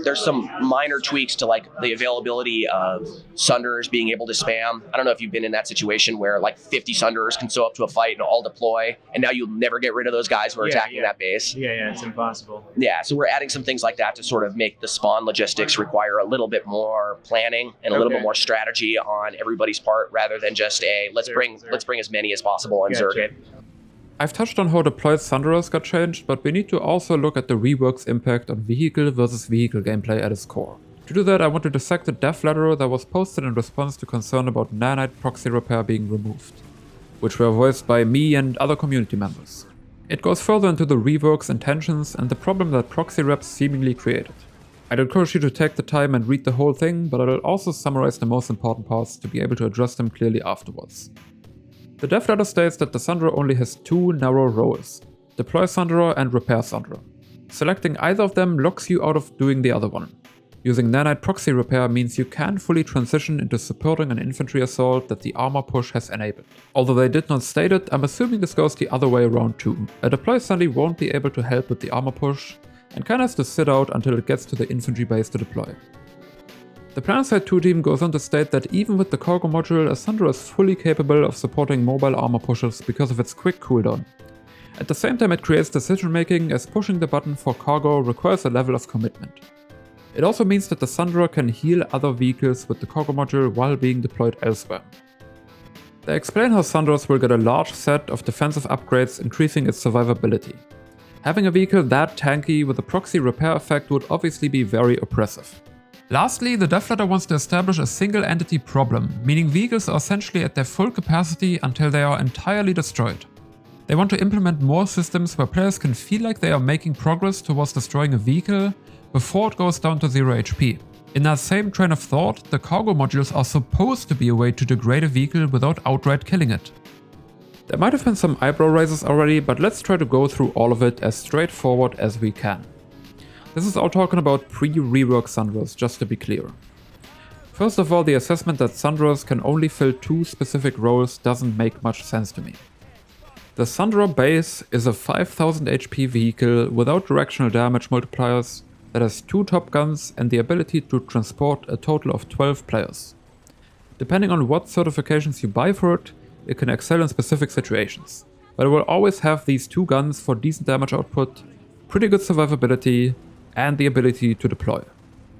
There's some minor tweaks to like the availability of Sunderers being able to spam. I don't know if you've been in that situation where like 50 Sunderers can show up to a fight and all deploy, and now you'll never get rid of those guys who are attacking that base. Yeah, it's impossible. Yeah, so we're adding some things like that to sort of make the spawn logistics require a little bit more planning and a little bit more strategy on everybody's part, rather than just a let's bring as many as possible and zerg it. I've touched on how deployed Sunderers got changed, but we need to also look at the rework's impact on vehicle versus vehicle gameplay at its core. To do that, I want to dissect a dev letter that was posted in response to concern about nanite proxy repair being removed, which were voiced by me and other community members. It goes further into the rework's intentions and the problem that proxy reps seemingly created. I'd encourage you to take the time and read the whole thing, but I will also summarize the most important parts to be able to address them clearly afterwards. The dev letter states that the Sunderer only has two narrow roles, Deploy Sunderer and Repair Sunderer. Selecting either of them locks you out of doing the other one. Using nanite proxy repair means you can't fully transition into supporting an infantry assault that the armor push has enabled. Although they did not state it, I'm assuming this goes the other way around too. A Deploy Sundy won't be able to help with the armor push, and kinda has to sit out until it gets to the infantry base to deploy. The Planetside 2 team goes on to state that even with the cargo module, a Sunderer is fully capable of supporting mobile armor pushes because of its quick cooldown. At the same time, it creates decision making, as pushing the button for cargo requires a level of commitment. It also means that the Sunderer can heal other vehicles with the cargo module while being deployed elsewhere. They explain how Sunderers will get a large set of defensive upgrades, increasing its survivability. Having a vehicle that tanky with a proxy repair effect would obviously be very oppressive. Lastly, the dev letter wants to establish a single entity problem, meaning vehicles are essentially at their full capacity until they are entirely destroyed. They want to implement more systems where players can feel like they are making progress towards destroying a vehicle before it goes down to 0 HP. In that same train of thought, the cargo modules are supposed to be a way to degrade a vehicle without outright killing it. There might have been some eyebrow raises already, but let's try to go through all of it as straightforward as we can. This is all talking about pre-rework Sunderers, just to be clear. First of all, the assessment that Sunderers can only fill two specific roles doesn't make much sense to me. The Sunderer base is a 5000 HP vehicle without directional damage multipliers that has 2 top guns and the ability to transport a total of 12 players. Depending on what certifications you buy for it, it can excel in specific situations, but it will always have these 2 guns for decent damage output, pretty good survivability, and the ability to deploy.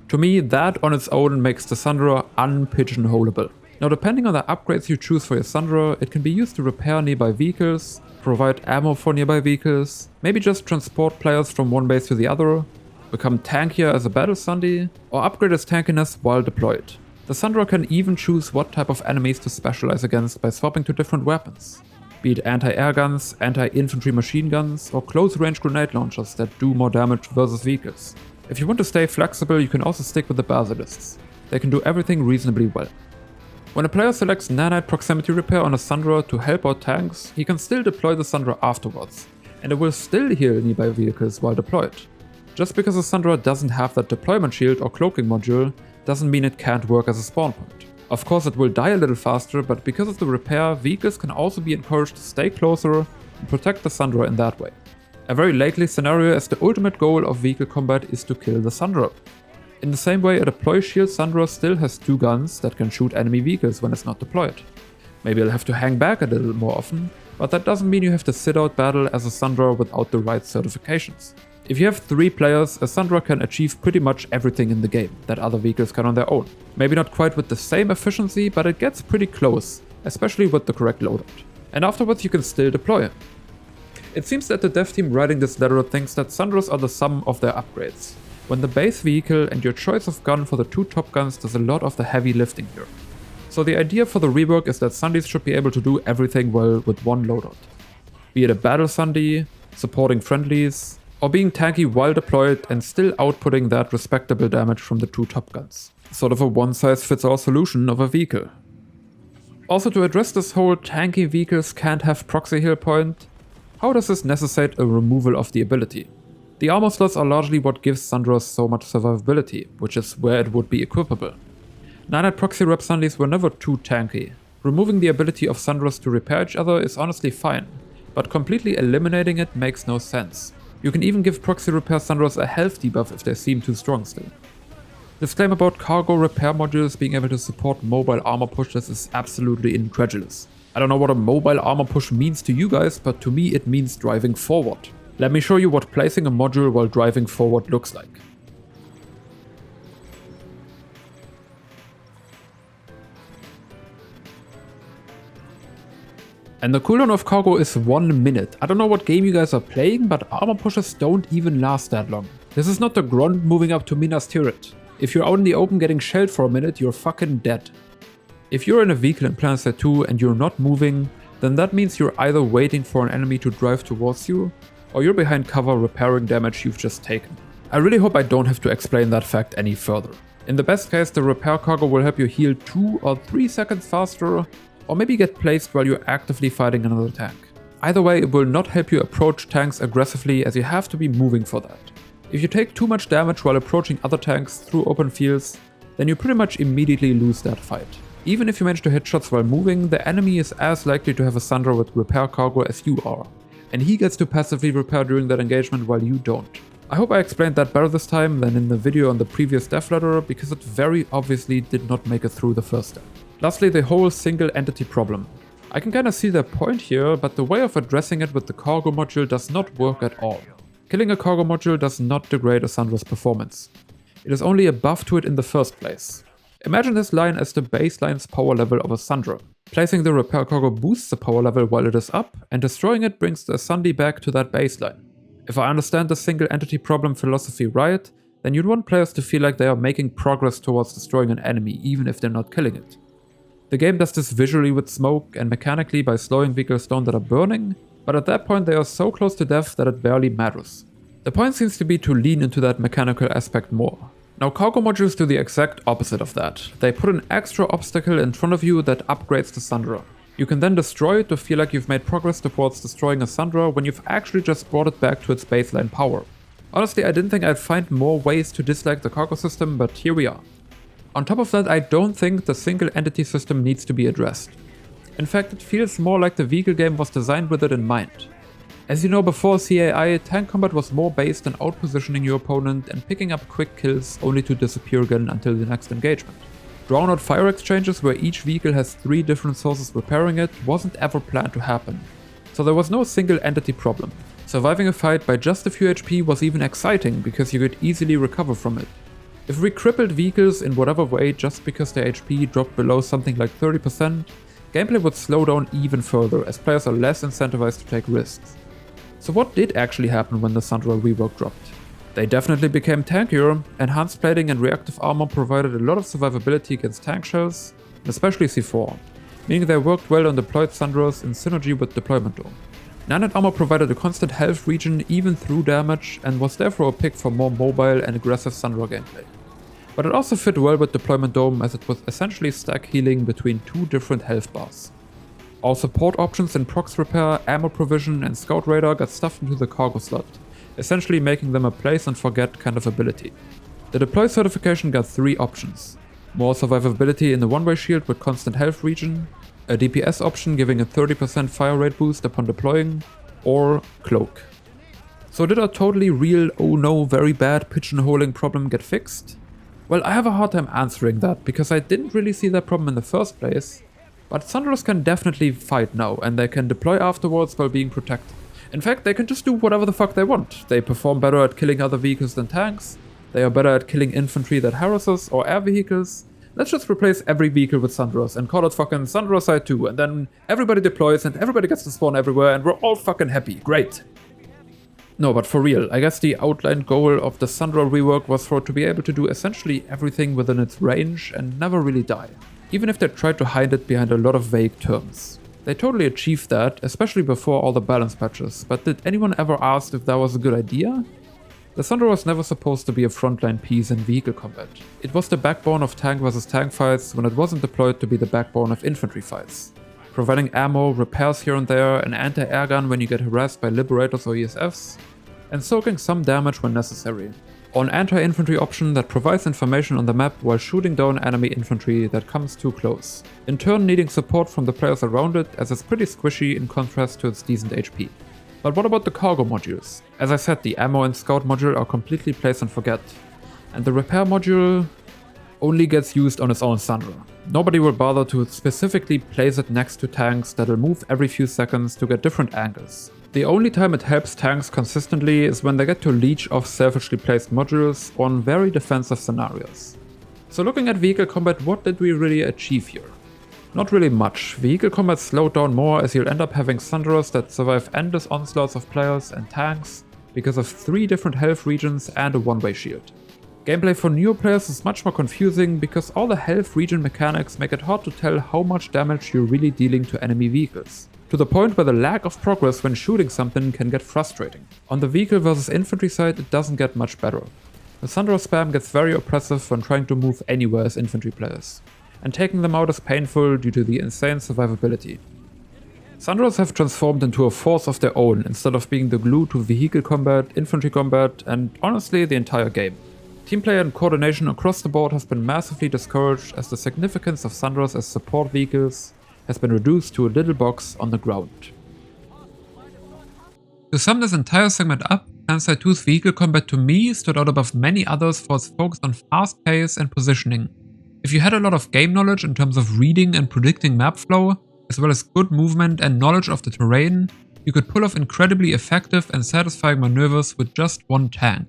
To me, that on its own makes the Sunderer unpigeonholable. Now, depending on the upgrades you choose for your Sunderer, it can be used to repair nearby vehicles, provide ammo for nearby vehicles, maybe just transport players from one base to the other, become tankier as a battle Sundy, or upgrade its tankiness while deployed. The Sunderer can even choose what type of enemies to specialize against by swapping to different weapons, be it anti-air guns, anti-infantry machine guns, or close-range grenade launchers that do more damage versus vehicles. If you want to stay flexible, you can also stick with the Basilists. They can do everything reasonably well. When a player selects nanite proximity repair on a Sunderer to help out tanks, he can still deploy the Sunderer afterwards, and it will still heal nearby vehicles while deployed. Just because a Sunderer doesn't have that deployment shield or cloaking module doesn't mean it can't work as a spawn point. Of course, it will die a little faster, but because of the repair, vehicles can also be encouraged to stay closer and protect the Sunderer in that way. A very likely scenario, as the ultimate goal of vehicle combat is to kill the Sunderer. In the same way, a deploy shield Sunderer still has 2 guns that can shoot enemy vehicles when it's not deployed. Maybe you'll have to hang back a little more often, but that doesn't mean you have to sit out battle as a Sunderer without the right certifications. If you have 3 players, a Sunderer can achieve pretty much everything in the game that other vehicles can on their own. Maybe not quite with the same efficiency, but it gets pretty close, especially with the correct loadout. And afterwards you can still deploy. It seems that the dev team writing this letter thinks that Sunderers are the sum of their upgrades, when the base vehicle and your choice of gun for the 2 top guns does a lot of the heavy lifting here. So the idea for the rework is that Sundies should be able to do everything well with one loadout. Be it a battle Sundy, supporting friendlies, or being tanky while deployed and still outputting that respectable damage from the 2 top guns. Sort of a one-size-fits-all solution of a vehicle. Also, to address this whole tanky vehicles can't have proxy heal point, how does this necessitate a removal of the ability? The armor slots are largely what gives Sunderers so much survivability, which is where it would be equipable. Nanite proxy rep Sundies were never too tanky. Removing the ability of Sunderers to repair each other is honestly fine, but completely eliminating it makes no sense. You can even give proxy repair Sunderers a health debuff if they seem too strong still. This claim about cargo repair modules being able to support mobile armor pushes is absolutely incredulous. I don't know what a mobile armor push means to you guys, but to me it means driving forward. Let me show you what placing a module while driving forward looks like. And the cooldown of cargo is 1 minute. I don't know what game you guys are playing, but armor pushes don't even last that long. This is not the Grunt moving up to Minas Tirith. If you're out in the open getting shelled for a minute, you're fucking dead. If you're in a vehicle in Planetside 2 and you're not moving, then that means you're either waiting for an enemy to drive towards you, or you're behind cover repairing damage you've just taken. I really hope I don't have to explain that fact any further. In the best case, the repair cargo will help you heal 2 or 3 seconds faster, or maybe get placed while you're actively fighting another tank. Either way, it will not help you approach tanks aggressively as you have to be moving for that. If you take too much damage while approaching other tanks through open fields, then you pretty much immediately lose that fight. Even if you manage to hit shots while moving, the enemy is as likely to have a Sunderer with repair cargo as you are, and he gets to passively repair during that engagement while you don't. I hope I explained that better this time than in the video on the previous dev letter, because it very obviously did not make it through the first step. Lastly, the whole single entity problem. I can kinda see their point here, but the way of addressing it with the cargo module does not work at all. Killing a cargo module does not degrade a Sunderer's performance. It is only a buff to it in the first place. Imagine this line as the baseline's power level of a Sunderer. Placing the repair cargo boosts the power level while it is up, and destroying it brings the Sundy back to that baseline. If I understand the single entity problem philosophy right, then you'd want players to feel like they are making progress towards destroying an enemy even if they're not killing it. The game does this visually with smoke and mechanically by slowing vehicles down that are burning, but at that point they are so close to death that it barely matters. The point seems to be to lean into that mechanical aspect more. Now cargo modules do the exact opposite of that. They put an extra obstacle in front of you that upgrades the Sunderer. You can then destroy it to feel like you've made progress towards destroying a Sunderer when you've actually just brought it back to its baseline power. Honestly, I didn't think I'd find more ways to dislike the cargo system, but here we are. On top of that, I don't think the single entity system needs to be addressed. In fact, it feels more like the vehicle game was designed with it in mind. As you know, before CAI, tank combat was more based on outpositioning your opponent and picking up quick kills only to disappear again until the next engagement. Drawn out fire exchanges where each vehicle has 3 different sources repairing it wasn't ever planned to happen. So there was no single entity problem. Surviving a fight by just a few HP was even exciting because you could easily recover from it. If we crippled vehicles in whatever way just because their HP dropped below something like 30%, gameplay would slow down even further as players are less incentivized to take risks. So what did actually happen when the Sunderer Rework dropped? They definitely became tankier, enhanced plating and reactive armor provided a lot of survivability against tank shells, and especially C4, meaning they worked well on deployed Sunderers in synergy with Deployment Dome. 9 armor provided a constant health regen even through damage and was therefore a pick for more mobile and aggressive Sunderer gameplay. But it also fit well with Deployment Dome as it was essentially stack healing between 2 different health bars. All support options in prox repair, ammo provision and scout radar got stuffed into the cargo slot, essentially making them a place and forget kind of ability. The deploy certification got 3 options: more survivability in the one-way shield with constant health regen, a DPS option giving a 30% fire rate boost upon deploying, or cloak. So did our totally real, oh no, very bad pigeonholing problem get fixed? Well, I have a hard time answering that because I didn't really see that problem in the first place, but Sunderers can definitely fight now and they can deploy afterwards while being protected. In fact, they can just do whatever the fuck they want. They perform better at killing other vehicles than tanks, they are better at killing infantry than harassers or air vehicles. Let's just replace every vehicle with Sunderers and call it fucking Sunderer Side 2 and then everybody deploys and everybody gets to spawn everywhere and we're all fucking happy. Great! No, but for real, I guess the outlined goal of the Sunderer Rework was for it to be able to do essentially everything within its range and never really die, even if they tried to hide it behind a lot of vague terms. They totally achieved that, especially before all the balance patches, but did anyone ever ask if that was a good idea? The Sunderer was never supposed to be a frontline piece in vehicle combat. It was the backbone of tank versus tank fights when it wasn't deployed to be the backbone of infantry fights, providing ammo, repairs here and there, an anti-air gun when you get harassed by Liberators or ESFs, and soaking some damage when necessary. Or an anti-infantry option that provides information on the map while shooting down enemy infantry that comes too close, in turn needing support from the players around it as it's pretty squishy in contrast to its decent HP. But what about the cargo modules? As I said, the ammo and scout module are completely place and forget. And the repair module only gets used on its own Sunderer. Nobody will bother to specifically place it next to tanks that will move every few seconds to get different angles. The only time it helps tanks consistently is when they get to leech off selfishly placed modules on very defensive scenarios. So looking at vehicle combat, what did we really achieve here? Not really much. Vehicle combat slowed down more as you'll end up having Sunderers that survive endless onslaughts of players and tanks because of 3 different health regions and a one-way shield. Gameplay for newer players is much more confusing because all the health region mechanics make it hard to tell how much damage you're really dealing to enemy vehicles, to the point where the lack of progress when shooting something can get frustrating. On the vehicle versus infantry side, it doesn't get much better. The Sunderer spam gets very oppressive when trying to move anywhere as infantry players, and taking them out is painful due to the insane survivability. Sunderers have transformed into a force of their own instead of being the glue to vehicle combat, infantry combat, and honestly the entire game. Teamplay and coordination across the board has been massively discouraged as the significance of Sunderers as support vehicles has been reduced to a little box on the ground. To sum this entire segment up, Planetside 2's vehicle combat to me stood out above many others for its focus on fast pace and positioning. If you had a lot of game knowledge in terms of reading and predicting map flow, as well as good movement and knowledge of the terrain, you could pull off incredibly effective and satisfying maneuvers with just one tank.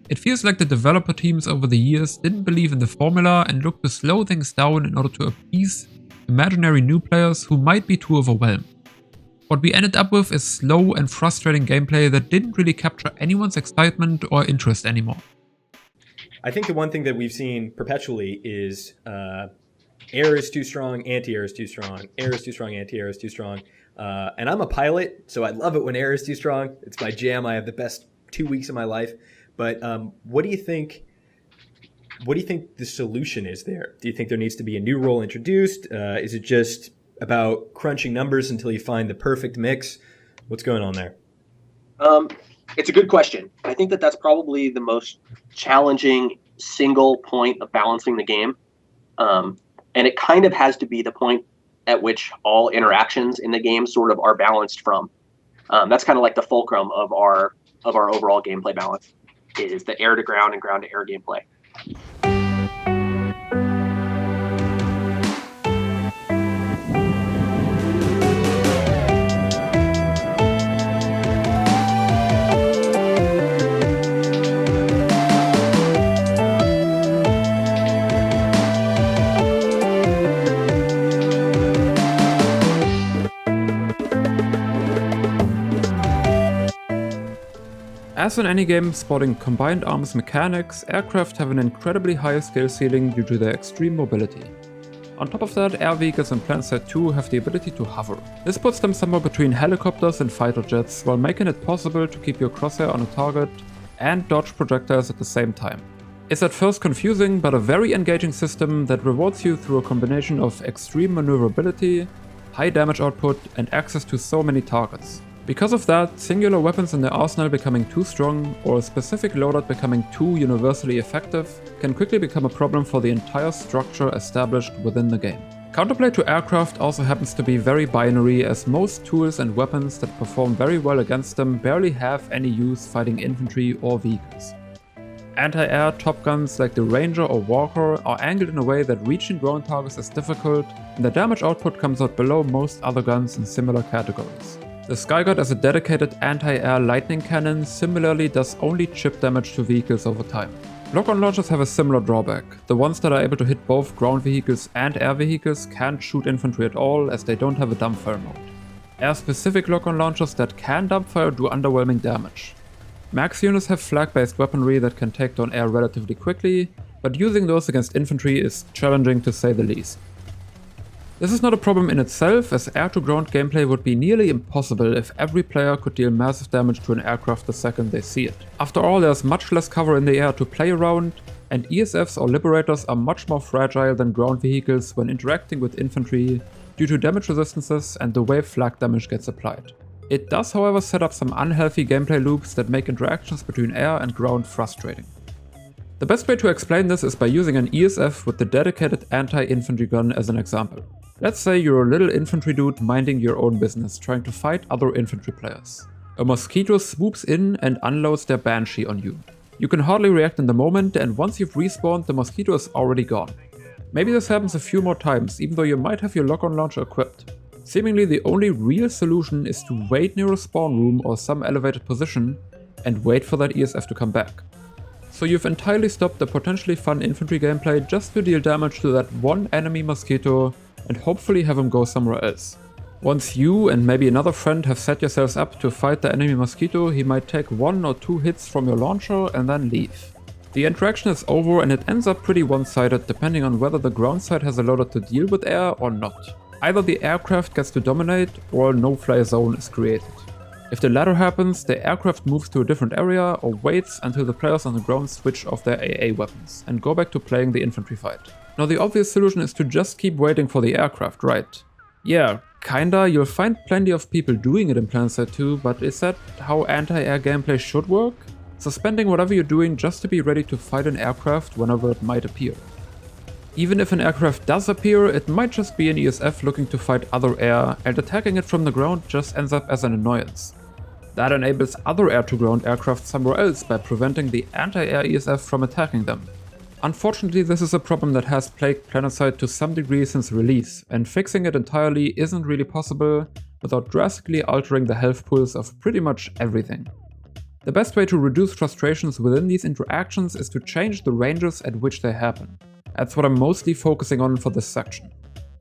It feels like the developer teams over the years didn't believe in the formula and looked to slow things down in order to appease imaginary new players who might be too overwhelmed. What we ended up with is slow and frustrating gameplay that didn't really capture anyone's excitement or interest anymore. I think the one thing that we've seen perpetually is air is too strong, anti-air is too strong, air is too strong, anti-air is too strong. And I'm a pilot, so I love it when air is too strong. It's my jam. I have the best 2 weeks of my life. But what do you think the solution is there? Do you think there needs to be a new role introduced? Is it just about crunching numbers until you find the perfect mix? What's going on there? It's a good question. I think that that's probably the most challenging single point of balancing the game. And it kind of has to be the point at which all interactions in the game sort of are balanced from. That's kind of like the fulcrum of our overall gameplay balance, is the air to ground and ground to air gameplay. As in any game sporting combined arms mechanics, aircraft have an incredibly high skill ceiling due to their extreme mobility. On top of that, air vehicles in Planetside 2 have the ability to hover. This puts them somewhere between helicopters and fighter jets, while making it possible to keep your crosshair on a target and dodge projectiles at the same time. It's at first confusing, but a very engaging system that rewards you through a combination of extreme maneuverability, high damage output, and access to so many targets. Because of that, singular weapons in the arsenal becoming too strong, or a specific loadout becoming too universally effective, can quickly become a problem for the entire structure established within the game. Counterplay to aircraft also happens to be very binary, as most tools and weapons that perform very well against them barely have any use fighting infantry or vehicles. Anti-air top guns like the Ranger or Walker are angled in a way that reaching ground targets is difficult, and the damage output comes out below most other guns in similar categories. The Skyguard as a dedicated anti-air lightning cannon similarly does only chip damage to vehicles over time. Lock-on launchers have a similar drawback. The ones that are able to hit both ground vehicles and air vehicles can't shoot infantry at all, as they don't have a dumbfire mode. Air-specific lock-on launchers that can dumbfire do underwhelming damage. Max units have flag-based weaponry that can take down air relatively quickly, but using those against infantry is challenging to say the least. This is not a problem in itself, as air-to-ground gameplay would be nearly impossible if every player could deal massive damage to an aircraft the second they see it. After all, there's much less cover in the air to play around, and ESFs or Liberators are much more fragile than ground vehicles when interacting with infantry due to damage resistances and the way flag damage gets applied. It does, however, set up some unhealthy gameplay loops that make interactions between air and ground frustrating. The best way to explain this is by using an ESF with the dedicated anti-infantry gun as an example. Let's say you're a little infantry dude minding your own business, trying to fight other infantry players. A mosquito swoops in and unloads their Banshee on you. You can hardly react in the moment, and once you've respawned, the mosquito is already gone. Maybe this happens a few more times, even though you might have your lock-on launcher equipped. Seemingly the only real solution is to wait near a spawn room or some elevated position and wait for that ESF to come back. So you've entirely stopped the potentially fun infantry gameplay just to deal damage to that one enemy mosquito and hopefully have him go somewhere else. Once you and maybe another friend have set yourselves up to fight the enemy mosquito, he might take 1 or 2 hits from your launcher and then leave. The interaction is over and it ends up pretty one-sided depending on whether the ground side has a loader to deal with air or not. Either the aircraft gets to dominate or a no-fly zone is created. If the latter happens, the aircraft moves to a different area or waits until the players on the ground switch off their AA weapons and go back to playing the infantry fight. Now the obvious solution is to just keep waiting for the aircraft, right? Yeah, kinda, you'll find plenty of people doing it in Planetside 2, but is that how anti-air gameplay should work? Suspending whatever you're doing just to be ready to fight an aircraft whenever it might appear. Even if an aircraft does appear, it might just be an ESF looking to fight other air, and attacking it from the ground just ends up as an annoyance. That enables other air-to-ground aircraft somewhere else by preventing the anti-air ESF from attacking them. Unfortunately, this is a problem that has plagued Planetside to some degree since release, and fixing it entirely isn't really possible without drastically altering the health pools of pretty much everything. The best way to reduce frustrations within these interactions is to change the ranges at which they happen. That's what I'm mostly focusing on for this section.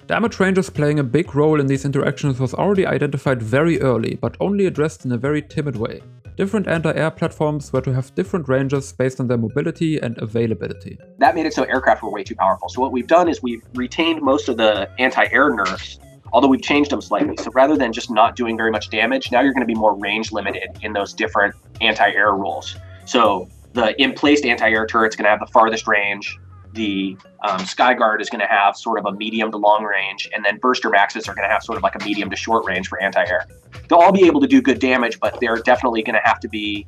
Damage ranges playing a big role in these interactions was already identified very early, but only addressed in a very timid way. Different anti-air platforms were to have different ranges based on their mobility and availability. That made it so aircraft were way too powerful. So what we've done is we've retained most of the anti-air nerfs, although we've changed them slightly. So rather than just not doing very much damage, now you're going to be more range limited in those different anti-air rules. So the in-placed anti-air turret's going to have the farthest range. The Skyguard is going to have sort of a medium to long range, and then Burster Maxes are going to have sort of like a medium to short range for anti-air. They'll all be able to do good damage, but they're definitely going to have to be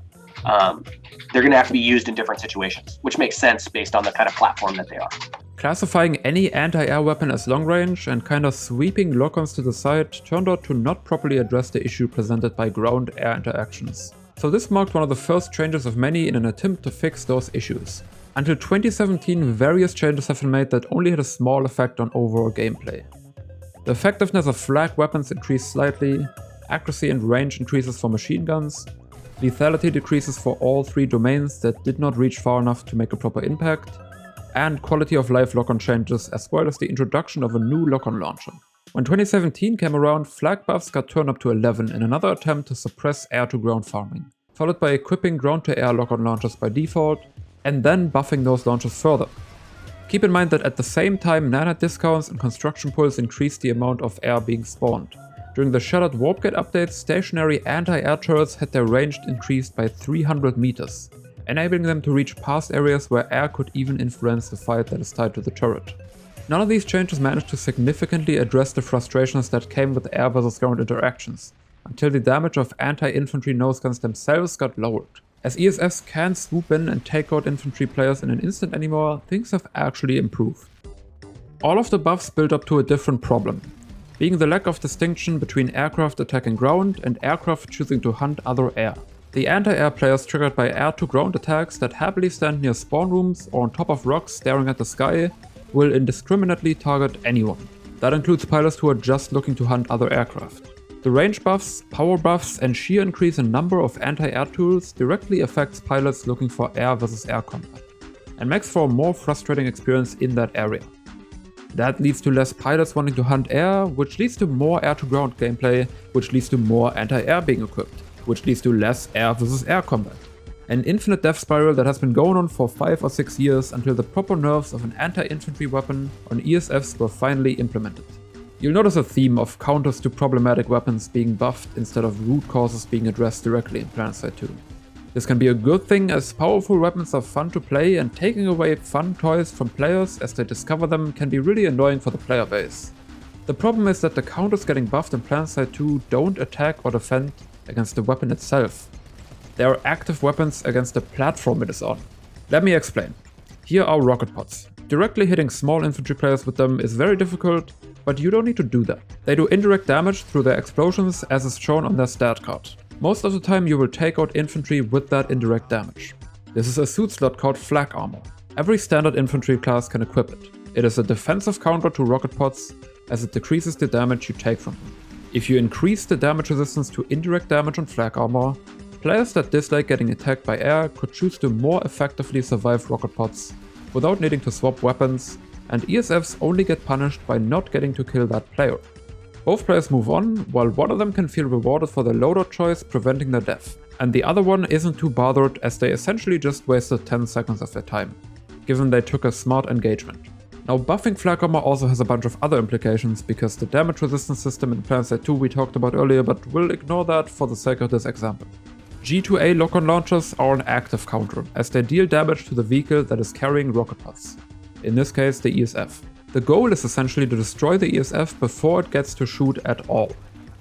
used in different situations, which makes sense based on the kind of platform that they are. Classifying any anti-air weapon as long range and kind of sweeping lock-ons to the side turned out to not properly address the issue presented by ground-air interactions. So this marked one of the first changes of many in an attempt to fix those issues. Until 2017, various changes have been made that only had a small effect on overall gameplay. The effectiveness of flag weapons increased slightly, accuracy and range increases for machine guns, lethality decreases for all 3 domains that did not reach far enough to make a proper impact, and quality of life lock-on changes, as well as the introduction of a new lock-on launcher. When 2017 came around, flag buffs got turned up to 11 in another attempt to suppress air-to-ground farming, followed by equipping ground-to-air lock-on launchers by default, and then buffing those launchers further. Keep in mind that at the same time, nanite discounts and construction pulls increased the amount of air being spawned. During the Shattered Warp Gate updates, stationary anti-air turrets had their range increased by 300 meters, enabling them to reach past areas where air could even influence the fight that is tied to the turret. None of these changes managed to significantly address the frustrations that came with air versus ground interactions, until the damage of anti-infantry noseguns themselves got lowered. As ESFs can't swoop in and take out infantry players in an instant anymore, things have actually improved. All of the buffs build up to a different problem, being the lack of distinction between aircraft attacking ground and aircraft choosing to hunt other air. The anti-air players triggered by air-to-ground attacks that happily stand near spawn rooms or on top of rocks staring at the sky will indiscriminately target anyone. That includes pilots who are just looking to hunt other aircraft. The range buffs, power buffs, and sheer increase in number of anti-air tools directly affects pilots looking for air versus air combat, and makes for a more frustrating experience in that area. That leads to less pilots wanting to hunt air, which leads to more air-to-ground gameplay, which leads to more anti-air being equipped, which leads to less air versus air combat. An infinite death spiral that has been going on for 5 or 6 years until the proper nerfs of an anti-infantry weapon on ESFs were finally implemented. You'll notice a theme of counters to problematic weapons being buffed instead of root causes being addressed directly in Planetside 2. This can be a good thing, as powerful weapons are fun to play, and taking away fun toys from players as they discover them can be really annoying for the player base. The problem is that the counters getting buffed in Planetside 2 don't attack or defend against the weapon itself. They are active weapons against the platform it is on. Let me explain. Here are rocket pods. Directly hitting small infantry players with them is very difficult, but you don't need to do that. They do indirect damage through their explosions, as is shown on their stat card. Most of the time you will take out infantry with that indirect damage. This is a suit slot called Flak Armor. Every standard infantry class can equip it. It is a defensive counter to rocket pods, as it decreases the damage you take from them. If you increase the damage resistance to indirect damage on Flak Armor, players that dislike getting attacked by air could choose to more effectively survive rocket pods without needing to swap weapons, and ESFs only get punished by not getting to kill that player. Both players move on, while one of them can feel rewarded for their loadout choice preventing their death, and the other one isn't too bothered as they essentially just wasted 10 seconds of their time, given they took a smart engagement. Now, buffing Flak Armor also has a bunch of other implications because the damage resistance system in Planetside 2 we talked about earlier, but we'll ignore that for the sake of this example. G2A lock-on launchers are an active counter, as they deal damage to the vehicle that is carrying rocket pods, in this case the ESF. The goal is essentially to destroy the ESF before it gets to shoot at all.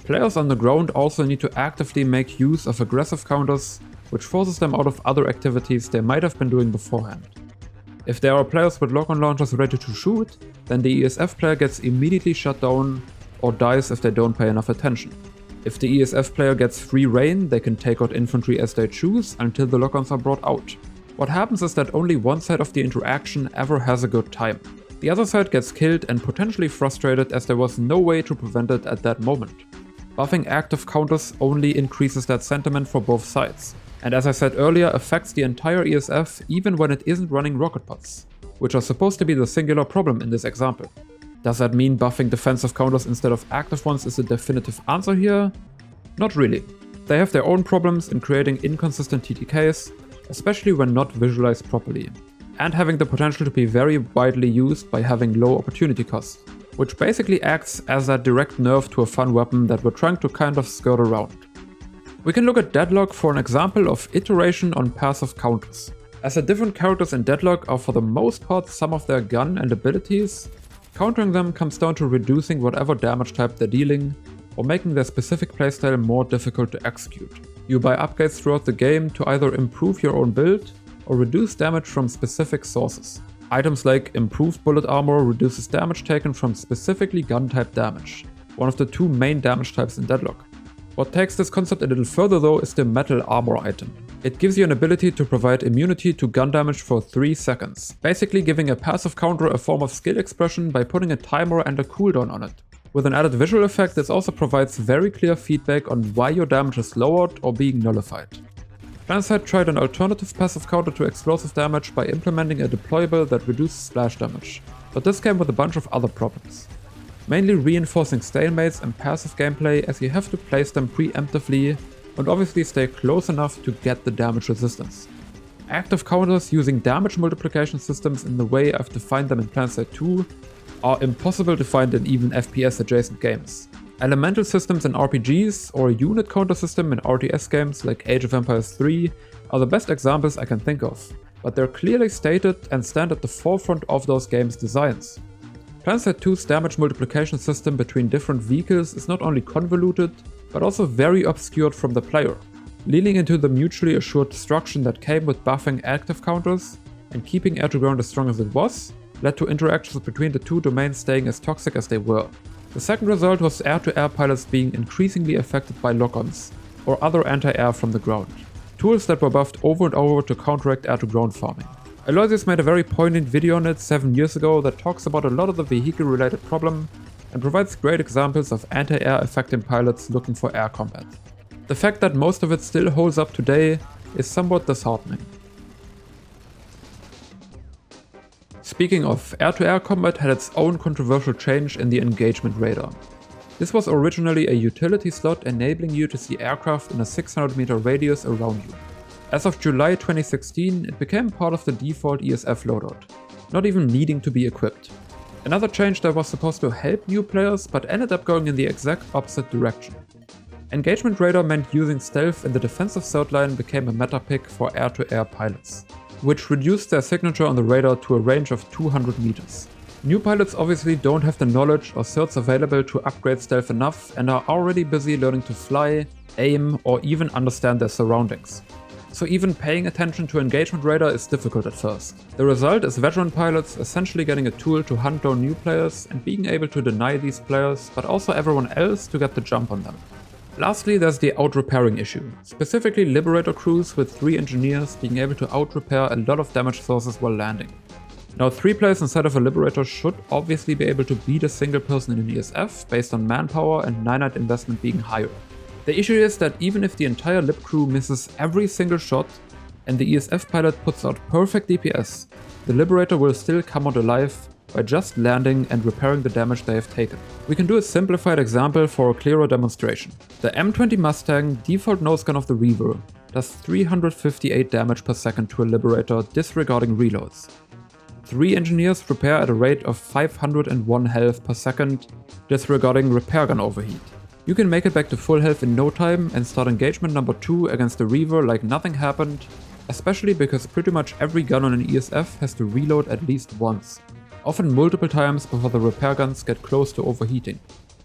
Players on the ground also need to actively make use of aggressive counters, which forces them out of other activities they might have been doing beforehand. If there are players with lock-on launchers ready to shoot, then the ESF player gets immediately shut down or dies if they don't pay enough attention. If the ESF player gets free reign, they can take out infantry as they choose until the lock-ons are brought out. What happens is that only one side of the interaction ever has a good time. The other side gets killed and potentially frustrated as there was no way to prevent it at that moment. Buffing active counters only increases that sentiment for both sides, and as I said earlier, affects the entire ESF even when it isn't running rocket pods, which are supposed to be the singular problem in this example. Does that mean buffing defensive counters instead of active ones is the definitive answer here? Not really. They have their own problems in creating inconsistent TTKs, especially when not visualized properly, and having the potential to be very widely used by having low opportunity costs, which basically acts as a direct nerf to a fun weapon that we're trying to kind of skirt around. We can look at Deadlock for an example of iteration on passive counters. As the different characters in Deadlock are for the most part some of their gun and abilities, countering them comes down to reducing whatever damage type they're dealing, or making their specific playstyle more difficult to execute. You buy upgrades throughout the game to either improve your own build, or reduce damage from specific sources. Items like improved bullet armor reduces damage taken from specifically gun type damage, one of the two main damage types in Deadlock. What takes this concept a little further though is the metal armor item. It gives you an ability to provide immunity to gun damage for 3 seconds, basically giving a passive counter a form of skill expression by putting a timer and a cooldown on it. With an added visual effect, this also provides very clear feedback on why your damage is lowered or being nullified. Planetside tried an alternative passive counter to explosive damage by implementing a deployable that reduces splash damage, but this came with a bunch of other problems. Mainly reinforcing stalemates and passive gameplay, as you have to place them preemptively and obviously stay close enough to get the damage resistance. Active counters using damage multiplication systems in the way I've defined them in Planetside 2 are impossible to find in even FPS adjacent games. Elemental systems in RPGs or a unit counter system in RTS games like Age of Empires 3 are the best examples I can think of, but they're clearly stated and stand at the forefront of those games' designs. Planetside 2's damage multiplication system between different vehicles is not only convoluted, but also very obscured from the player, leaning into the mutually assured destruction that came with buffing active counters, and keeping air to ground as strong as it was, led to interactions between the two domains staying as toxic as they were. The second result was air-to-air pilots being increasingly affected by lock-ons, or other anti-air from the ground, tools that were buffed over and over to counteract air-to-ground farming. Aloysius made a very poignant video on it 7 years ago that talks about a lot of the vehicle-related problem, and provides great examples of anti-air affecting pilots looking for air combat. The fact that most of it still holds up today is somewhat disheartening. Speaking of, air-to-air combat had its own controversial change in the engagement radar. This was originally a utility slot enabling you to see aircraft in a 600 meter radius around you. As of July 2016, it became part of the default ESF loadout, not even needing to be equipped. Another change that was supposed to help new players but ended up going in the exact opposite direction. Engagement radar meant using stealth in the defensive third line became a meta pick for air-to-air pilots, which reduced their signature on the radar to a range of 200 meters. New pilots obviously don't have the knowledge or certs available to upgrade stealth enough and are already busy learning to fly, aim, or even understand their surroundings. So even paying attention to engagement radar is difficult at first. The result is veteran pilots essentially getting a tool to hunt down new players and being able to deny these players, but also everyone else, to get the jump on them. Lastly, there's the out-repairing issue, specifically Liberator crews with 3 engineers being able to out-repair a lot of damage sources while landing. Now 3 players inside of a Liberator should obviously be able to beat a single person in an ESF based on manpower and nanite investment being higher. The issue is that even if the entire Lib crew misses every single shot and the ESF pilot puts out perfect DPS, the Liberator will still come out alive by just landing and repairing the damage they have taken. We can do a simplified example for a clearer demonstration. The M20 Mustang default nosegun of the Reaver does 358 damage per second to a Liberator disregarding reloads. 3 engineers repair at a rate of 501 health per second disregarding repair gun overheat. You can make it back to full health in no time and start engagement number 2 against the Reaver like nothing happened, especially because pretty much every gun on an ESF has to reload at least once, often multiple times before the repair guns get close to overheating.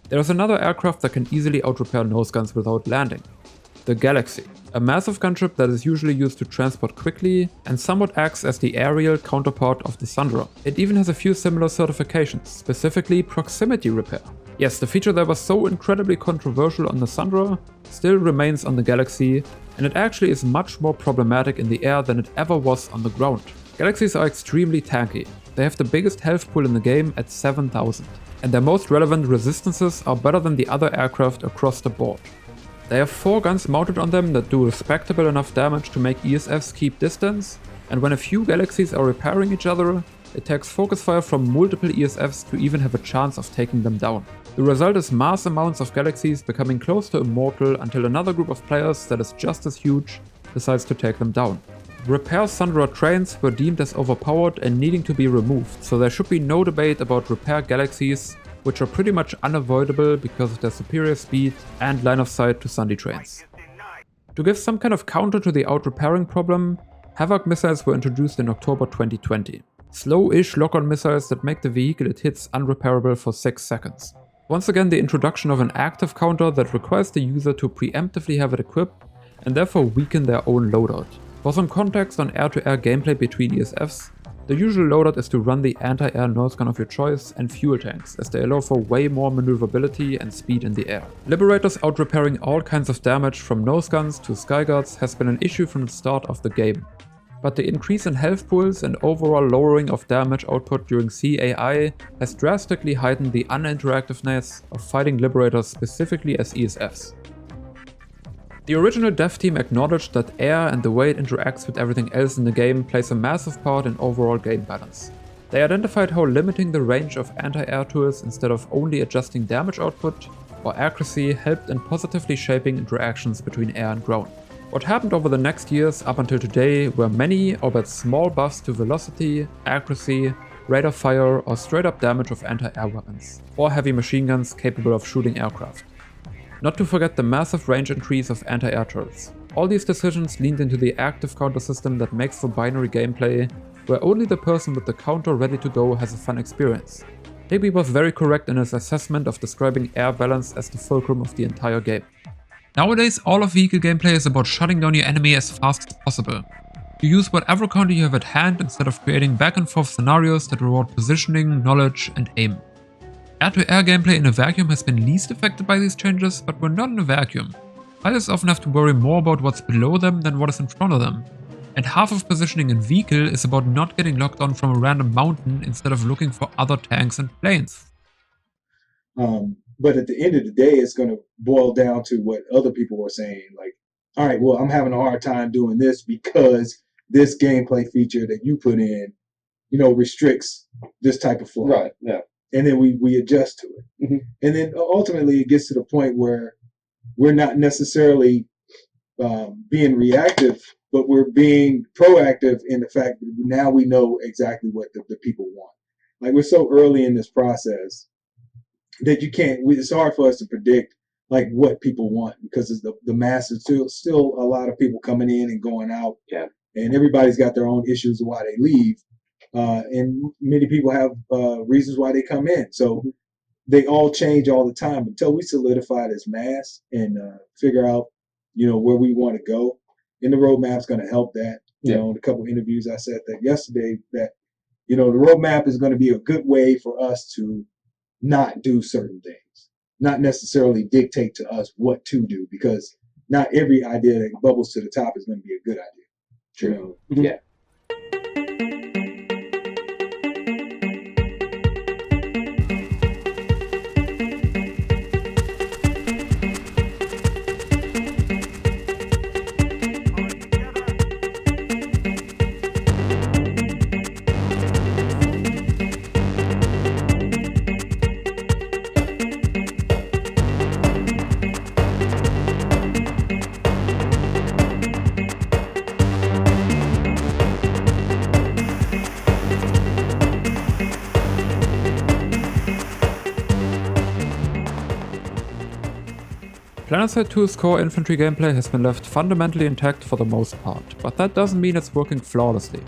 There is another aircraft that can easily out-repair noseguns without landing. The Galaxy, a massive gunship that is usually used to transport quickly and somewhat acts as the aerial counterpart of the Sunderer. It even has a few similar certifications, specifically proximity repair. Yes, the feature that was so incredibly controversial on the Sunderer still remains on the Galaxy, and it actually is much more problematic in the air than it ever was on the ground. Galaxies are extremely tanky. They have the biggest health pool in the game at 7,000, and their most relevant resistances are better than the other aircraft across the board. They have 4 guns mounted on them that do respectable enough damage to make ESFs keep distance, and when a few Galaxies are repairing each other, it takes focus fire from multiple ESFs to even have a chance of taking them down. The result is mass amounts of Galaxies becoming close to immortal until another group of players that is just as huge decides to take them down. Repair Sunderer trains were deemed as overpowered and needing to be removed, so there should be no debate about repair Galaxies, which are pretty much unavoidable because of their superior speed and line of sight to Sundy trains. To give some kind of counter to the out-repairing problem, Havoc missiles were introduced in October 2020. Slow-ish lock-on missiles that make the vehicle it hits unrepairable for 6 seconds. Once again, the introduction of an active counter that requires the user to preemptively have it equipped and therefore weaken their own loadout. For some context on air-to-air gameplay between ESFs, the usual loadout is to run the anti-air nosegun of your choice and fuel tanks, as they allow for way more maneuverability and speed in the air. Liberators out-repairing all kinds of damage from noseguns to skyguards has been an issue from the start of the game. But the increase in health pools and overall lowering of damage output during CAI has drastically heightened the uninteractiveness of fighting Liberators specifically as ESFs. The original dev team acknowledged that air and the way it interacts with everything else in the game plays a massive part in overall game balance. They identified how limiting the range of anti-air tools instead of only adjusting damage output or accuracy helped in positively shaping interactions between air and ground. What happened over the next years up until today were many, albeit small buffs to velocity, accuracy, rate of fire or straight up damage of anti-air weapons, or heavy machine guns capable of shooting aircraft. Not to forget the massive range increase of anti-air turrets. All these decisions leaned into the active counter system that makes for binary gameplay, where only the person with the counter ready to go has a fun experience. Higby was very correct in his assessment of describing air balance as the fulcrum of the entire game. Nowadays, all of vehicle gameplay is about shutting down your enemy as fast as possible. You use whatever counter you have at hand instead of creating back and forth scenarios that reward positioning, knowledge, and aim. Air-to-air gameplay in a vacuum has been least affected by these changes, but we're not in a vacuum. Pilots often have to worry more about what's below them than what is in front of them. And half of positioning in vehicle is about not getting locked on from a random mountain instead of looking for other tanks and planes. But at the end of the day, it's going to boil down to what other people were saying. Like, all right, well, I'm having a hard time doing this because this gameplay feature that you put in, restricts this type of flow. Right, yeah. And then we adjust to it. Mm-hmm. And then ultimately it gets to the point where we're not necessarily being reactive, but we're being proactive in the fact that now we know exactly what the people want. Like, we're so early in this process that it's hard for us to predict like what people want, because it's the mass is still a lot of people coming in and going out. Yeah. And everybody's got their own issues of why they leave. And many people have reasons why they come in. So they all change all the time until we solidify this mass and figure out, where we want to go. And the roadmap's going to help that. In a couple of interviews, I said that yesterday, that, the roadmap is going to be a good way for us to not do certain things. not necessarily dictate to us what to do, because not every idea that bubbles to the top is going to be a good idea. True. Yeah. Planetside 2's core infantry gameplay has been left fundamentally intact for the most part, but that doesn't mean it's working flawlessly.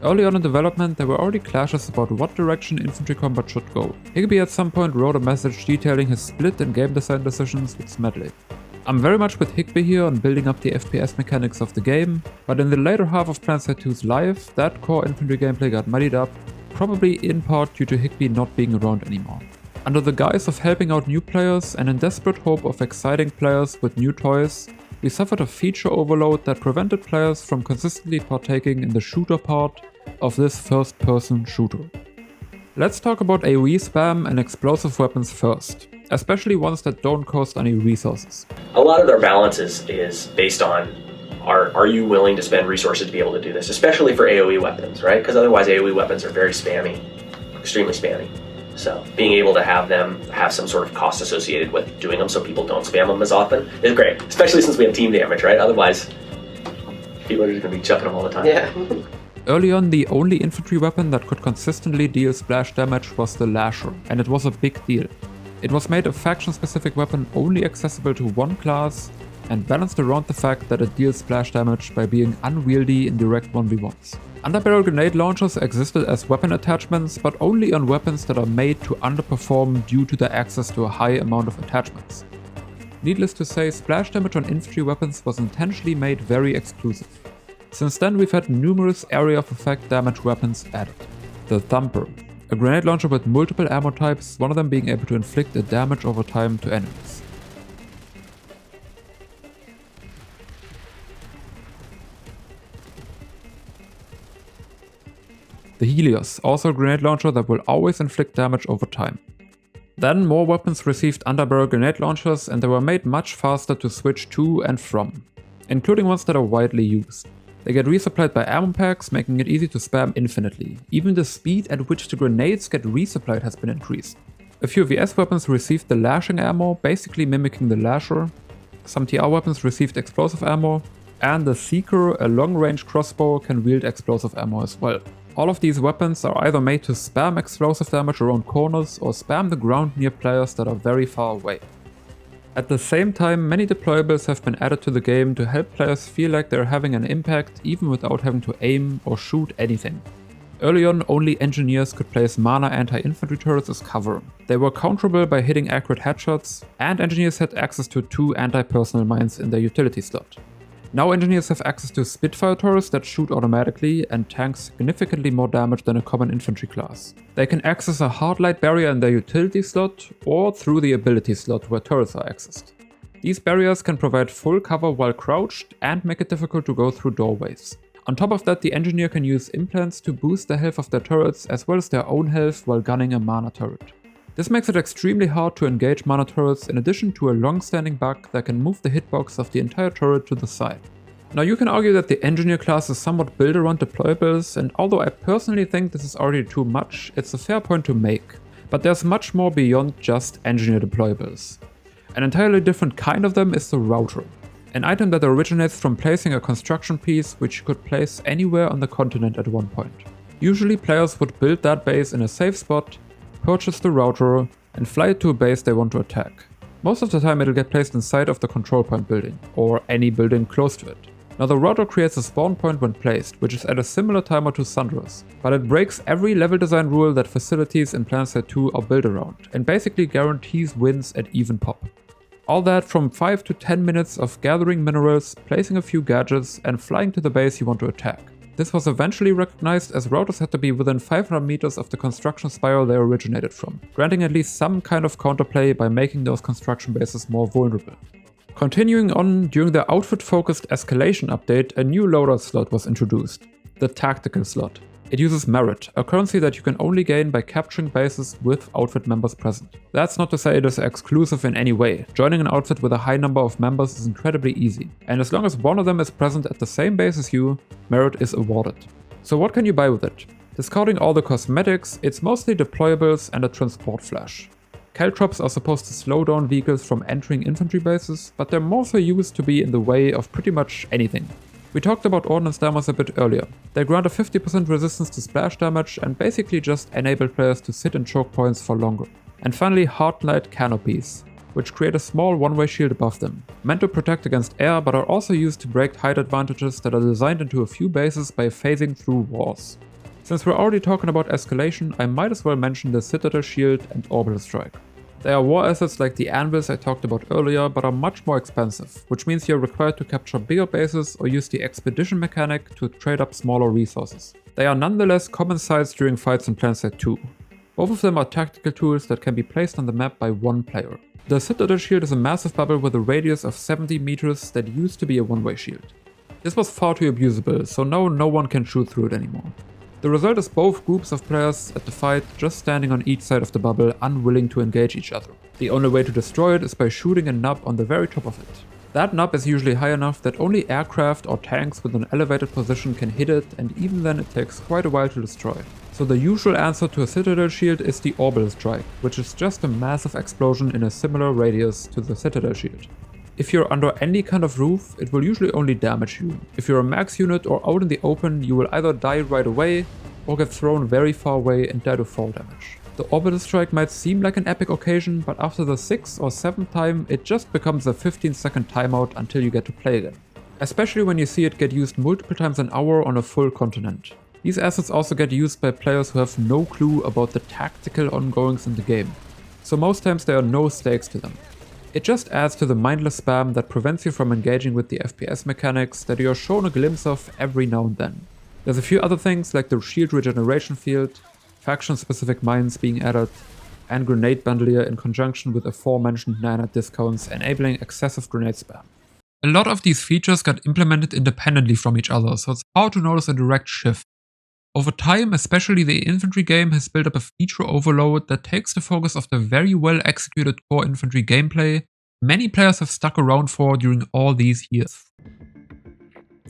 Early on in development, there were already clashes about what direction infantry combat should go. Higbee at some point wrote a message detailing his split in game design decisions with Smedley. I'm very much with Higbee here on building up the FPS mechanics of the game, but in the later half of Planetside 2's life, that core infantry gameplay got muddied up, probably in part due to Higbee not being around anymore. Under the guise of helping out new players and in desperate hope of exciting players with new toys, we suffered a feature overload that prevented players from consistently partaking in the shooter part of this first-person shooter. Let's talk about AoE spam and explosive weapons first, especially ones that don't cost any resources. A lot of their balance is based on are you willing to spend resources to be able to do this, especially for AoE weapons, right? Because otherwise AoE weapons are very spammy, extremely spammy. So being able to have them have some sort of cost associated with doing them so people don't spam them as often is great, especially since we have team damage, right? Otherwise, people are just going to be chucking them all the time. Yeah. Early on, the only infantry weapon that could consistently deal splash damage was the Lasher, and it was a big deal. It was made a faction-specific weapon only accessible to one class, and balanced around the fact that it deals splash damage by being unwieldy in direct 1v1s. Underbarrel grenade launchers existed as weapon attachments, but only on weapons that are made to underperform due to their access to a high amount of attachments. Needless to say, splash damage on infantry weapons was intentionally made very exclusive. Since then we've had numerous area of effect damage weapons added. The Thumper, a grenade launcher with multiple ammo types, one of them being able to inflict a damage over time to enemies. The Helios, also a grenade launcher that will always inflict damage over time. Then more weapons received underbarrel grenade launchers, and they were made much faster to switch to and from, including ones that are widely used. They get resupplied by ammo packs, making it easy to spam infinitely. Even the speed at which the grenades get resupplied has been increased. A few VS weapons received the lashing ammo, basically mimicking the Lasher. Some TR weapons received explosive ammo, and the Seeker, a long-range crossbow, can wield explosive ammo as well. All of these weapons are either made to spam explosive damage around corners or spam the ground near players that are very far away. At the same time, many deployables have been added to the game to help players feel like they're having an impact even without having to aim or shoot anything. Early on, only engineers could place mana anti-infantry turrets as cover. They were counterable by hitting accurate headshots, and engineers had access to 2 anti-personnel mines in their utility slot. Now engineers have access to Spitfire turrets that shoot automatically and tank significantly more damage than a common infantry class. They can access a hard light barrier in their utility slot or through the ability slot where turrets are accessed. These barriers can provide full cover while crouched and make it difficult to go through doorways. On top of that, the engineer can use implants to boost the health of their turrets as well as their own health while gunning a mana turret. This makes it extremely hard to engage mana turrets in addition to a long-standing bug that can move the hitbox of the entire turret to the side. Now you can argue that the engineer class is somewhat built around deployables, and although I personally think this is already too much, it's a fair point to make. But there's much more beyond just engineer deployables. An entirely different kind of them is the router, an item that originates from placing a construction piece which you could place anywhere on the continent at one point. Usually players would build that base in a safe spot, purchase the router, and fly it to a base they want to attack. Most of the time it'll get placed inside of the control point building, or any building close to it. Now the router creates a spawn point when placed, which is at a similar timer to Sunderer's, but it breaks every level design rule that facilities in Planetside 2 are built around, and basically guarantees wins at even pop. All that from 5 to 10 minutes of gathering minerals, placing a few gadgets, and flying to the base you want to attack. This was eventually recognized as routers had to be within 500 meters of the construction spiral they originated from, granting at least some kind of counterplay by making those construction bases more vulnerable. Continuing on, during the outfit-focused escalation update, a new loadout slot was introduced, the tactical slot. It uses merit, a currency that you can only gain by capturing bases with outfit members present. That's not to say it is exclusive in any way. Joining an outfit with a high number of members is incredibly easy, and as long as one of them is present at the same base as you, merit is awarded. So what can you buy with it? Discarding all the cosmetics, it's mostly deployables and a transport flash. Caltrops are supposed to slow down vehicles from entering infantry bases, but they're more so used to be in the way of pretty much anything. We talked about ordnance dammers a bit earlier. They grant a 50% resistance to splash damage and basically just enable players to sit in choke points for longer. And finally, hard-light canopies, which create a small one-way shield above them, meant to protect against air but are also used to break height advantages that are designed into a few bases by phasing through walls. Since we're already talking about escalation, I might as well mention the Citadel Shield and Orbital Strike. They are war assets like the anvils I talked about earlier, but are much more expensive, which means you're required to capture bigger bases or use the expedition mechanic to trade up smaller resources. They are nonetheless common sights during fights in Planetside 2. Both of them are tactical tools that can be placed on the map by one player. The Citadel Shield is a massive bubble with a radius of 70 meters that used to be a one-way shield. This was far too abusable, so now no one can shoot through it anymore. The result is both groups of players at the fight just standing on each side of the bubble, unwilling to engage each other. The only way to destroy it is by shooting a nub on the very top of it. That nub is usually high enough that only aircraft or tanks with an elevated position can hit it, and even then it takes quite a while to destroy. So the usual answer to a Citadel Shield is the Orbital Strike, which is just a massive explosion in a similar radius to the Citadel Shield. If you're under any kind of roof, it will usually only damage you. If you're a max unit or out in the open, you will either die right away or get thrown very far away and die to fall damage. The Orbital Strike might seem like an epic occasion, but after the 6th or 7th time, it just becomes a 15-second timeout until you get to play again. Especially when you see it get used multiple times an hour on a full continent. These assets also get used by players who have no clue about the tactical ongoings in the game, so most times there are no stakes to them. It just adds to the mindless spam that prevents you from engaging with the FPS mechanics that you are shown a glimpse of every now and then. There's a few other things like the shield regeneration field, faction-specific mines being added, and grenade bandolier in conjunction with aforementioned 9 discounts enabling excessive grenade spam. A lot of these features got implemented independently from each other, so it's hard to notice a direct shift. Over time, especially the infantry game has built up a feature overload that takes the focus of the very well executed core infantry gameplay many players have stuck around for during all these years.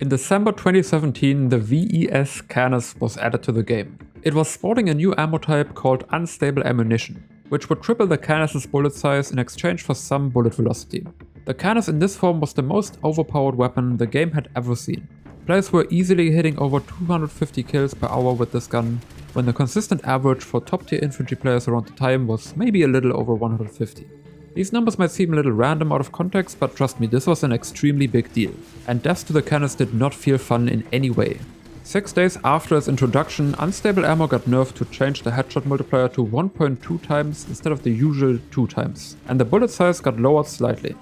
In December 2017, the VES Canis was added to the game. It was sporting a new ammo type called Unstable Ammunition, which would triple the Canis' bullet size in exchange for some bullet velocity. The Canis in this form was the most overpowered weapon the game had ever seen. Players were easily hitting over 250 kills per hour with this gun, when the consistent average for top tier infantry players around the time was maybe a little over 150. These numbers might seem a little random out of context, but trust me, this was an extremely big deal, and deaths to the Canis did not feel fun in any way. 6 days after its introduction, Unstable Ammo got nerfed to change the headshot multiplier to 1.2 times instead of the usual 2 times, and the bullet size got lowered slightly.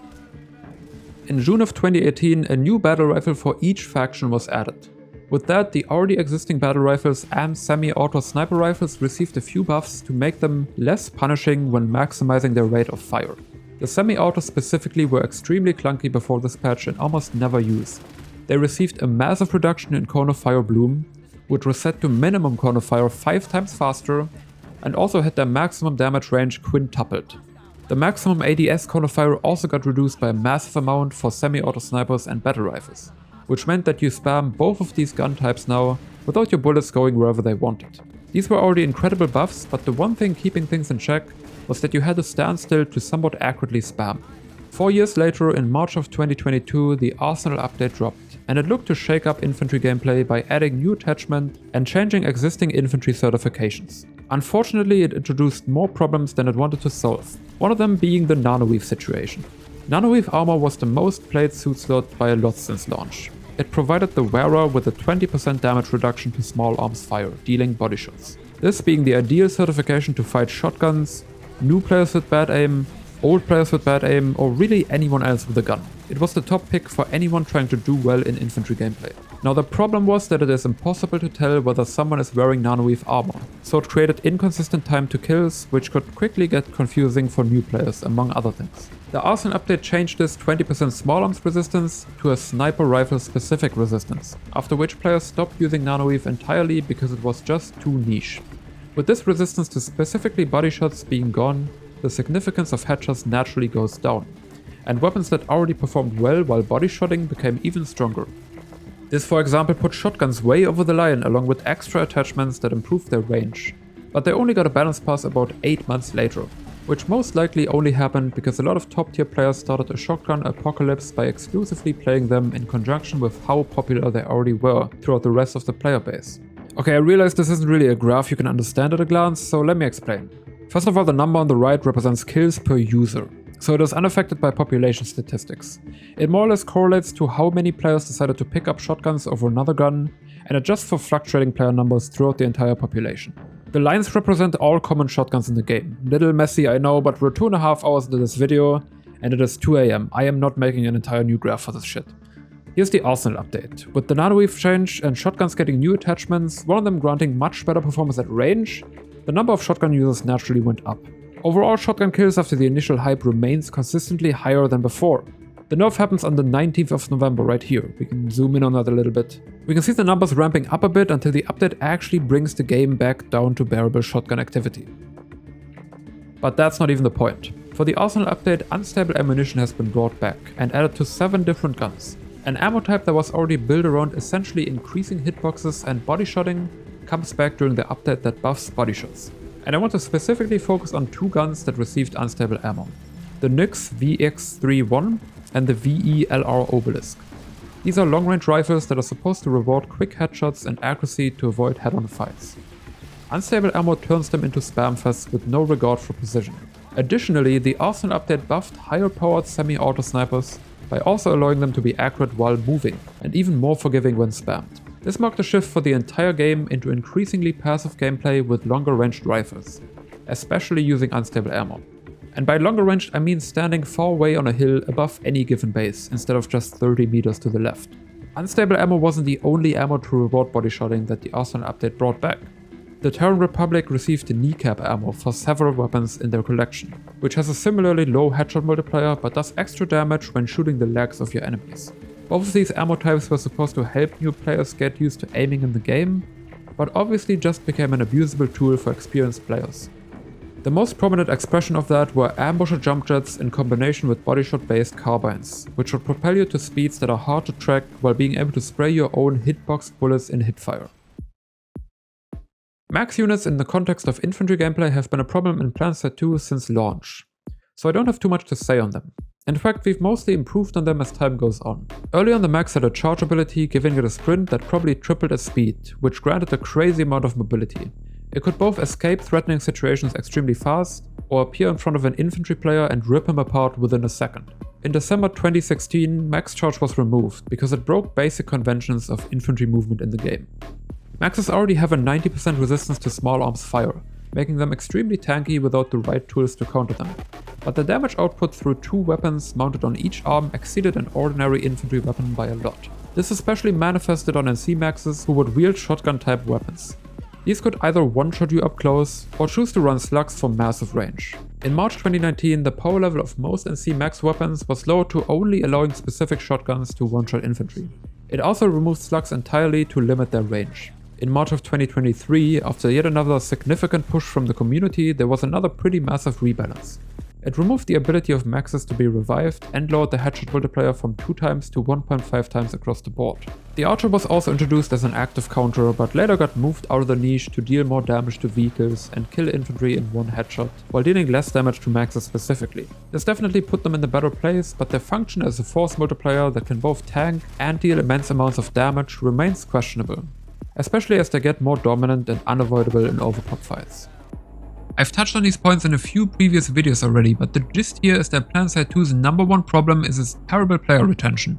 In June of 2018, a new battle rifle for each faction was added. With that, the already existing battle rifles and semi-auto sniper rifles received a few buffs to make them less punishing when maximizing their rate of fire. The semi-auto specifically were extremely clunky before this patch and almost never used. They received a massive reduction in cone of fire bloom, which was set to minimum cone of fire 5 times faster, and also had their maximum damage range quintupled. The maximum ADS cone of fire also got reduced by a massive amount for semi-auto snipers and battle rifles, which meant that you spam both of these gun types now without your bullets going wherever they wanted. These were already incredible buffs, but the one thing keeping things in check was that you had to stand still to somewhat accurately spam. 4 years later, in March of 2022, the Arsenal update dropped, and it looked to shake up infantry gameplay by adding new attachment and changing existing infantry certifications. Unfortunately, it introduced more problems than it wanted to solve, one of them being the nanoweave situation. Nanoweave armor was the most played suit slot by a lot since launch. It provided the wearer with a 20% damage reduction to small arms fire, dealing body shots. This being the ideal certification to fight shotguns, new players with bad aim, old players with bad aim, or really anyone else with a gun. It was the top pick for anyone trying to do well in infantry gameplay. Now the problem was that it is impossible to tell whether someone is wearing nanoweave armor, so it created inconsistent time to kills, which could quickly get confusing for new players, among other things. The Arsenal update changed this 20% small arms resistance to a sniper rifle specific resistance, after which players stopped using nanoweave entirely because it was just too niche. With this resistance to specifically body shots being gone, the significance of headshots naturally goes down, and weapons that already performed well while body shotting became even stronger. This, for example, put shotguns way over the line along with extra attachments that improved their range, but they only got a balance pass about 8 months later, which most likely only happened because a lot of top tier players started a shotgun apocalypse by exclusively playing them in conjunction with how popular they already were throughout the rest of the player base. Okay, I realize this isn't really a graph you can understand at a glance, so let me explain. First of all, the number on the right represents kills per user, so it is unaffected by population statistics. It more or less correlates to how many players decided to pick up shotguns over another gun, and adjusts for fluctuating player numbers throughout the entire population. The lines represent all common shotguns in the game. Little messy, I know, but we're 2.5 hours into this video, and it is 2 AM. I am not making an entire new graph for this shit. Here's the Arsenal update. With the nanoweave change and shotguns getting new attachments, one of them granting much better performance at range, the number of shotgun users naturally went up. Overall shotgun kills after the initial hype remains consistently higher than before. The nerf happens on the 19th of November right here. We can zoom in on that a little bit. We can see the numbers ramping up a bit until the update actually brings the game back down to bearable shotgun activity. But that's not even the point. For the Arsenal update, unstable ammunition has been brought back and added to 7 different guns. An ammo type that was already built around essentially increasing hitboxes and body shotting comes back during the update that buffs body shots. And I want to specifically focus on 2 guns that received unstable ammo. The Nyx VX31 and the VE-LR Obelisk. These are long-range rifles that are supposed to reward quick headshots and accuracy to avoid head-on fights. Unstable ammo turns them into spam fests with no regard for precision. Additionally, the Arsenal update buffed higher-powered semi-auto snipers by also allowing them to be accurate while moving, and even more forgiving when spammed. This marked a shift for the entire game into increasingly passive gameplay with longer-ranged rifles, especially using unstable ammo. And by longer ranged I mean standing far away on a hill above any given base, instead of just 30 meters to the left. Unstable ammo wasn't the only ammo to reward body shotting that the Arsenal update brought back. The Terran Republic received the kneecap ammo for several weapons in their collection, which has a similarly low headshot multiplier but does extra damage when shooting the legs of your enemies. Both of these ammo types were supposed to help new players get used to aiming in the game, but obviously just became an abusable tool for experienced players. The most prominent expression of that were ambusher jump jets in combination with bodyshot based carbines, which would propel you to speeds that are hard to track while being able to spray your own hitbox bullets in hipfire. Max units in the context of infantry gameplay have been a problem in Planetside 2 since launch, so I don't have too much to say on them. In fact, we've mostly improved on them as time goes on. Early on, the max had a charge ability, giving it a sprint that probably tripled its speed, which granted a crazy amount of mobility. It could both escape threatening situations extremely fast, or appear in front of an infantry player and rip him apart within a second. In December 2016, max charge was removed because it broke basic conventions of infantry movement in the game. Maxes already have a 90% resistance to small arms fire, making them extremely tanky without the right tools to counter them. But the damage output through 2 weapons mounted on each arm exceeded an ordinary infantry weapon by a lot. This especially manifested on NC maxes who would wield shotgun type weapons. These could either one-shot you up close, or choose to run slugs for massive range. In March 2019, the power level of most NC max weapons was lowered to only allowing specific shotguns to one-shot infantry. It also removed slugs entirely to limit their range. In March of 2023, after yet another significant push from the community, there was another pretty massive rebalance. It removed the ability of maxes to be revived and lowered the headshot multiplier from 2 times to 1.5 times across the board. The Archer was also introduced as an active counter, but later got moved out of the niche to deal more damage to vehicles and kill infantry in one headshot, while dealing less damage to maxes specifically. This definitely put them in a better place, but their function as a force multiplier that can both tank and deal immense amounts of damage remains questionable, especially as they get more dominant and unavoidable in overclock fights. I've touched on these points in a few previous videos already, but the gist here is that Planetside 2's #1 problem is its terrible player retention.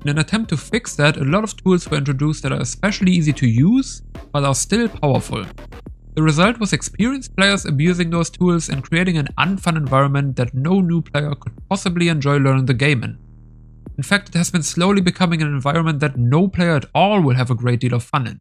In an attempt to fix that, a lot of tools were introduced that are especially easy to use, but are still powerful. The result was experienced players abusing those tools and creating an unfun environment that no new player could possibly enjoy learning the game in. In fact, it has been slowly becoming an environment that no player at all will have a great deal of fun in.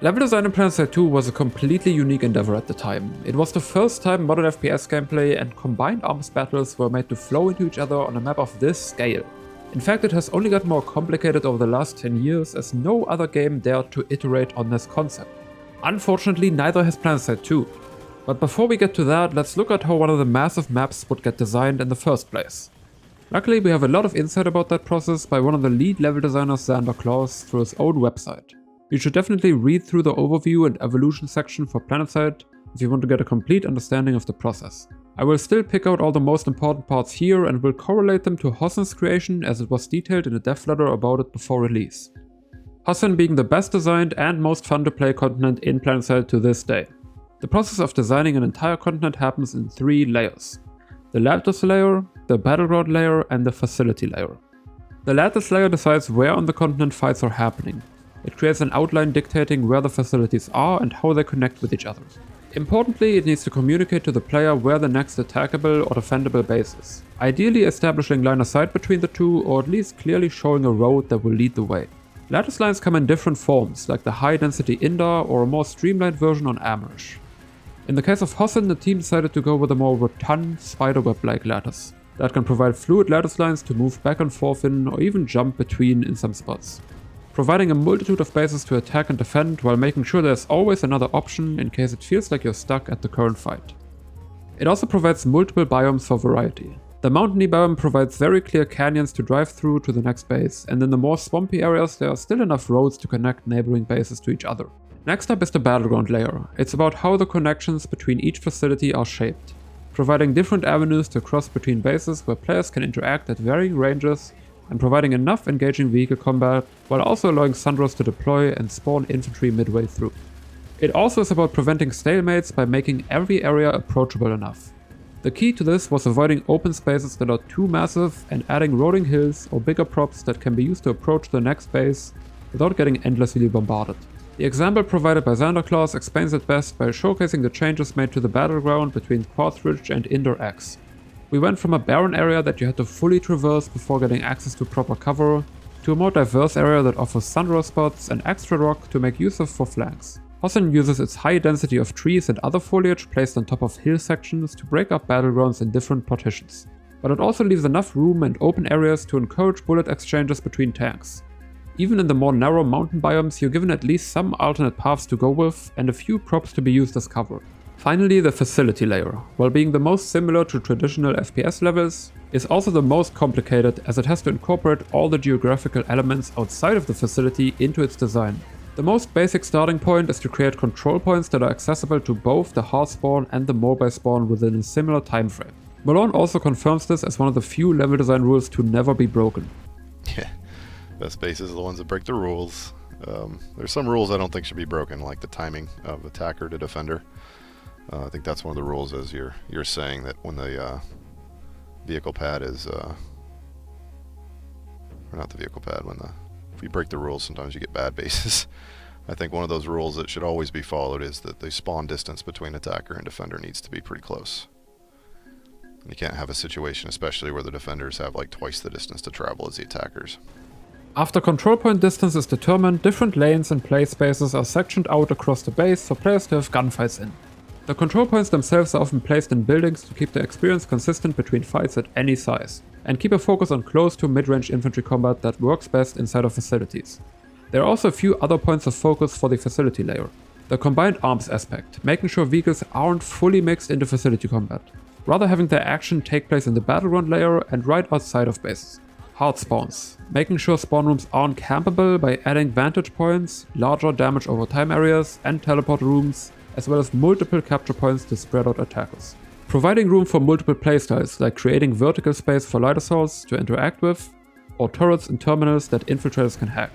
Level design in Planetside 2 was a completely unique endeavor at the time. It was the first time modern FPS gameplay and combined arms battles were made to flow into each other on a map of this scale. In fact, it has only got more complicated over the last 10 years as no other game dared to iterate on this concept. Unfortunately, neither has Planetside 2. But before we get to that, let's look at how one of the massive maps would get designed in the first place. Luckily, we have a lot of insight about that process by one of the lead level designers, Xander Claus, through his own website. You should definitely read through the overview and evolution section for Planetside if you want to get a complete understanding of the process. I will still pick out all the most important parts here and will correlate them to Hossen's creation as it was detailed in a dev letter about it before release. Hossen being the best designed and most fun to play continent in Planetside to this day. The process of designing an entire continent happens in 3 layers. The lattice layer, the battleground layer and the facility layer. The lattice layer decides where on the continent fights are happening. It creates an outline dictating where the facilities are and how they connect with each other. Importantly, it needs to communicate to the player where the next attackable or defendable base is, ideally establishing line of sight between the two or at least clearly showing a road that will lead the way. Lattice lines come in different forms, like the high density Indar or a more streamlined version on Amrish. In the case of Hossen, the team decided to go with a more rotund spiderweb-like lattice that can provide fluid lattice lines to move back and forth in or even jump between in some spots, providing a multitude of bases to attack and defend while making sure there's always another option in case it feels like you're stuck at the current fight. It also provides multiple biomes for variety. The mountainy biome provides very clear canyons to drive through to the next base, and in the more swampy areas there are still enough roads to connect neighboring bases to each other. Next up is the battleground layer. It's about how the connections between each facility are shaped, providing different avenues to cross between bases where players can interact at varying ranges and providing enough engaging vehicle combat while also allowing Sunderers to deploy and spawn infantry midway through. It also is about preventing stalemates by making every area approachable enough. The key to this was avoiding open spaces that are too massive and adding rolling hills or bigger props that can be used to approach the next base without getting endlessly bombarded. The example provided by Xander Claus explains it best by showcasing the changes made to the battleground between Quartz and Indar X. We went from a barren area that you had to fully traverse before getting access to proper cover, to a more diverse area that offers Sunderer spots and extra rock to make use of for flanks. Hossen uses its high density of trees and other foliage placed on top of hill sections to break up battlegrounds in different partitions, but it also leaves enough room and open areas to encourage bullet exchanges between tanks. Even in the more narrow mountain biomes, you're given at least some alternate paths to go with and a few props to be used as cover. Finally, the facility layer, while being the most similar to traditional FPS levels, is also the most complicated as it has to incorporate all the geographical elements outside of the facility into its design. The most basic starting point is to create control points that are accessible to both the hard spawn and the mobile spawn within a similar time frame. Malone also confirms this as one of the few level design rules to never be broken. Yeah, best bases are the ones that break the rules. There's some rules I don't think should be broken, like the timing of attacker to defender. I think that's one of the rules, as you're saying, that when the vehicle pad is, or not the vehicle pad, if you break the rules, sometimes you get bad bases. I think one of those rules that should always be followed is that the spawn distance between attacker and defender needs to be pretty close. You can't have a situation, especially where the defenders have like twice the distance to travel as the attackers. After control point distance is determined, different lanes and play spaces are sectioned out across the base for players to have gunfights in. The control points themselves are often placed in buildings to keep the experience consistent between fights at any size, and keep a focus on close to mid-range infantry combat that works best inside of facilities. There are also a few other points of focus for the facility layer. The combined arms aspect, making sure vehicles aren't fully mixed into facility combat, rather having their action take place in the battleground layer and right outside of bases. Hard spawns, making sure spawn rooms aren't campable by adding vantage points, larger damage over time areas, and teleport rooms, as well as multiple capture points to spread out attackers. Providing room for multiple playstyles, like creating vertical space for light assaults to interact with, or turrets and terminals that infiltrators can hack.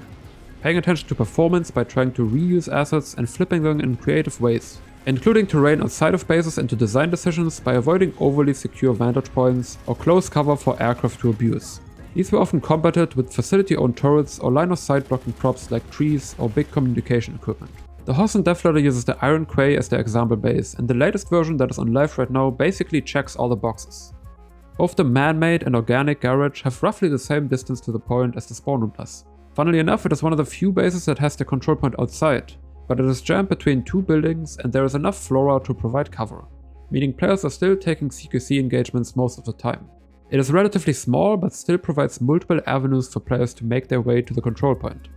Paying attention to performance by trying to reuse assets and flipping them in creative ways, including terrain outside of bases into design decisions by avoiding overly secure vantage points or close cover for aircraft to abuse. These were often combated with facility-owned turrets or line-of-sight blocking props like trees or big communication equipment. The Hossen Death Ladder uses the Iron Quay as their example base, and the latest version that is on live right now basically checks all the boxes. Both the man-made and organic garage have roughly the same distance to the point as the spawn room does. Funnily enough, it is one of the few bases that has the control point outside, but it is jammed between two buildings and there is enough flora to provide cover, meaning players are still taking CQC engagements most of the time. It is relatively small, but still provides multiple avenues for players to make their way to the control point.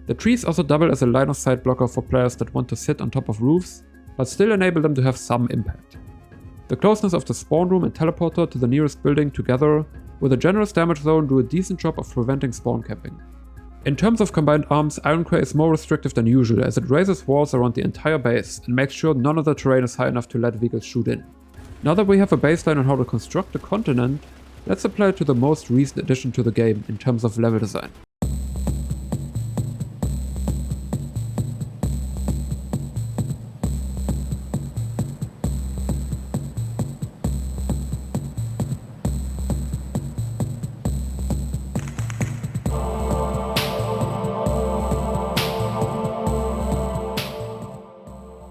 The trees also double as a line-of-sight blocker for players that want to sit on top of roofs, but still enable them to have some impact. The closeness of the spawn room and teleporter to the nearest building together with a generous damage zone do a decent job of preventing spawn camping. In terms of combined arms, Iron Quay is more restrictive than usual as it raises walls around the entire base and makes sure none of the terrain is high enough to let vehicles shoot in. Now that we have a baseline on how to construct the continent, let's apply it to the most recent addition to the game in terms of level design.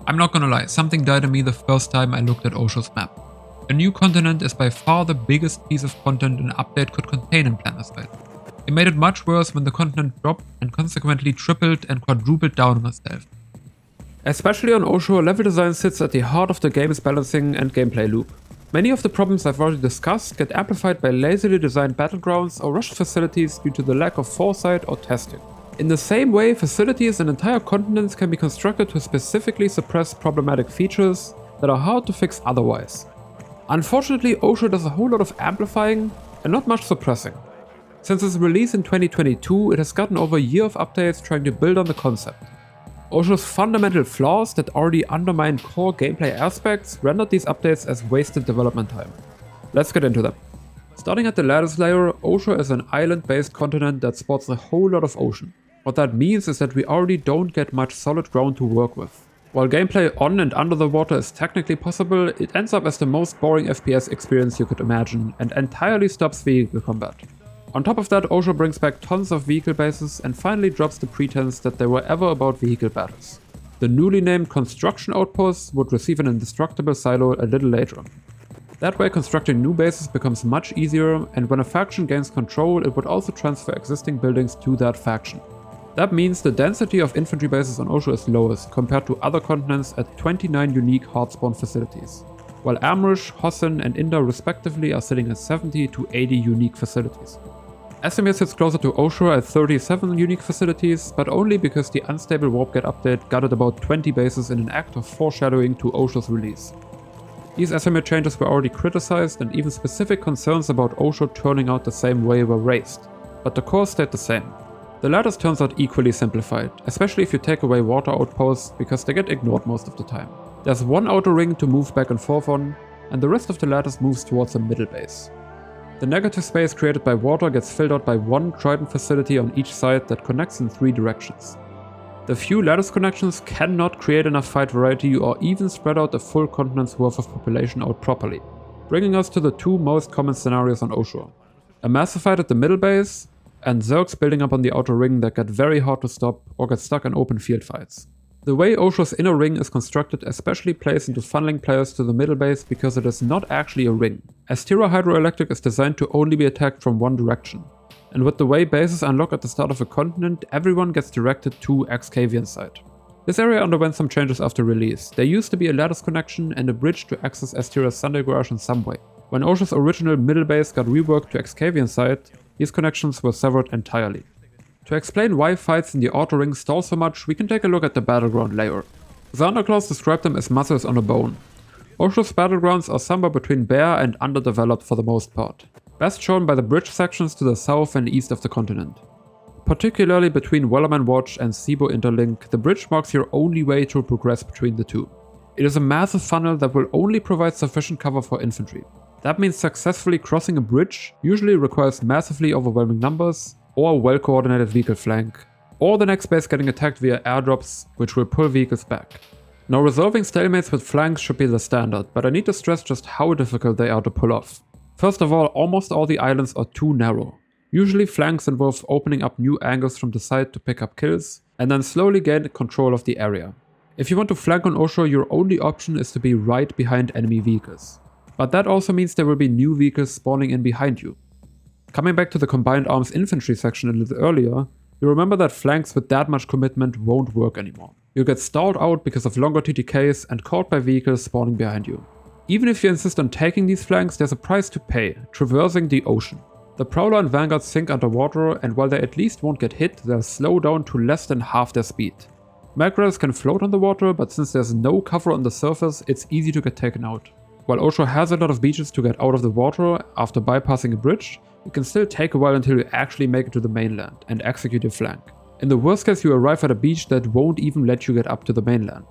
I'm not gonna lie, something died in me the first time I looked at Oshur's map. A new continent is by far the biggest piece of content an update could contain in Planetside. It made it much worse when the continent dropped and consequently tripled and quadrupled down on itself. Especially on Oshur, level design sits at the heart of the game's balancing and gameplay loop. Many of the problems I've already discussed get amplified by lazily designed battlegrounds or rushed facilities due to the lack of foresight or testing. In the same way, facilities and entire continents can be constructed to specifically suppress problematic features that are hard to fix otherwise. Unfortunately, Oshur does a whole lot of amplifying and not much suppressing. Since its release in 2022, it has gotten over a year of updates trying to build on the concept. Oshur's fundamental flaws that already undermine core gameplay aspects rendered these updates as wasted development time. Let's get into them. Starting at the lattice layer, Oshur is an island-based continent that sports a whole lot of ocean. What that means is that we already don't get much solid ground to work with. While gameplay on and under the water is technically possible, it ends up as the most boring FPS experience you could imagine and entirely stops vehicle combat. On top of that, Oshur brings back tons of vehicle bases and finally drops the pretense that they were ever about vehicle battles. The newly named construction outposts would receive an indestructible silo a little later. That way constructing new bases becomes much easier, and when a faction gains control, it would also transfer existing buildings to that faction. That means the density of infantry bases on Oshur is lowest compared to other continents at 29 unique hardspawn facilities, while Amrish, Hossen and Indar respectively are sitting at 70 to 80 unique facilities. Estimir sits closer to Oshur at 37 unique facilities, but only because the unstable warp-gate update gutted about 20 bases in an act of foreshadowing to Oshur's release. These estimate changes were already criticized and even specific concerns about Oshur turning out the same way were raised, but the core stayed the same. The lattice turns out equally simplified, especially if you take away water outposts because they get ignored most of the time. There's one outer ring to move back and forth on, and the rest of the lattice moves towards the middle base. The negative space created by water gets filled out by one Trident facility on each side that connects in 3 directions. The few lattice connections cannot create enough fight variety or even spread out a full continent's worth of population out properly, bringing us to the 2 most common scenarios on Oshur. A massive fight at the middle base, and Zergs building up on the outer ring that get very hard to stop or get stuck in open field fights. The way Oshur's inner ring is constructed especially plays into funneling players to the middle base because it is not actually a ring, as Tira Hydroelectric is designed to only be attacked from one direction. And with the way bases unlock at the start of a continent, everyone gets directed to Xcavian side. This area underwent some changes after release. There used to be a lattice connection and a bridge to access Estira's Sunday Garage in some way. When Oshur's original middle base got reworked to Xcavian side, these connections were severed entirely. To explain why fights in the outer ring stall so much, we can take a look at the battleground layer. Xanderclaws described them as muscles on a bone. Oshur's battlegrounds are somewhere between bare and underdeveloped for the most part, best shown by the bridge sections to the south and east of the continent. Particularly between Wellerman Watch and Sibo Interlink, the bridge marks your only way to progress between the two. It is a massive funnel that will only provide sufficient cover for infantry. That means successfully crossing a bridge usually requires massively overwhelming numbers, or a well-coordinated vehicle flank, or the next base getting attacked via airdrops, which will pull vehicles back. Now resolving stalemates with flanks should be the standard, but I need to stress just how difficult they are to pull off. First of all, almost all the islands are too narrow. Usually flanks involve opening up new angles from the side to pick up kills, and then slowly gain control of the area. If you want to flank on Oshur, your only option is to be right behind enemy vehicles. But that also means there will be new vehicles spawning in behind you. Coming back to the combined arms infantry section a little earlier, you remember that flanks with that much commitment won't work anymore. You'll get stalled out because of longer TTKs and caught by vehicles spawning behind you. Even if you insist on taking these flanks, there's a price to pay, traversing the ocean. The Prowler and Vanguard sink underwater, and while they at least won't get hit, they'll slow down to less than half their speed. Mackerels can float on the water, but since there's no cover on the surface, it's easy to get taken out. While Oshur has a lot of beaches to get out of the water after bypassing a bridge, it can still take a while until you actually make it to the mainland and execute your flank. In the worst case, you arrive at a beach that won't even let you get up to the mainland.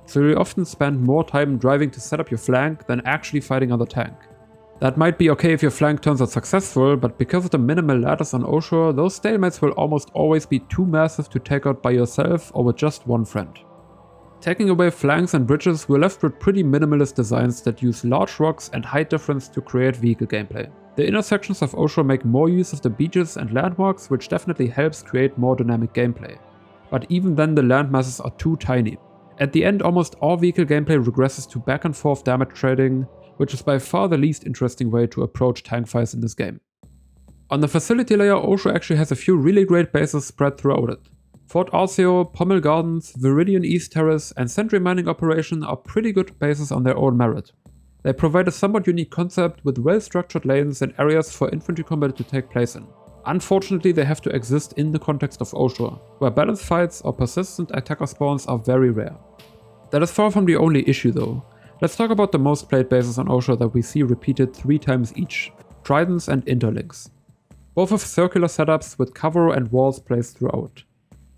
So you'll often spend more time driving to set up your flank than actually fighting on the tank. That might be okay if your flank turns out successful, but because of the minimal ladders on Oshur, those stalemates will almost always be too massive to take out by yourself or with just one friend. Taking away flanks and bridges, we're left with pretty minimalist designs that use large rocks and height difference to create vehicle gameplay. The intersections of Oshur make more use of the beaches and landmarks, which definitely helps create more dynamic gameplay. But even then the landmasses are too tiny. At the end, almost all vehicle gameplay regresses to back and forth damage trading, which is by far the least interesting way to approach tank fights in this game. On the facility layer, Oshur actually has a few really great bases spread throughout it. Fort Alceo, Pommel Gardens, Viridian East Terrace and Sentry Mining Operation are pretty good bases on their own merit. They provide a somewhat unique concept with well-structured lanes and areas for infantry combat to take place in. Unfortunately, they have to exist in the context of Oshur, where balanced fights or persistent attacker spawns are very rare. That is far from the only issue though. Let's talk about the most played bases on Oshur that we see repeated 3 times each: Tridents and Interlinks. Both have circular setups with cover and walls placed throughout.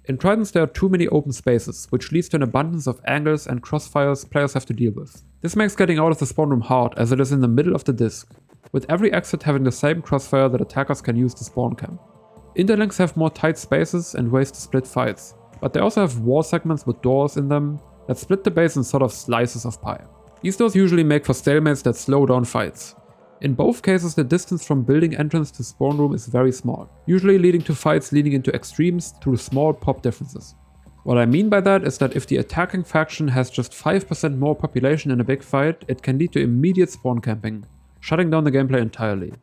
In Tridents there are too many open spaces, which leads to an abundance of angles and crossfires players have to deal with. This makes getting out of the spawn room hard, as it is in the middle of the disk, with every exit having the same crossfire that attackers can use to spawn camp. Interlinks have more tight spaces and ways to split fights, but they also have wall segments with doors in them that split the base in sort of slices of pie. These doors usually make for stalemates that slow down fights. In both cases, the distance from building entrance to spawn room is very small, usually leading to fights leading into extremes through small pop differences. What I mean by that is that if the attacking faction has just 5% more population in a big fight, it can lead to immediate spawn camping, shutting down the gameplay entirely.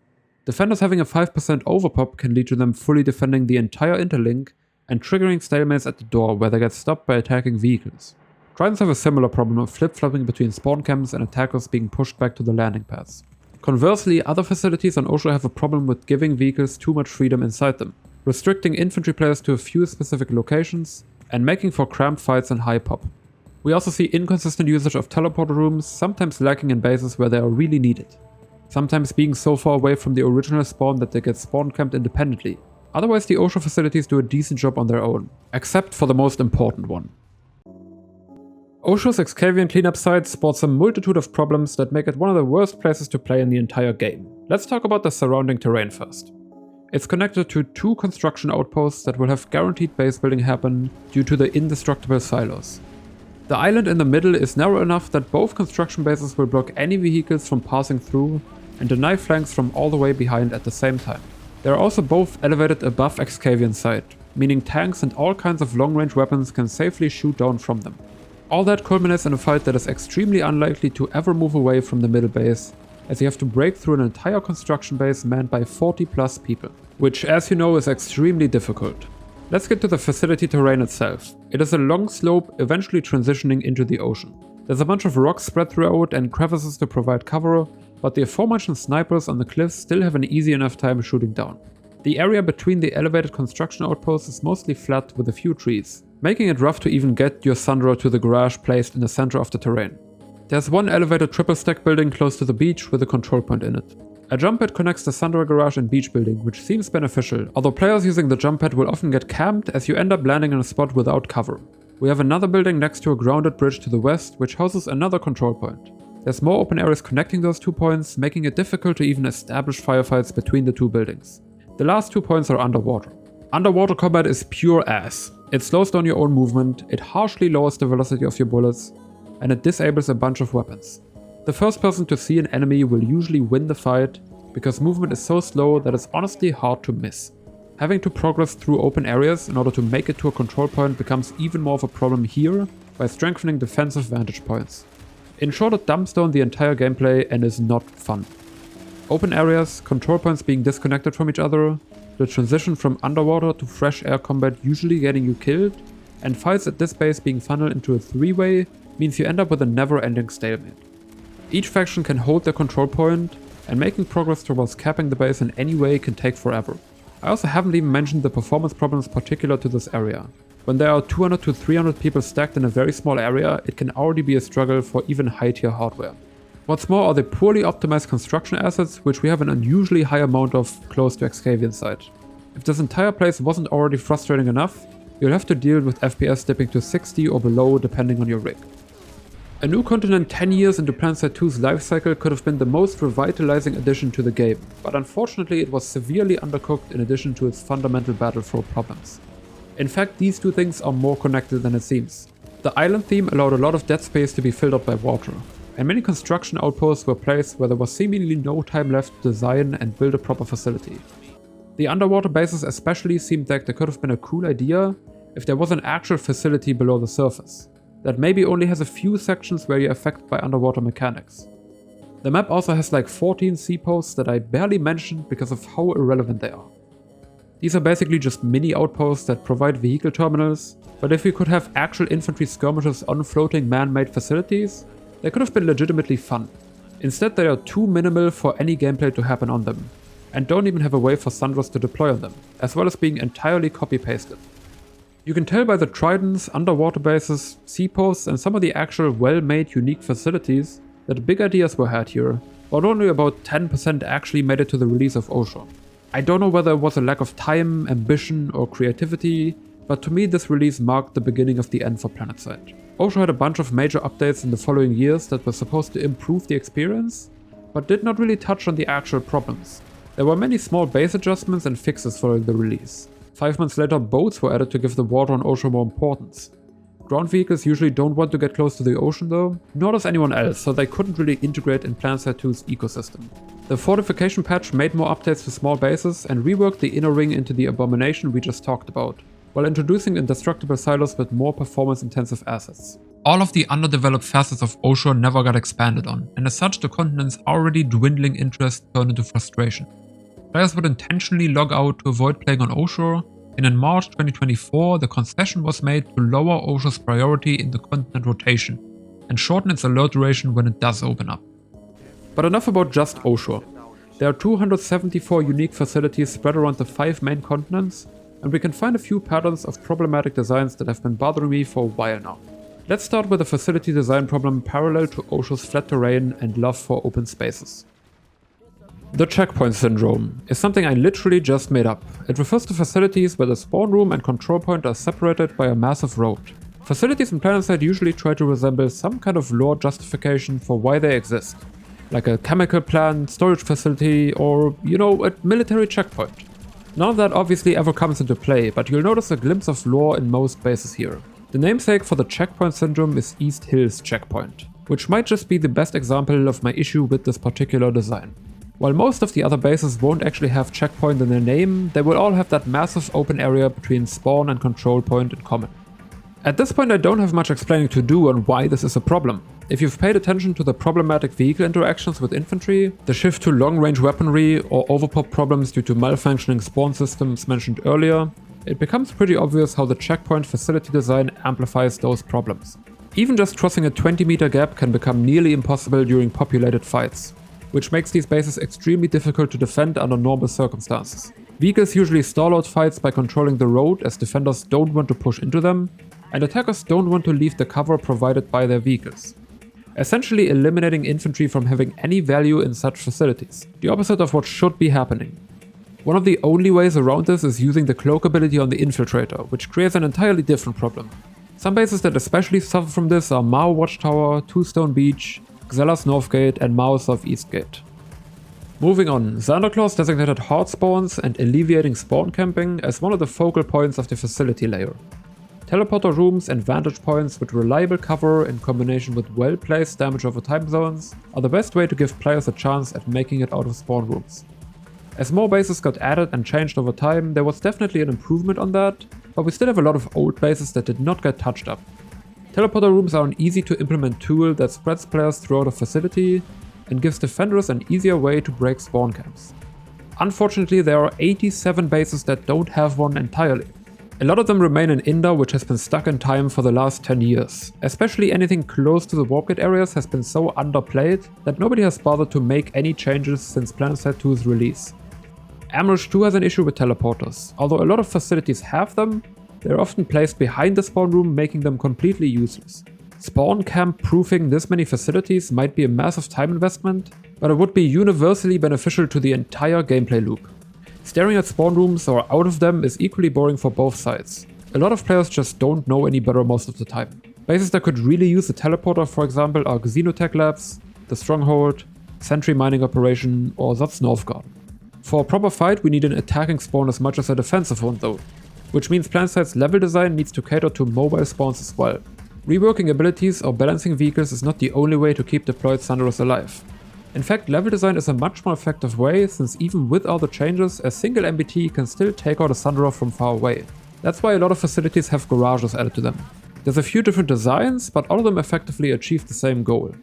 Defenders having a 5% overpop can lead to them fully defending the entire interlink and triggering stalemates at the door where they get stopped by attacking vehicles. Tridents have a similar problem of flip-flopping between spawn camps and attackers being pushed back to the landing pads. Conversely, other facilities on Oshur have a problem with giving vehicles too much freedom inside them, restricting infantry players to a few specific locations, and making for cramped fights and high pop. We also see inconsistent usage of teleporter rooms, sometimes lacking in bases where they are really needed. Sometimes being so far away from the original spawn that they get spawn camped independently. Otherwise the Oshur facilities do a decent job on their own, except for the most important one. Oshur's Excavian cleanup site sports a multitude of problems that make it one of the worst places to play in the entire game. Let's talk about the surrounding terrain first. It's connected to 2 construction outposts that will have guaranteed base building happen due to the indestructible silos. The island in the middle is narrow enough that both construction bases will block any vehicles from passing through and deny flanks from all the way behind at the same time. They are also both elevated above Excavian site, meaning tanks and all kinds of long-range weapons can safely shoot down from them. All that culminates in a fight that is extremely unlikely to ever move away from the middle base, as you have to break through an entire construction base manned by 40+ people, which as you know is extremely difficult. Let's get to the facility terrain itself. It is a long slope eventually transitioning into the ocean. There's a bunch of rocks spread throughout and crevices to provide cover, but the aforementioned snipers on the cliffs still have an easy enough time shooting down. The area between the elevated construction outposts is mostly flat with a few trees, making it rough to even get your Sunderer to the garage placed in the center of the terrain. There's one elevated triple stack building close to the beach with a control point in it. A jump pad connects the Sunderer garage and beach building, which seems beneficial, although players using the jump pad will often get camped as you end up landing in a spot without cover. We have another building next to a grounded bridge to the west, which houses another control point. There's more open areas connecting those 2 points, making it difficult to even establish firefights between the 2 buildings. The last 2 points are underwater. Underwater combat is pure ass. It slows down your own movement, it harshly lowers the velocity of your bullets, and it disables a bunch of weapons. The first person to see an enemy will usually win the fight, because movement is so slow that it's honestly hard to miss. Having to progress through open areas in order to make it to a control point becomes even more of a problem here by strengthening defensive vantage points. In short, it dumps down the entire gameplay and is not fun. Open areas, control points being disconnected from each other, the transition from underwater to fresh air combat usually getting you killed, and fights at this base being funneled into a 3-way means you end up with a never-ending stalemate. Each faction can hold their control point, and making progress towards capping the base in any way can take forever. I also haven't even mentioned the performance problems particular to this area. When there are 200 to 300 people stacked in a very small area, it can already be a struggle for even high-tier hardware. What's more are the poorly optimized construction assets, which we have an unusually high amount of close to Excavian side. If this entire place wasn't already frustrating enough, you'll have to deal with FPS dipping to 60 or below depending on your rig. A new continent 10 years into Planetside 2's lifecycle could have been the most revitalizing addition to the game, but unfortunately it was severely undercooked in addition to its fundamental battleflow problems. In fact, these two things are more connected than it seems. The island theme allowed a lot of dead space to be filled up by water, and many construction outposts were placed where there was seemingly no time left to design and build a proper facility. The underwater bases especially seemed like there could have been a cool idea if there was an actual facility below the surface, that maybe only has a few sections where you're affected by underwater mechanics. The map also has like 14 sea posts that I barely mentioned because of how irrelevant they are. These are basically just mini outposts that provide vehicle terminals, but if we could have actual infantry skirmishes on floating man-made facilities, they could have been legitimately fun. Instead, they are too minimal for any gameplay to happen on them, and don't even have a way for Sunderers to deploy on them, as well as being entirely copy-pasted. You can tell by the tridents, underwater bases, sea posts, and some of the actual well-made unique facilities that big ideas were had here, but only about 10% actually made it to the release of Oshur. I don't know whether it was a lack of time, ambition, or creativity, but to me this release marked the beginning of the end for Planetside. Oshur had a bunch of major updates in the following years that were supposed to improve the experience, but did not really touch on the actual problems. There were many small base adjustments and fixes following the release. 5 months later, boats were added to give the water on Oshur more importance. Ground vehicles usually don't want to get close to the ocean though, nor does anyone else, so they couldn't really integrate in Planetside 2's ecosystem. The fortification patch made more updates to small bases and reworked the inner ring into the abomination we just talked about, while introducing indestructible silos with more performance-intensive assets. All of the underdeveloped facets of Oshur never got expanded on, and as such the continent's already dwindling interest turned into frustration. Players would intentionally log out to avoid playing on Oshur, and in March 2024 the concession was made to lower Oshur's priority in the continent rotation, and shorten its alert duration when it does open up. But enough about just Oshur. There are 274 unique facilities spread around the 5 main continents, and we can find a few patterns of problematic designs that have been bothering me for a while now. Let's start with a facility design problem parallel to Oshur's flat terrain and love for open spaces. The checkpoint syndrome is something I literally just made up. It refers to facilities where the spawn room and control point are separated by a massive road. Facilities in Planetside usually try to resemble some kind of lore justification for why they exist, like a chemical plant, storage facility, or, a military checkpoint. None of that obviously ever comes into play, but you'll notice a glimpse of lore in most bases here. The namesake for the checkpoint syndrome is East Hills Checkpoint, which might just be the best example of my issue with this particular design. While most of the other bases won't actually have checkpoint in their name, they will all have that massive open area between spawn and control point in common. At this point I don't have much explaining to do on why this is a problem. If you've paid attention to the problematic vehicle interactions with infantry, the shift to long-range weaponry, or overpop problems due to malfunctioning spawn systems mentioned earlier, it becomes pretty obvious how the checkpoint facility design amplifies those problems. Even just crossing a 20-meter gap can become nearly impossible during populated fights, which makes these bases extremely difficult to defend under normal circumstances. Vehicles usually stall out fights by controlling the road as defenders don't want to push into them, and attackers don't want to leave the cover provided by their vehicles, essentially eliminating infantry from having any value in such facilities, the opposite of what should be happening. One of the only ways around this is using the cloak ability on the infiltrator, which creates an entirely different problem. Some bases that especially suffer from this are Mao Watchtower, Two Stone Beach, Xella's North Gate and Mao's Southeast Gate. Moving on, Xanderclaws designated hard spawns and alleviating spawn camping as one of the focal points of the facility layer. Teleporter rooms and vantage points with reliable cover in combination with well-placed damage over time zones are the best way to give players a chance at making it out of spawn rooms. As more bases got added and changed over time, there was definitely an improvement on that, but we still have a lot of old bases that did not get touched up. Teleporter rooms are an easy to implement tool that spreads players throughout a facility and gives defenders an easier way to break spawn camps. Unfortunately, there are 87 bases that don't have one entirely. A lot of them remain in Indar, which has been stuck in time for the last 10 years. Especially anything close to the warp gate areas has been so underplayed that nobody has bothered to make any changes since Planetside 2's release. Ambush 2 has an issue with teleporters. Although a lot of facilities have them, they are often placed behind the spawn room, making them completely useless. Spawn camp proofing this many facilities might be a massive time investment, but it would be universally beneficial to the entire gameplay loop. Staring at spawn rooms or out of them is equally boring for both sides. A lot of players just don't know any better most of the time. Bases that could really use a teleporter, for example, are Xenotech Labs, the Stronghold, Sentry Mining Operation, or Zot's North Garden. For a proper fight, we need an attacking spawn as much as a defensive one though, which means Planetside level design needs to cater to mobile spawns as well. Reworking abilities or balancing vehicles is not the only way to keep deployed Sunderers alive. In fact, level design is a much more effective way, since even with all the changes, a single MBT can still take out a Sunderer from far away. That's why a lot of facilities have garages added to them. There's a few different designs, but all of them effectively achieve the same goal: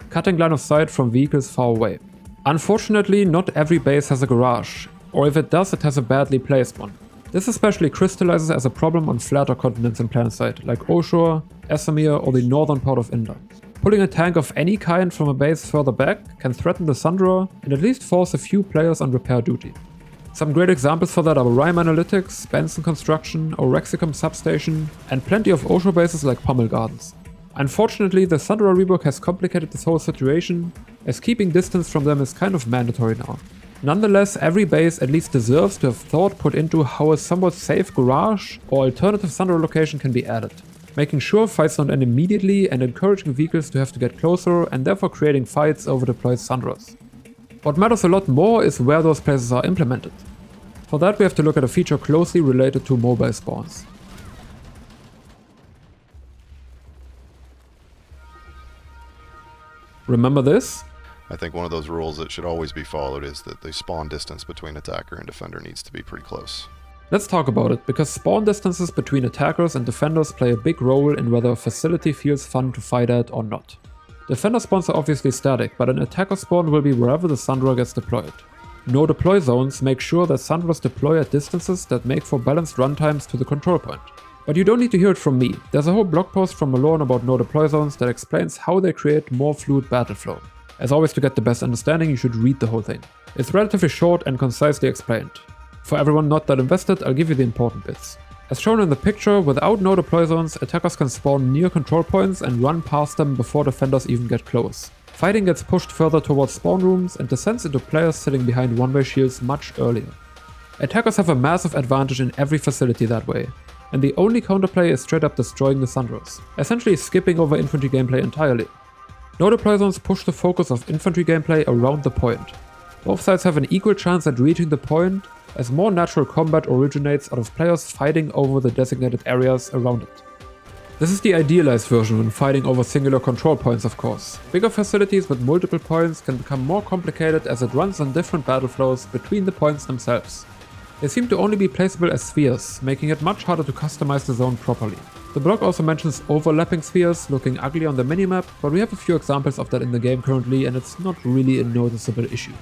cutting line of sight from vehicles far away. Unfortunately, not every base has a garage, or if it does, it has a badly placed one. This especially crystallizes as a problem on flatter continents in Planetside, like Oshur, Esamir, or the northern part of Indar. Pulling a tank of any kind from a base further back can threaten the Sunderer and at least force a few players on repair duty. Some great examples for that are Rime Analytics, Benson Construction, Orexicum Substation, and plenty of Oshur bases like Pommel Gardens. Unfortunately, the Sunderer Rework has complicated this whole situation, as keeping distance from them is kind of mandatory now. Nonetheless, every base at least deserves to have thought put into how a somewhat safe garage or alternative Sunderer location can be added, making sure fights don't end immediately and encouraging vehicles to have to get closer and therefore creating fights over deployed Sunderers. What matters a lot more is where those places are implemented. For that we have to look at a feature closely related to mobile spawns. Remember this? I think one of those rules that should always be followed is that the spawn distance between attacker and defender needs to be pretty close. Let's talk about it, because spawn distances between attackers and defenders play a big role in whether a facility feels fun to fight at or not. Defender spawns are obviously static, but an attacker spawn will be wherever the Sunderer gets deployed. No deploy zones make sure that Sunderers deploy at distances that make for balanced runtimes to the control point. But you don't need to hear it from me. There's a whole blog post from Malone about no deploy zones that explains how they create more fluid battle flow. As always, to get the best understanding, you should read the whole thing. It's relatively short and concisely explained. For everyone not that invested, I'll give you the important bits. As shown in the picture, without no deploy zones, attackers can spawn near control points and run past them before defenders even get close. Fighting gets pushed further towards spawn rooms and descends into players sitting behind one-way shields much earlier. Attackers have a massive advantage in every facility that way, and the only counterplay is straight up destroying the Sunderers, essentially skipping over infantry gameplay entirely. No deploy zones push the focus of infantry gameplay around the point. Both sides have an equal chance at reaching the point, as more natural combat originates out of players fighting over the designated areas around it. This is the idealized version when fighting over singular control points, of course. Bigger facilities with multiple points can become more complicated as it runs on different battle flows between the points themselves. They seem to only be placeable as spheres, making it much harder to customize the zone properly. The blog also mentions overlapping spheres looking ugly on the minimap, but we have a few examples of that in the game currently and it's not really a noticeable issue.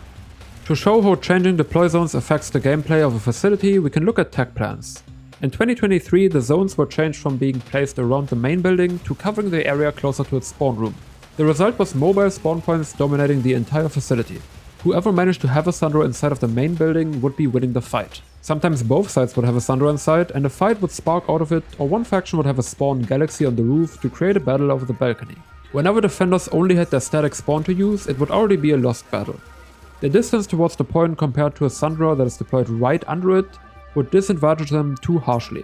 To show how changing deploy zones affects the gameplay of a facility, we can look at tech plans. In 2023, the zones were changed from being placed around the main building to covering the area closer to its spawn room. The result was mobile spawn points dominating the entire facility. Whoever managed to have a Sunderer inside of the main building would be winning the fight. Sometimes both sides would have a Sunderer inside and a fight would spark out of it, or one faction would have a spawn galaxy on the roof to create a battle over the balcony. Whenever defenders only had their static spawn to use, it would already be a lost battle. The distance towards the point compared to a Sunderer that is deployed right under it would disadvantage them too harshly.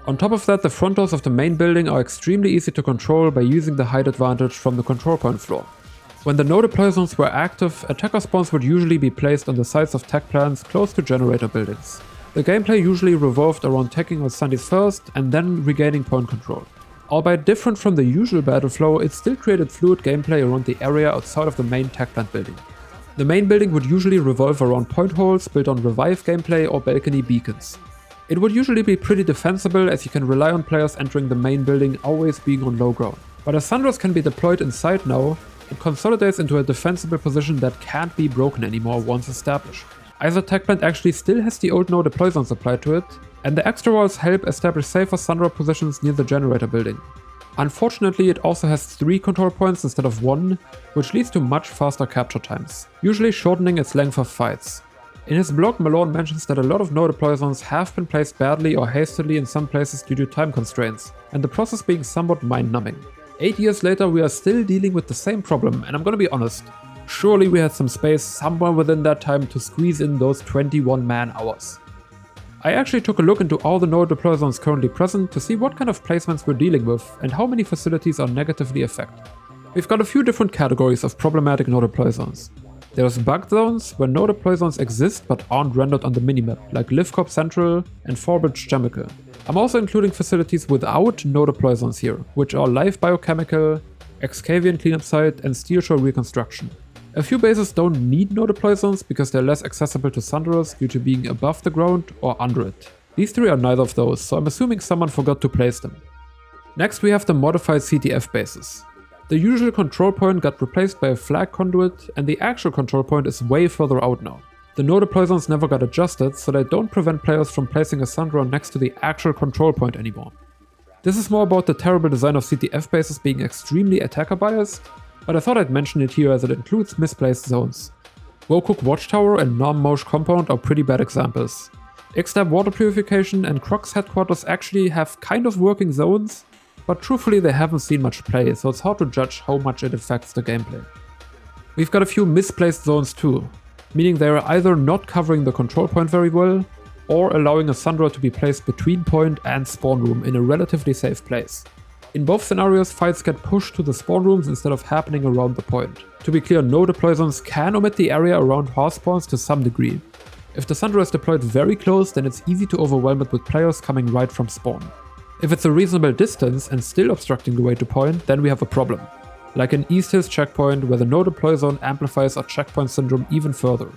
On top of that, the front doors of the main building are extremely easy to control by using the height advantage from the control point floor. When the no deploy zones were active, attacker spawns would usually be placed on the sides of tech plants close to generator buildings. The gameplay usually revolved around taking out Sundies first and then regaining point control. Albeit different from the usual battle flow, it still created fluid gameplay around the area outside of the main tech plant building. The main building would usually revolve around point holes built on revive gameplay or balcony beacons. It would usually be pretty defensible, as you can rely on players entering the main building always being on low ground. But as Sunderers can be deployed inside now, it consolidates into a defensible position that can't be broken anymore once established. Either tech plant actually still has the old no deploy zones applied to it, and the extra walls help establish safer Sunderer positions near the generator building. Unfortunately, it also has 3 control points instead of 1, which leads to much faster capture times, usually shortening its length of fights. In his blog, Malone mentions that a lot of no deploy zones have been placed badly or hastily in some places due to time constraints, and the process being somewhat mind-numbing. 8 years later, we are still dealing with the same problem, and I'm gonna be honest, surely we had some space somewhere within that time to squeeze in those 21 man-hours. I actually took a look into all the no deploy zones currently present to see what kind of placements we're dealing with and how many facilities are negatively affected. We've got a few different categories of problematic no deploy zones. There's bugged zones, where no deploy zones exist but aren't rendered on the minimap, like Livcorp Central and Fallbridge Chemical. I'm also including facilities without no deploy zones here, which are Live Biochemical, Excavian Cleanup Site and Steel Shore Reconstruction. A few bases don't need no deploy zones because they're less accessible to Sunderers due to being above the ground or under it. These 3 are neither of those, so I'm assuming someone forgot to place them. Next we have the modified CTF bases. The usual control point got replaced by a flag conduit, and the actual control point is way further out now. The no deploy zones never got adjusted, so they don't prevent players from placing a Sunderer next to the actual control point anymore. This is more about the terrible design of CTF bases being extremely attacker biased, but I thought I'd mention it here as it includes misplaced zones. Wokuk Watchtower and Norm Mosh Compound are pretty bad examples. Xtab Water Purification and Croc's Headquarters actually have kind of working zones, but truthfully they haven't seen much play, so it's hard to judge how much it affects the gameplay. We've got a few misplaced zones too, meaning they are either not covering the control point very well, or allowing a Sunderer to be placed between point and spawn room in a relatively safe place. In both scenarios, fights get pushed to the spawn rooms instead of happening around the point. To be clear, no deploy zones can omit the area around horse spawns to some degree. If the Sunderer is deployed very close, then it's easy to overwhelm it with players coming right from spawn. If it's a reasonable distance and still obstructing the way to point, then we have a problem. Like in East Hills checkpoint, where the no deploy zone amplifies our checkpoint syndrome even further.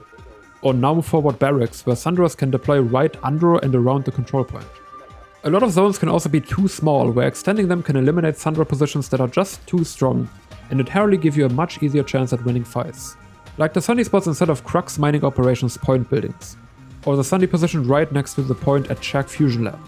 Or Naum Forward Barracks, where Sunderers can deploy right under and around the control point. A lot of zones can also be too small, where extending them can eliminate Sunderer positions that are just too strong, and inherently give you a much easier chance at winning fights. Like the Sundy spots instead of Crux Mining Operations point buildings, or the Sundy position right next to the point at Shack Fusion Lab.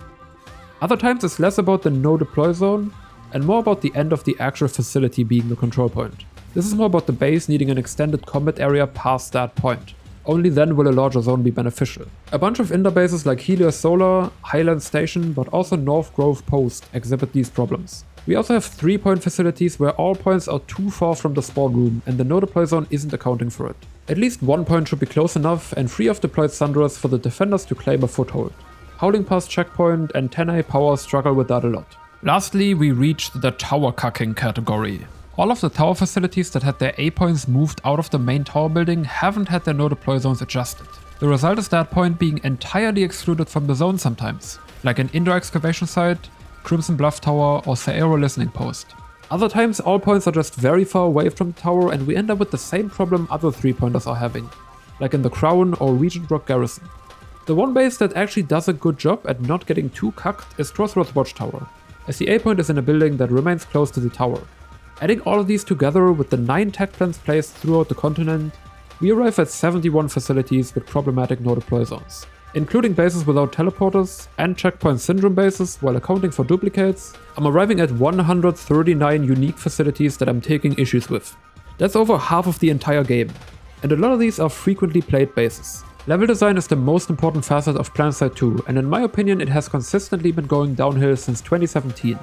Other times it's less about the no deploy zone, and more about the end of the actual facility being the control point. This is more about the base needing an extended combat area past that point. Only then will a larger zone be beneficial. A bunch of indoor bases like Helios Solar, Highland Station, but also North Grove Post exhibit these problems. We also have 3-point facilities where all points are too far from the spawn room and the no deploy zone isn't accounting for it. At least 1 point should be close enough and free of deployed Sunderers for the defenders to claim a foothold. Howling Pass Checkpoint and 10A Power struggle with that a lot. Lastly, we reached the tower cucking category. All of the tower facilities that had their A points moved out of the main tower building haven't had their no deploy zones adjusted. The result is that point being entirely excluded from the zone sometimes, like an indoor excavation site, Crimson Bluff Tower or Saero Listening Post. Other times all points are just very far away from the tower and we end up with the same problem other 3-pointers are having, like in the Crown or Regent Rock Garrison. The one base that actually does a good job at not getting too cucked is Crossroads Watchtower, as the A point is in a building that remains close to the tower. Adding all of these together with the 9 tech plants placed throughout the continent, we arrive at 71 facilities with problematic no deploy zones. Including bases without teleporters and checkpoint syndrome bases while accounting for duplicates, I'm arriving at 139 unique facilities that I'm taking issues with. That's over half of the entire game, and a lot of these are frequently played bases. Level design is the most important facet of Planetside 2, and in my opinion it has consistently been going downhill since 2017.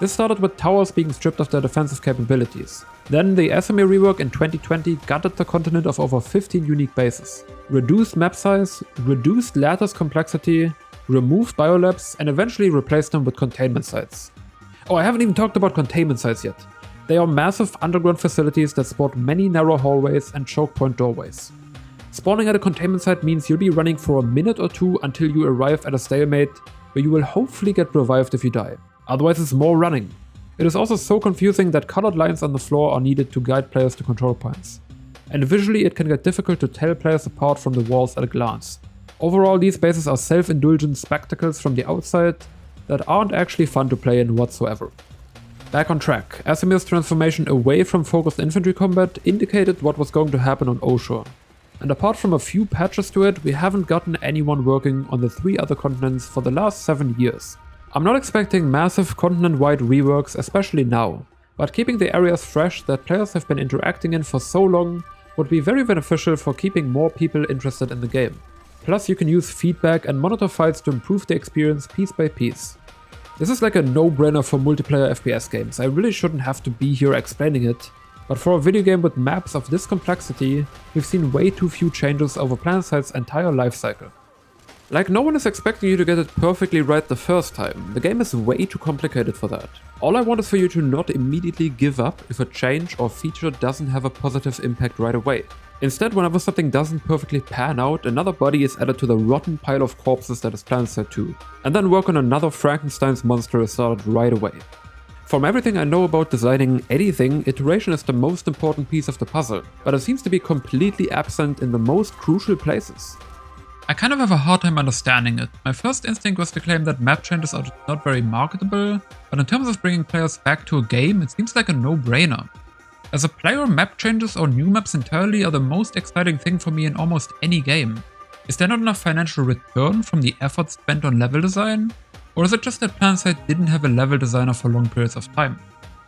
This started with towers being stripped of their defensive capabilities. Then the SMA rework in 2020 gutted the continent of over 15 unique bases, reduced map size, reduced lattice complexity, removed biolabs, and eventually replaced them with containment sites. Oh, I haven't even talked about containment sites yet. They are massive underground facilities that sport many narrow hallways and choke point doorways. Spawning at a containment site means you'll be running for a minute or two until you arrive at a stalemate where you will hopefully get revived if you die. Otherwise it's more running. It is also so confusing that colored lines on the floor are needed to guide players to control points. And visually it can get difficult to tell players apart from the walls at a glance. Overall, these bases are self-indulgent spectacles from the outside that aren't actually fun to play in whatsoever. Back on track, Asimir's transformation away from focused infantry combat indicated what was going to happen on Oshur. And apart from a few patches to it, we haven't gotten anyone working on the 3 other continents for the last 7 years. I'm not expecting massive continent-wide reworks, especially now, but keeping the areas fresh that players have been interacting in for so long would be very beneficial for keeping more people interested in the game. Plus you can use feedback and monitor fights to improve the experience piece by piece. This is like a no-brainer for multiplayer FPS games. I really shouldn't have to be here explaining it, but for a video game with maps of this complexity, we've seen way too few changes over Planetside's entire lifecycle. Like, no one is expecting you to get it perfectly right the first time. The game is way too complicated for that. All I want is for you to not immediately give up if a change or feature doesn't have a positive impact right away. Instead, whenever something doesn't perfectly pan out, another body is added to the rotten pile of corpses that is Planetside 2, and then work on another Frankenstein's monster is started right away. From everything I know about designing anything, iteration is the most important piece of the puzzle, but it seems to be completely absent in the most crucial places. I kind of have a hard time understanding it. My first instinct was to claim that map changes are just not very marketable, but in terms of bringing players back to a game, it seems like a no-brainer. As a player, map changes or new maps entirely are the most exciting thing for me in almost any game. Is there not enough financial return from the effort spent on level design? Or is it just that Planetside didn't have a level designer for long periods of time?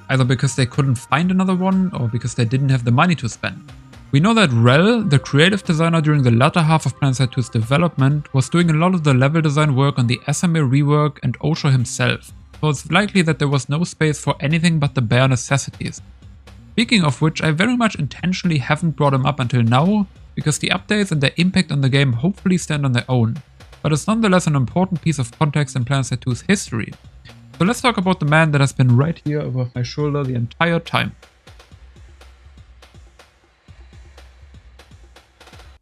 Either because they couldn't find another one, or because they didn't have the money to spend. We know that Rel, the creative designer during the latter half of Planetside 2's development, was doing a lot of the level design work on the Sunderer Rework and Oshur himself, so it's likely that there was no space for anything but the bare necessities. Speaking of which, I very much intentionally haven't brought him up until now, because the updates and their impact on the game hopefully stand on their own, but it's nonetheless an important piece of context in Planetside 2's history. So let's talk about the man that has been right here over my shoulder the entire time.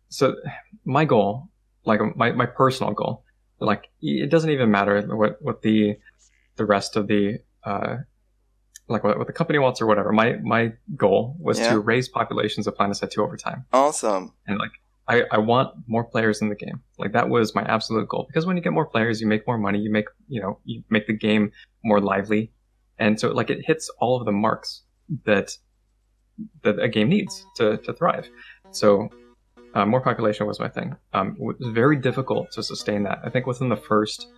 So my goal, like my personal goal, like it doesn't even matter what the rest of the like what the company wants or whatever. My goal was to raise populations of Planetside 2 over time. Awesome. And like I want more players in the game. Like that was my absolute goal, because when you get more players, you make more money. You make the game more lively, and so like it hits all of the marks that a game needs to thrive. So. More population was my thing. It was very difficult to sustain that. I think within the first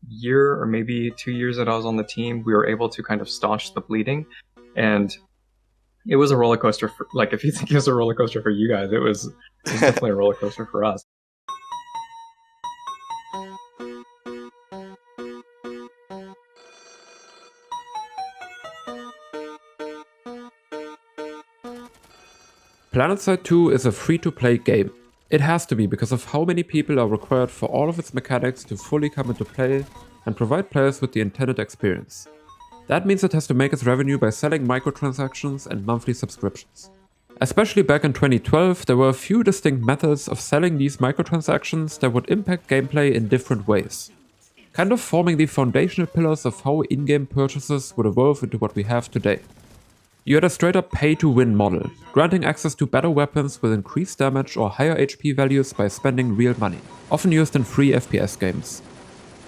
year or maybe 2 years that I was on the team, we were able to kind of staunch the bleeding. And it was a roller coaster. Like, if you think it was a roller coaster for you guys, it was definitely a roller coaster for us. Planetside 2 is a free-to-play game. It has to be because of how many people are required for all of its mechanics to fully come into play and provide players with the intended experience. That means it has to make its revenue by selling microtransactions and monthly subscriptions. Especially back in 2012, there were a few distinct methods of selling these microtransactions that would impact gameplay in different ways, kind of forming the foundational pillars of how in-game purchases would evolve into what we have today. You had a straight-up pay-to-win model, granting access to better weapons with increased damage or higher HP values by spending real money, often used in free FPS games.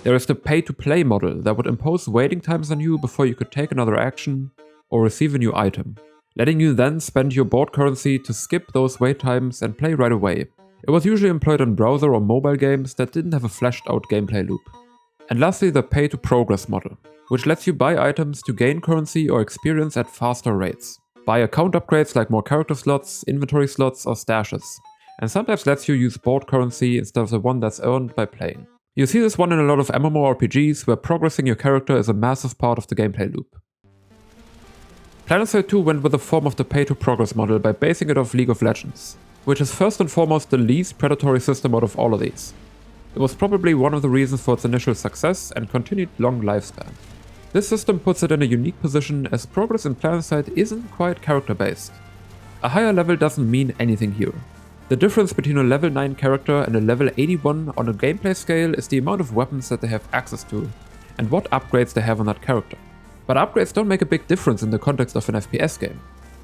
There is the pay-to-play model that would impose waiting times on you before you could take another action or receive a new item, letting you then spend your board currency to skip those wait times and play right away. It was usually employed in browser or mobile games that didn't have a fleshed-out gameplay loop. And lastly, the pay-to-progress model, which lets you buy items to gain currency or experience at faster rates. Buy account upgrades like more character slots, inventory slots, or stashes, and sometimes lets you use board currency instead of the one that's earned by playing. You see this one in a lot of MMORPGs where progressing your character is a massive part of the gameplay loop. Planetside 2 went with the form of the pay-to-progress model by basing it off League of Legends, which is first and foremost the least predatory system out of all of these. It was probably one of the reasons for its initial success and continued long lifespan. This system puts it in a unique position as progress in Planetside isn't quite character-based. A higher level doesn't mean anything here. The difference between a level 9 character and a level 81 on a gameplay scale is the amount of weapons that they have access to, and what upgrades they have on that character. But upgrades don't make a big difference in the context of an FPS game.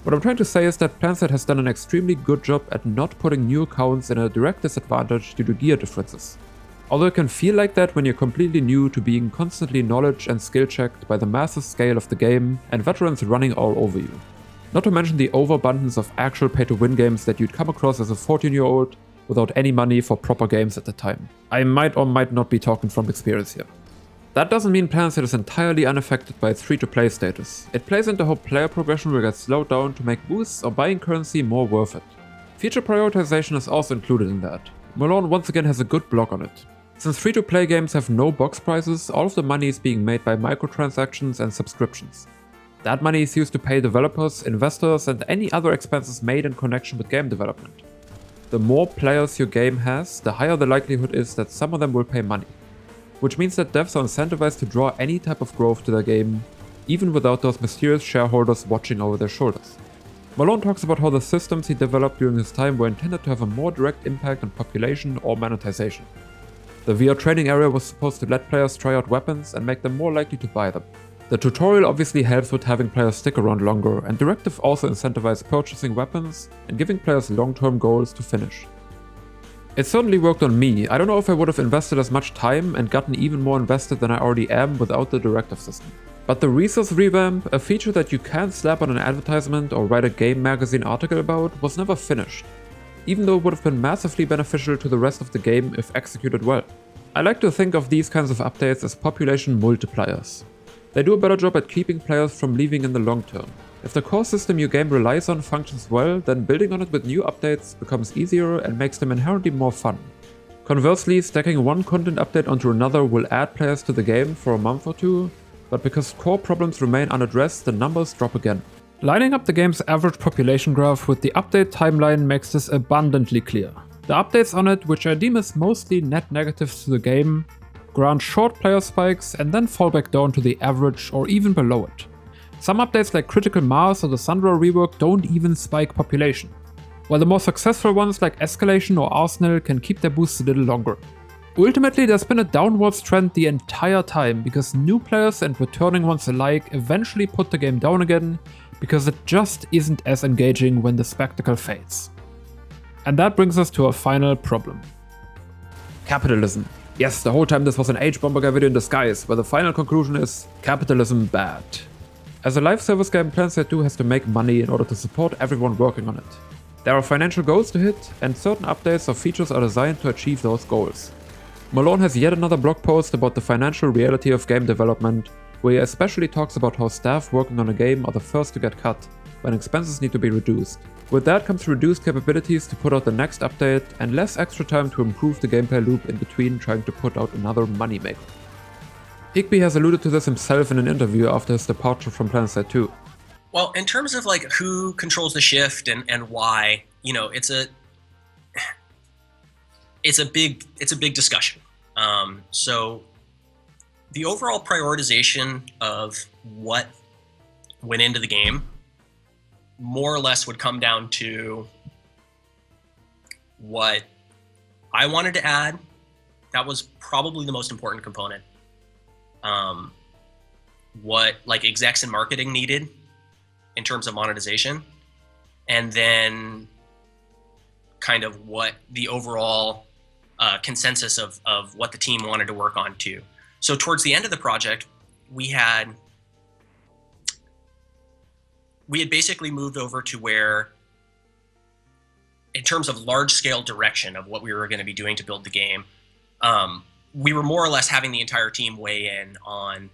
What I'm trying to say is that Planetside has done an extremely good job at not putting new accounts in a direct disadvantage due to gear differences. Although it can feel like that when you're completely new to being constantly knowledge and skill checked by the massive scale of the game and veterans running all over you. Not to mention the overabundance of actual pay-to-win games that you'd come across as a 14-year-old without any money for proper games at the time. I might or might not be talking from experience here. That doesn't mean Planetside is entirely unaffected by its free-to-play status. It plays into how player progression will get slowed down to make boosts or buying currency more worth it. Feature prioritization is also included in that. Malone once again has a good blog on it. Since free-to-play games have no box prices, all of the money is being made by microtransactions and subscriptions. That money is used to pay developers, investors, and any other expenses made in connection with game development. The more players your game has, the higher the likelihood is that some of them will pay money. Which means that devs are incentivized to draw any type of growth to their game, even without those mysterious shareholders watching over their shoulders. Malone talks about how the systems he developed during his time were intended to have a more direct impact on population or monetization. The VR training area was supposed to let players try out weapons and make them more likely to buy them. The tutorial obviously helps with having players stick around longer, and Directive also incentivized purchasing weapons and giving players long-term goals to finish. It certainly worked on me. I don't know if I would have invested as much time and gotten even more invested than I already am without the Directive system. But the Resource revamp, a feature that you can't slap on an advertisement or write a game magazine article about, was never finished, even though it would have been massively beneficial to the rest of the game if executed well. I like to think of these kinds of updates as population multipliers. They do a better job at keeping players from leaving in the long term. If the core system your game relies on functions well, then building on it with new updates becomes easier and makes them inherently more fun. Conversely, stacking one content update onto another will add players to the game for a month or two, but because core problems remain unaddressed, the numbers drop again. Lining up the game's average population graph with the update timeline makes this abundantly clear. The updates on it, which I deem as mostly net negatives to the game, grant short player spikes and then fall back down to the average or even below it. Some updates like Critical Mass or the Sunderer Rework don't even spike population, while the more successful ones like Escalation or Arsenal can keep their boosts a little longer. Ultimately, there's been a downwards trend the entire time because new players and returning ones alike eventually put the game down again because it just isn't as engaging when the spectacle fades. And that brings us to our final problem. Capitalism. Yes, the whole time this was an H-Bomber Guy video in disguise, where the final conclusion is capitalism bad. As a live service game, Planetside 2 has to make money in order to support everyone working on it. There are financial goals to hit, and certain updates or features are designed to achieve those goals. Malone has yet another blog post about the financial reality of game development, where he especially talks about how staff working on a game are the first to get cut, when expenses need to be reduced. With that comes reduced capabilities to put out the next update and less extra time to improve the gameplay loop in between trying to put out another moneymaker. Higby has alluded to this himself in an interview after his departure from Planetside 2. Well, in terms of like who controls the shift and why, you know, it's a big discussion. So the overall prioritization of what went into the game more or less would come down to what I wanted to add. That was probably the most important component. What like execs and marketing needed in terms of monetization, and then kind of what the overall consensus of what the team wanted to work on too. So towards the end of the project, we had basically moved over to where, in terms of large-scale direction of what we were going to be doing to build the game, we were more or less having the entire team weigh in on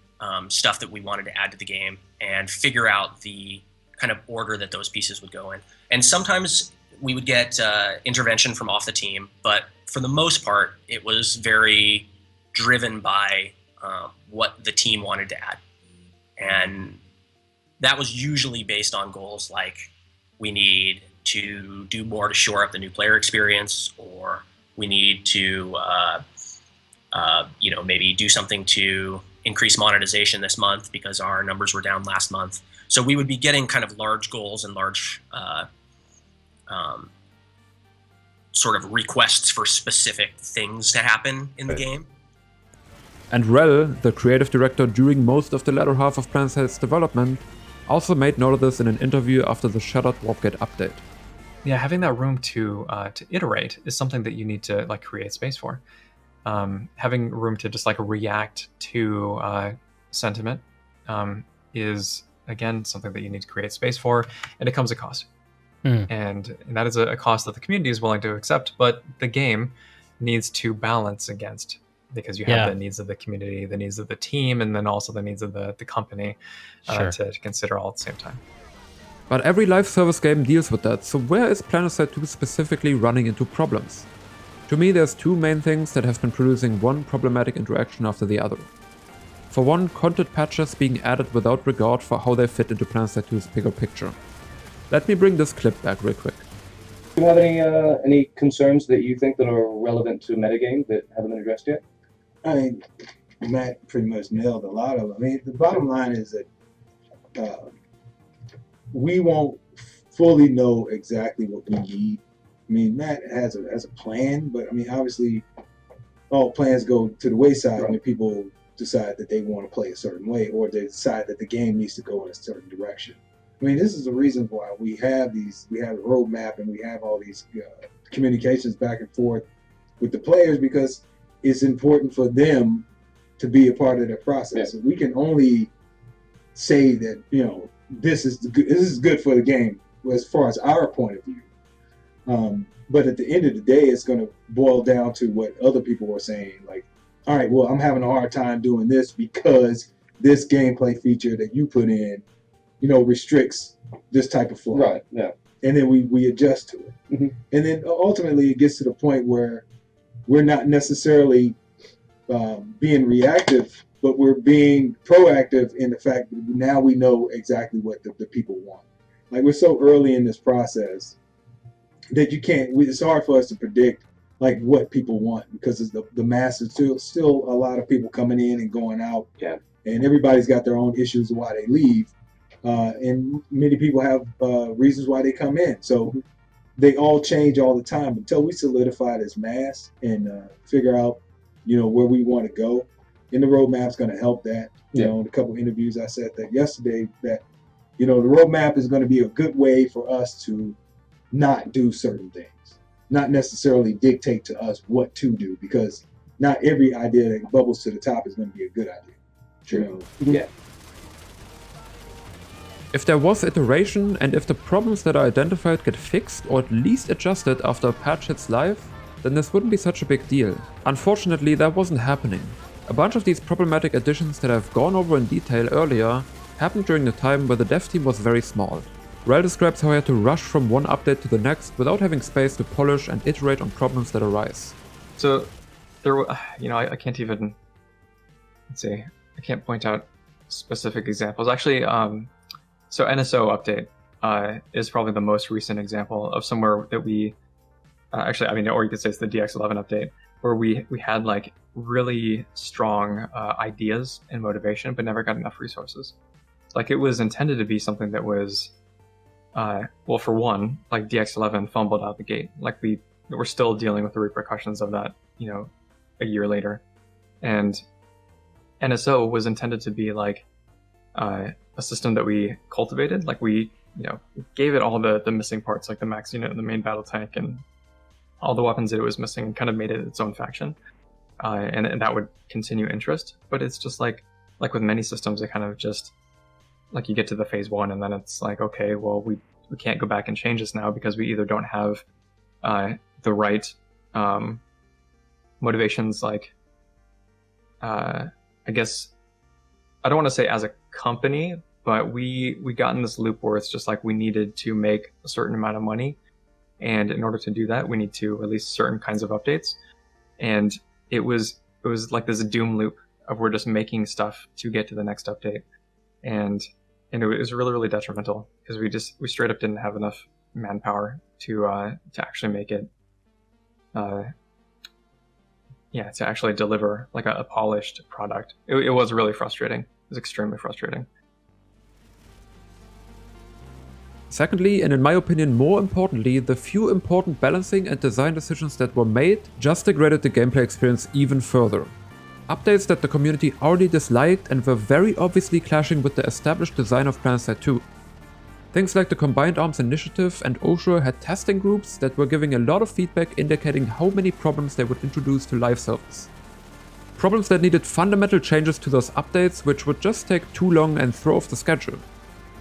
stuff that we wanted to add to the game and figure out the kind of order that those pieces would go in. And sometimes we would get intervention from off the team, but for the most part, it was very driven by what the team wanted to add. And that was usually based on goals like we need to do more to shore up the new player experience, or we need to maybe do something to increase monetization this month because our numbers were down last month. So we would be getting kind of large goals and large sort of requests for specific things to happen in the game. And Rel, the creative director during most of the latter half of Planetside's development, also made note of this in an interview after the Shattered Warpgate update. Yeah, having that room to iterate is something that you need to like create space for. Having room to just like react to sentiment is again something that you need to create space for, and it comes at cost. And that is a cost that the community is willing to accept, but the game needs to balance against, because you have the needs of the community, the needs of the team, and then also the needs of the company to consider all at the same time. But every live service game deals with that, so where is Planetside 2 specifically running into problems? To me, there's two main things that have been producing one problematic interaction after the other. For one, content patches being added without regard for how they fit into Planetside 2's bigger picture. Let me bring this clip back real quick. Do you have any concerns that you think that are relevant to metagame that haven't been addressed yet? I mean, Matt pretty much nailed a lot of it. I mean, the bottom line is that we won't fully know exactly what we need. I mean, Matt has a plan, but I mean, obviously, all plans go to the wayside when people decide that they want to play a certain way, or they decide that the game needs to go in a certain direction. I mean, this is the reason why we have a roadmap and we have all these communications back and forth with the players, because it's important for them to be a part of the process. We can only say that, you know, this is good for the game as far as our point of view. But at the end of the day, it's going to boil down to what other people are saying. Like, all right, well, I'm having a hard time doing this because this gameplay feature that you put in, you know, restricts this type of flow. Right, yeah. And then we adjust to it. And then ultimately it gets to the point where we're not necessarily being reactive, but we're being proactive in the fact that now we know exactly what the people want. Like, we're so early in this process that it's hard for us to predict like what people want, because it's the mass is still a lot of people coming in and going out. Yeah. And everybody's got their own issues of why they leave. And many people have reasons why they come in. So they all change all the time until we solidify this mass and figure out, you know, where we want to go. And the roadmap's going to help that. You know, in a couple of interviews I said that yesterday, that, you know, the roadmap is going to be a good way for us to not do certain things, not necessarily dictate to us what to do, because not every idea that bubbles to the top is going to be a good idea. Sure. You know? Yeah. If there was iteration, and if the problems that are identified get fixed or at least adjusted after a patch hits live, then this wouldn't be such a big deal. Unfortunately, that wasn't happening. A bunch of these problematic additions that I've gone over in detail earlier happened during the time where the dev team was very small. Rel describes how he had to rush from one update to the next without having space to polish and iterate on problems that arise. So there, you know, I can't even, let's see, I can't point out specific examples. Actually, so NSO update is probably the most recent example of somewhere that we, actually, I mean, or you could say it's the DX11 update, where we had like really strong ideas and motivation, but never got enough resources. Like, it was intended to be something that was, well, for one, like DX11 fumbled out the gate. Like, we're still dealing with the repercussions of that, you know, a year later. And NSO was intended to be like a system that we cultivated. Like, we, you know, gave it all the missing parts, like the max unit and the main battle tank and all the weapons that it was missing, and kind of made it its own faction. And that would continue interest. But it's just like with many systems, it kind of just, like, you get to the phase one and then it's like, okay, well, we can't go back and change this now because we either don't have the right motivations, like, I guess, I don't want to say as a company, but we got in this loop where it's just like we needed to make a certain amount of money. And in order to do that, we need to release certain kinds of updates. And it was like this doom loop of we're just making stuff to get to the next update. And it was really, really detrimental because we straight up didn't have enough manpower to actually make it to actually deliver like a polished product. It was really frustrating. It was extremely frustrating. Secondly, and in my opinion more importantly, the few important balancing and design decisions that were made just degraded the gameplay experience even further. Updates that the community already disliked and were very obviously clashing with the established design of Planetside 2. Things like the Combined Arms Initiative and Oshur had testing groups that were giving a lot of feedback indicating how many problems they would introduce to live servers. Problems that needed fundamental changes to those updates which would just take too long and throw off the schedule.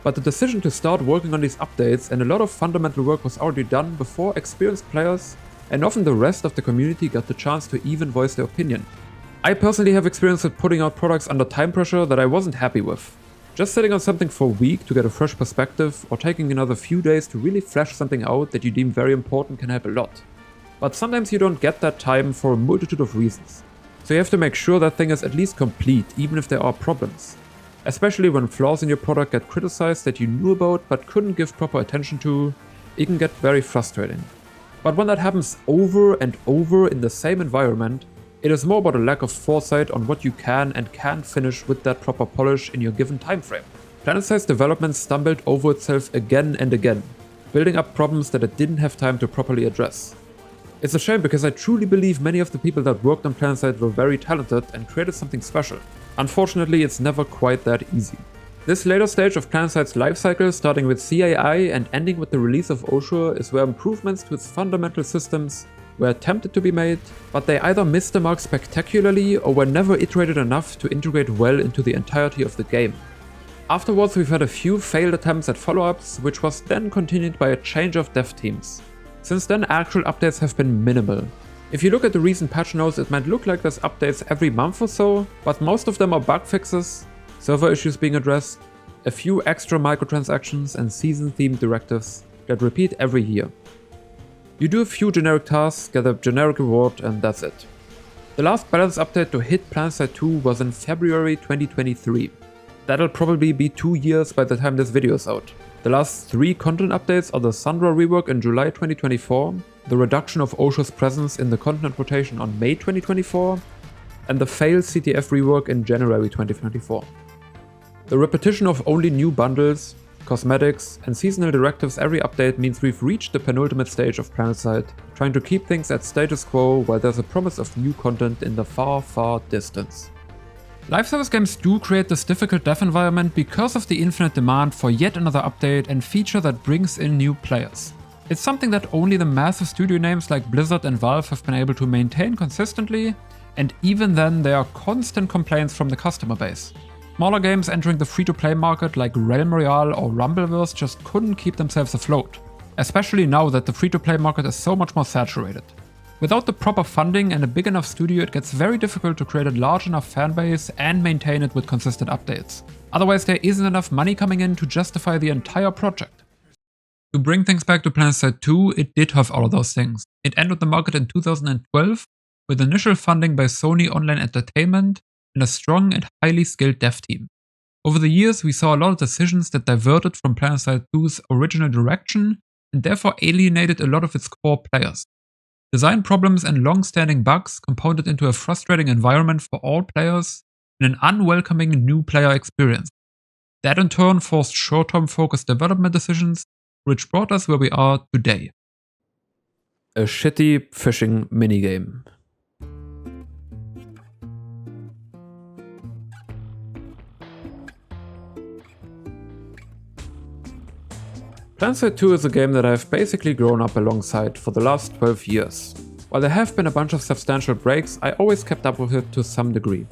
But the decision to start working on these updates and a lot of fundamental work was already done before experienced players and often the rest of the community got the chance to even voice their opinion. I personally have experience with putting out products under time pressure that I wasn't happy with. Just sitting on something for a week to get a fresh perspective or taking another few days to really flesh something out that you deem very important can help a lot. But sometimes you don't get that time for a multitude of reasons. So you have to make sure that thing is at least complete even if there are problems. Especially when flaws in your product get criticized that you knew about but couldn't give proper attention to, it can get very frustrating. But when that happens over and over in the same environment, it is more about a lack of foresight on what you can and can't finish with that proper polish in your given time frame. Planetside's development stumbled over itself again and again, building up problems that it didn't have time to properly address. It's a shame because I truly believe many of the people that worked on Planetside were very talented and created something special. Unfortunately, it's never quite that easy. This later stage of Planetside's lifecycle, starting with CAI and ending with the release of Oshur, is where improvements to its fundamental systems were attempted to be made, but they either missed the mark spectacularly or were never iterated enough to integrate well into the entirety of the game. Afterwards, we've had a few failed attempts at follow-ups, which was then continued by a change of dev teams. Since then, actual updates have been minimal. If you look at the recent patch notes, it might look like there's updates every month or so, but most of them are bug fixes, server issues being addressed, a few extra microtransactions and season-themed directives that repeat every year. You do a few generic tasks, get a generic reward, and that's it. The last balance update to hit Planetside 2 was in February 2023. That'll probably be 2 years by the time this video is out. The last 3 content updates are the Sunderer Rework in July 2024, the reduction of Oshur's presence in the content rotation on May 2024, and the failed CTF rework in January 2024. The repetition of only new bundles, cosmetics, and seasonal directives every update means we've reached the penultimate stage of Planetside, trying to keep things at status quo while there's a promise of new content in the far, far distance. Live service games do create this difficult dev environment because of the infinite demand for yet another update and feature that brings in new players. It's something that only the massive studio names like Blizzard and Valve have been able to maintain consistently, and even then there are constant complaints from the customer base. Smaller games entering the free-to-play market like Realm Royale or Rumbleverse just couldn't keep themselves afloat, especially now that the free-to-play market is so much more saturated. Without the proper funding and a big enough studio, it gets very difficult to create a large enough fanbase and maintain it with consistent updates. Otherwise, there isn't enough money coming in to justify the entire project. To bring things back to Planetside 2, it did have all of those things. It entered the market in 2012 with initial funding by Sony Online Entertainment and a strong and highly skilled dev team. Over the years, we saw a lot of decisions that diverted from Planetside 2's original direction and therefore alienated a lot of its core players. Design problems and long-standing bugs compounded into a frustrating environment for all players and an unwelcoming new player experience. That in turn forced short-term focused development decisions, which brought us where we are today. A shitty fishing minigame. Planetside 2 is a game that I've basically grown up alongside for the last 12 years. While there have been a bunch of substantial breaks, I always kept up with it to some degree.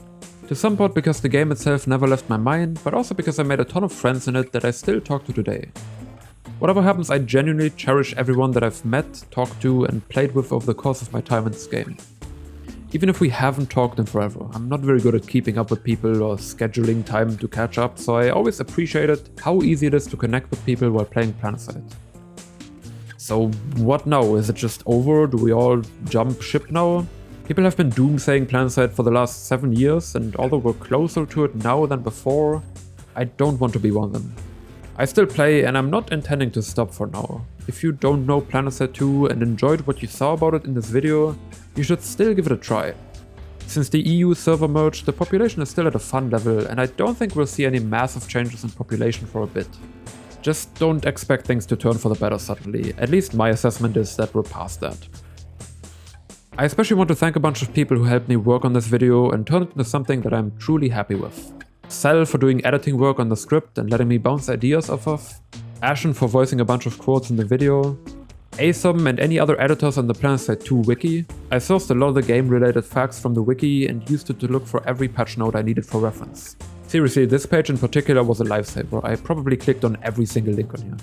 To some part because the game itself never left my mind, but also because I made a ton of friends in it that I still talk to today. Whatever happens, I genuinely cherish everyone that I've met, talked to, and played with over the course of my time in this game. Even if we haven't talked in forever, I'm not very good at keeping up with people or scheduling time to catch up, so I always appreciated how easy it is to connect with people while playing Planetside. So what now? Is it just over? Do we all jump ship now? People have been doomsaying Planetside for the last 7 years, and although we're closer to it now than before, I don't want to be one of them. I still play, and I'm not intending to stop for now. If you don't know Planetside 2 and enjoyed what you saw about it in this video, you should still give it a try. Since the EU server merge, the population is still at a fun level, and I don't think we'll see any massive changes in population for a bit. Just don't expect things to turn for the better suddenly. At least my assessment is that we're past that. I especially want to thank a bunch of people who helped me work on this video and turn it into something that I'm truly happy with. Sel for doing editing work on the script and letting me bounce ideas off of, Ashen for voicing a bunch of quotes in the video, Asom and any other editors on the Planetside 2 wiki. I sourced a lot of the game related facts from the wiki and used it to look for every patch note I needed for reference. Seriously, this page in particular was a lifesaver. I probably clicked on every single link on here.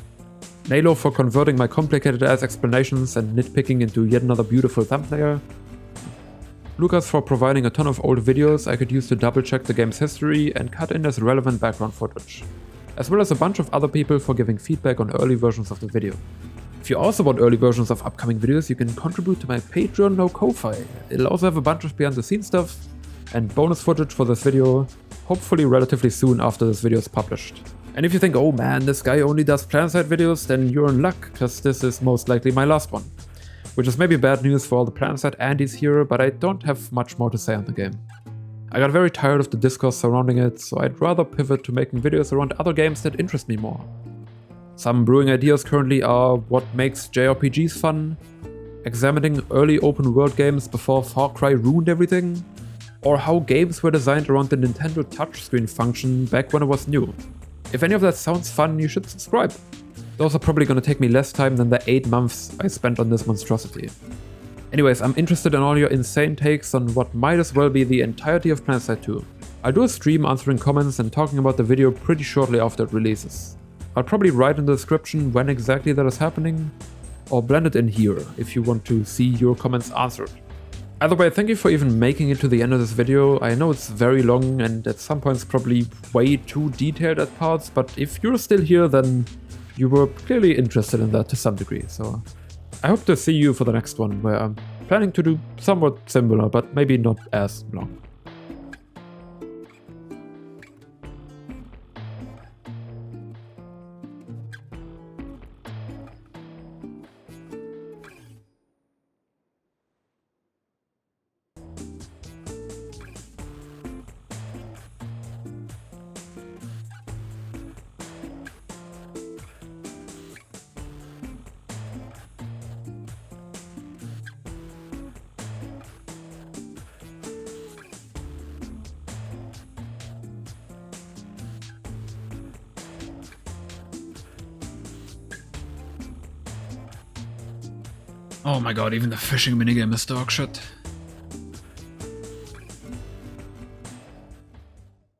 Nalo for converting my complicated ass explanations and nitpicking into yet another beautiful thumbnail. Lucas for providing a ton of old videos I could use to double check the game's history and cut in as relevant background footage. As well as a bunch of other people for giving feedback on early versions of the video. If you also want early versions of upcoming videos, you can contribute to my Patreon or Ko-Fi. It'll also have a bunch of behind the scenes stuff and bonus footage for this video, hopefully relatively soon after this video is published. And if you think, oh man, this guy only does Planetside videos, then you're in luck, because this is most likely my last one. Which is maybe bad news for all the Planetside Andes here, but I don't have much more to say on the game. I got very tired of the discourse surrounding it, so I'd rather pivot to making videos around other games that interest me more. Some brewing ideas currently are what makes JRPGs fun, examining early open world games before Far Cry ruined everything, or how games were designed around the Nintendo touchscreen function back when it was new. If any of that sounds fun, you should subscribe. Those are probably gonna take me less time than the 8 months I spent on this monstrosity. Anyways, I'm interested in all your insane takes on what might as well be the entirety of Planetside 2. I'll do a stream answering comments and talking about the video pretty shortly after it releases. I'll probably write in the description when exactly that is happening, or blend it in here if you want to see your comments answered. Either way, thank you for even making it to the end of this video. I know it's very long and at some points probably way too detailed at parts, but if you're still here, then you were clearly interested in that to some degree, so I hope to see you for the next one, where I'm planning to do somewhat similar, but maybe not as long. Oh my god, even the fishing minigame is dog shit.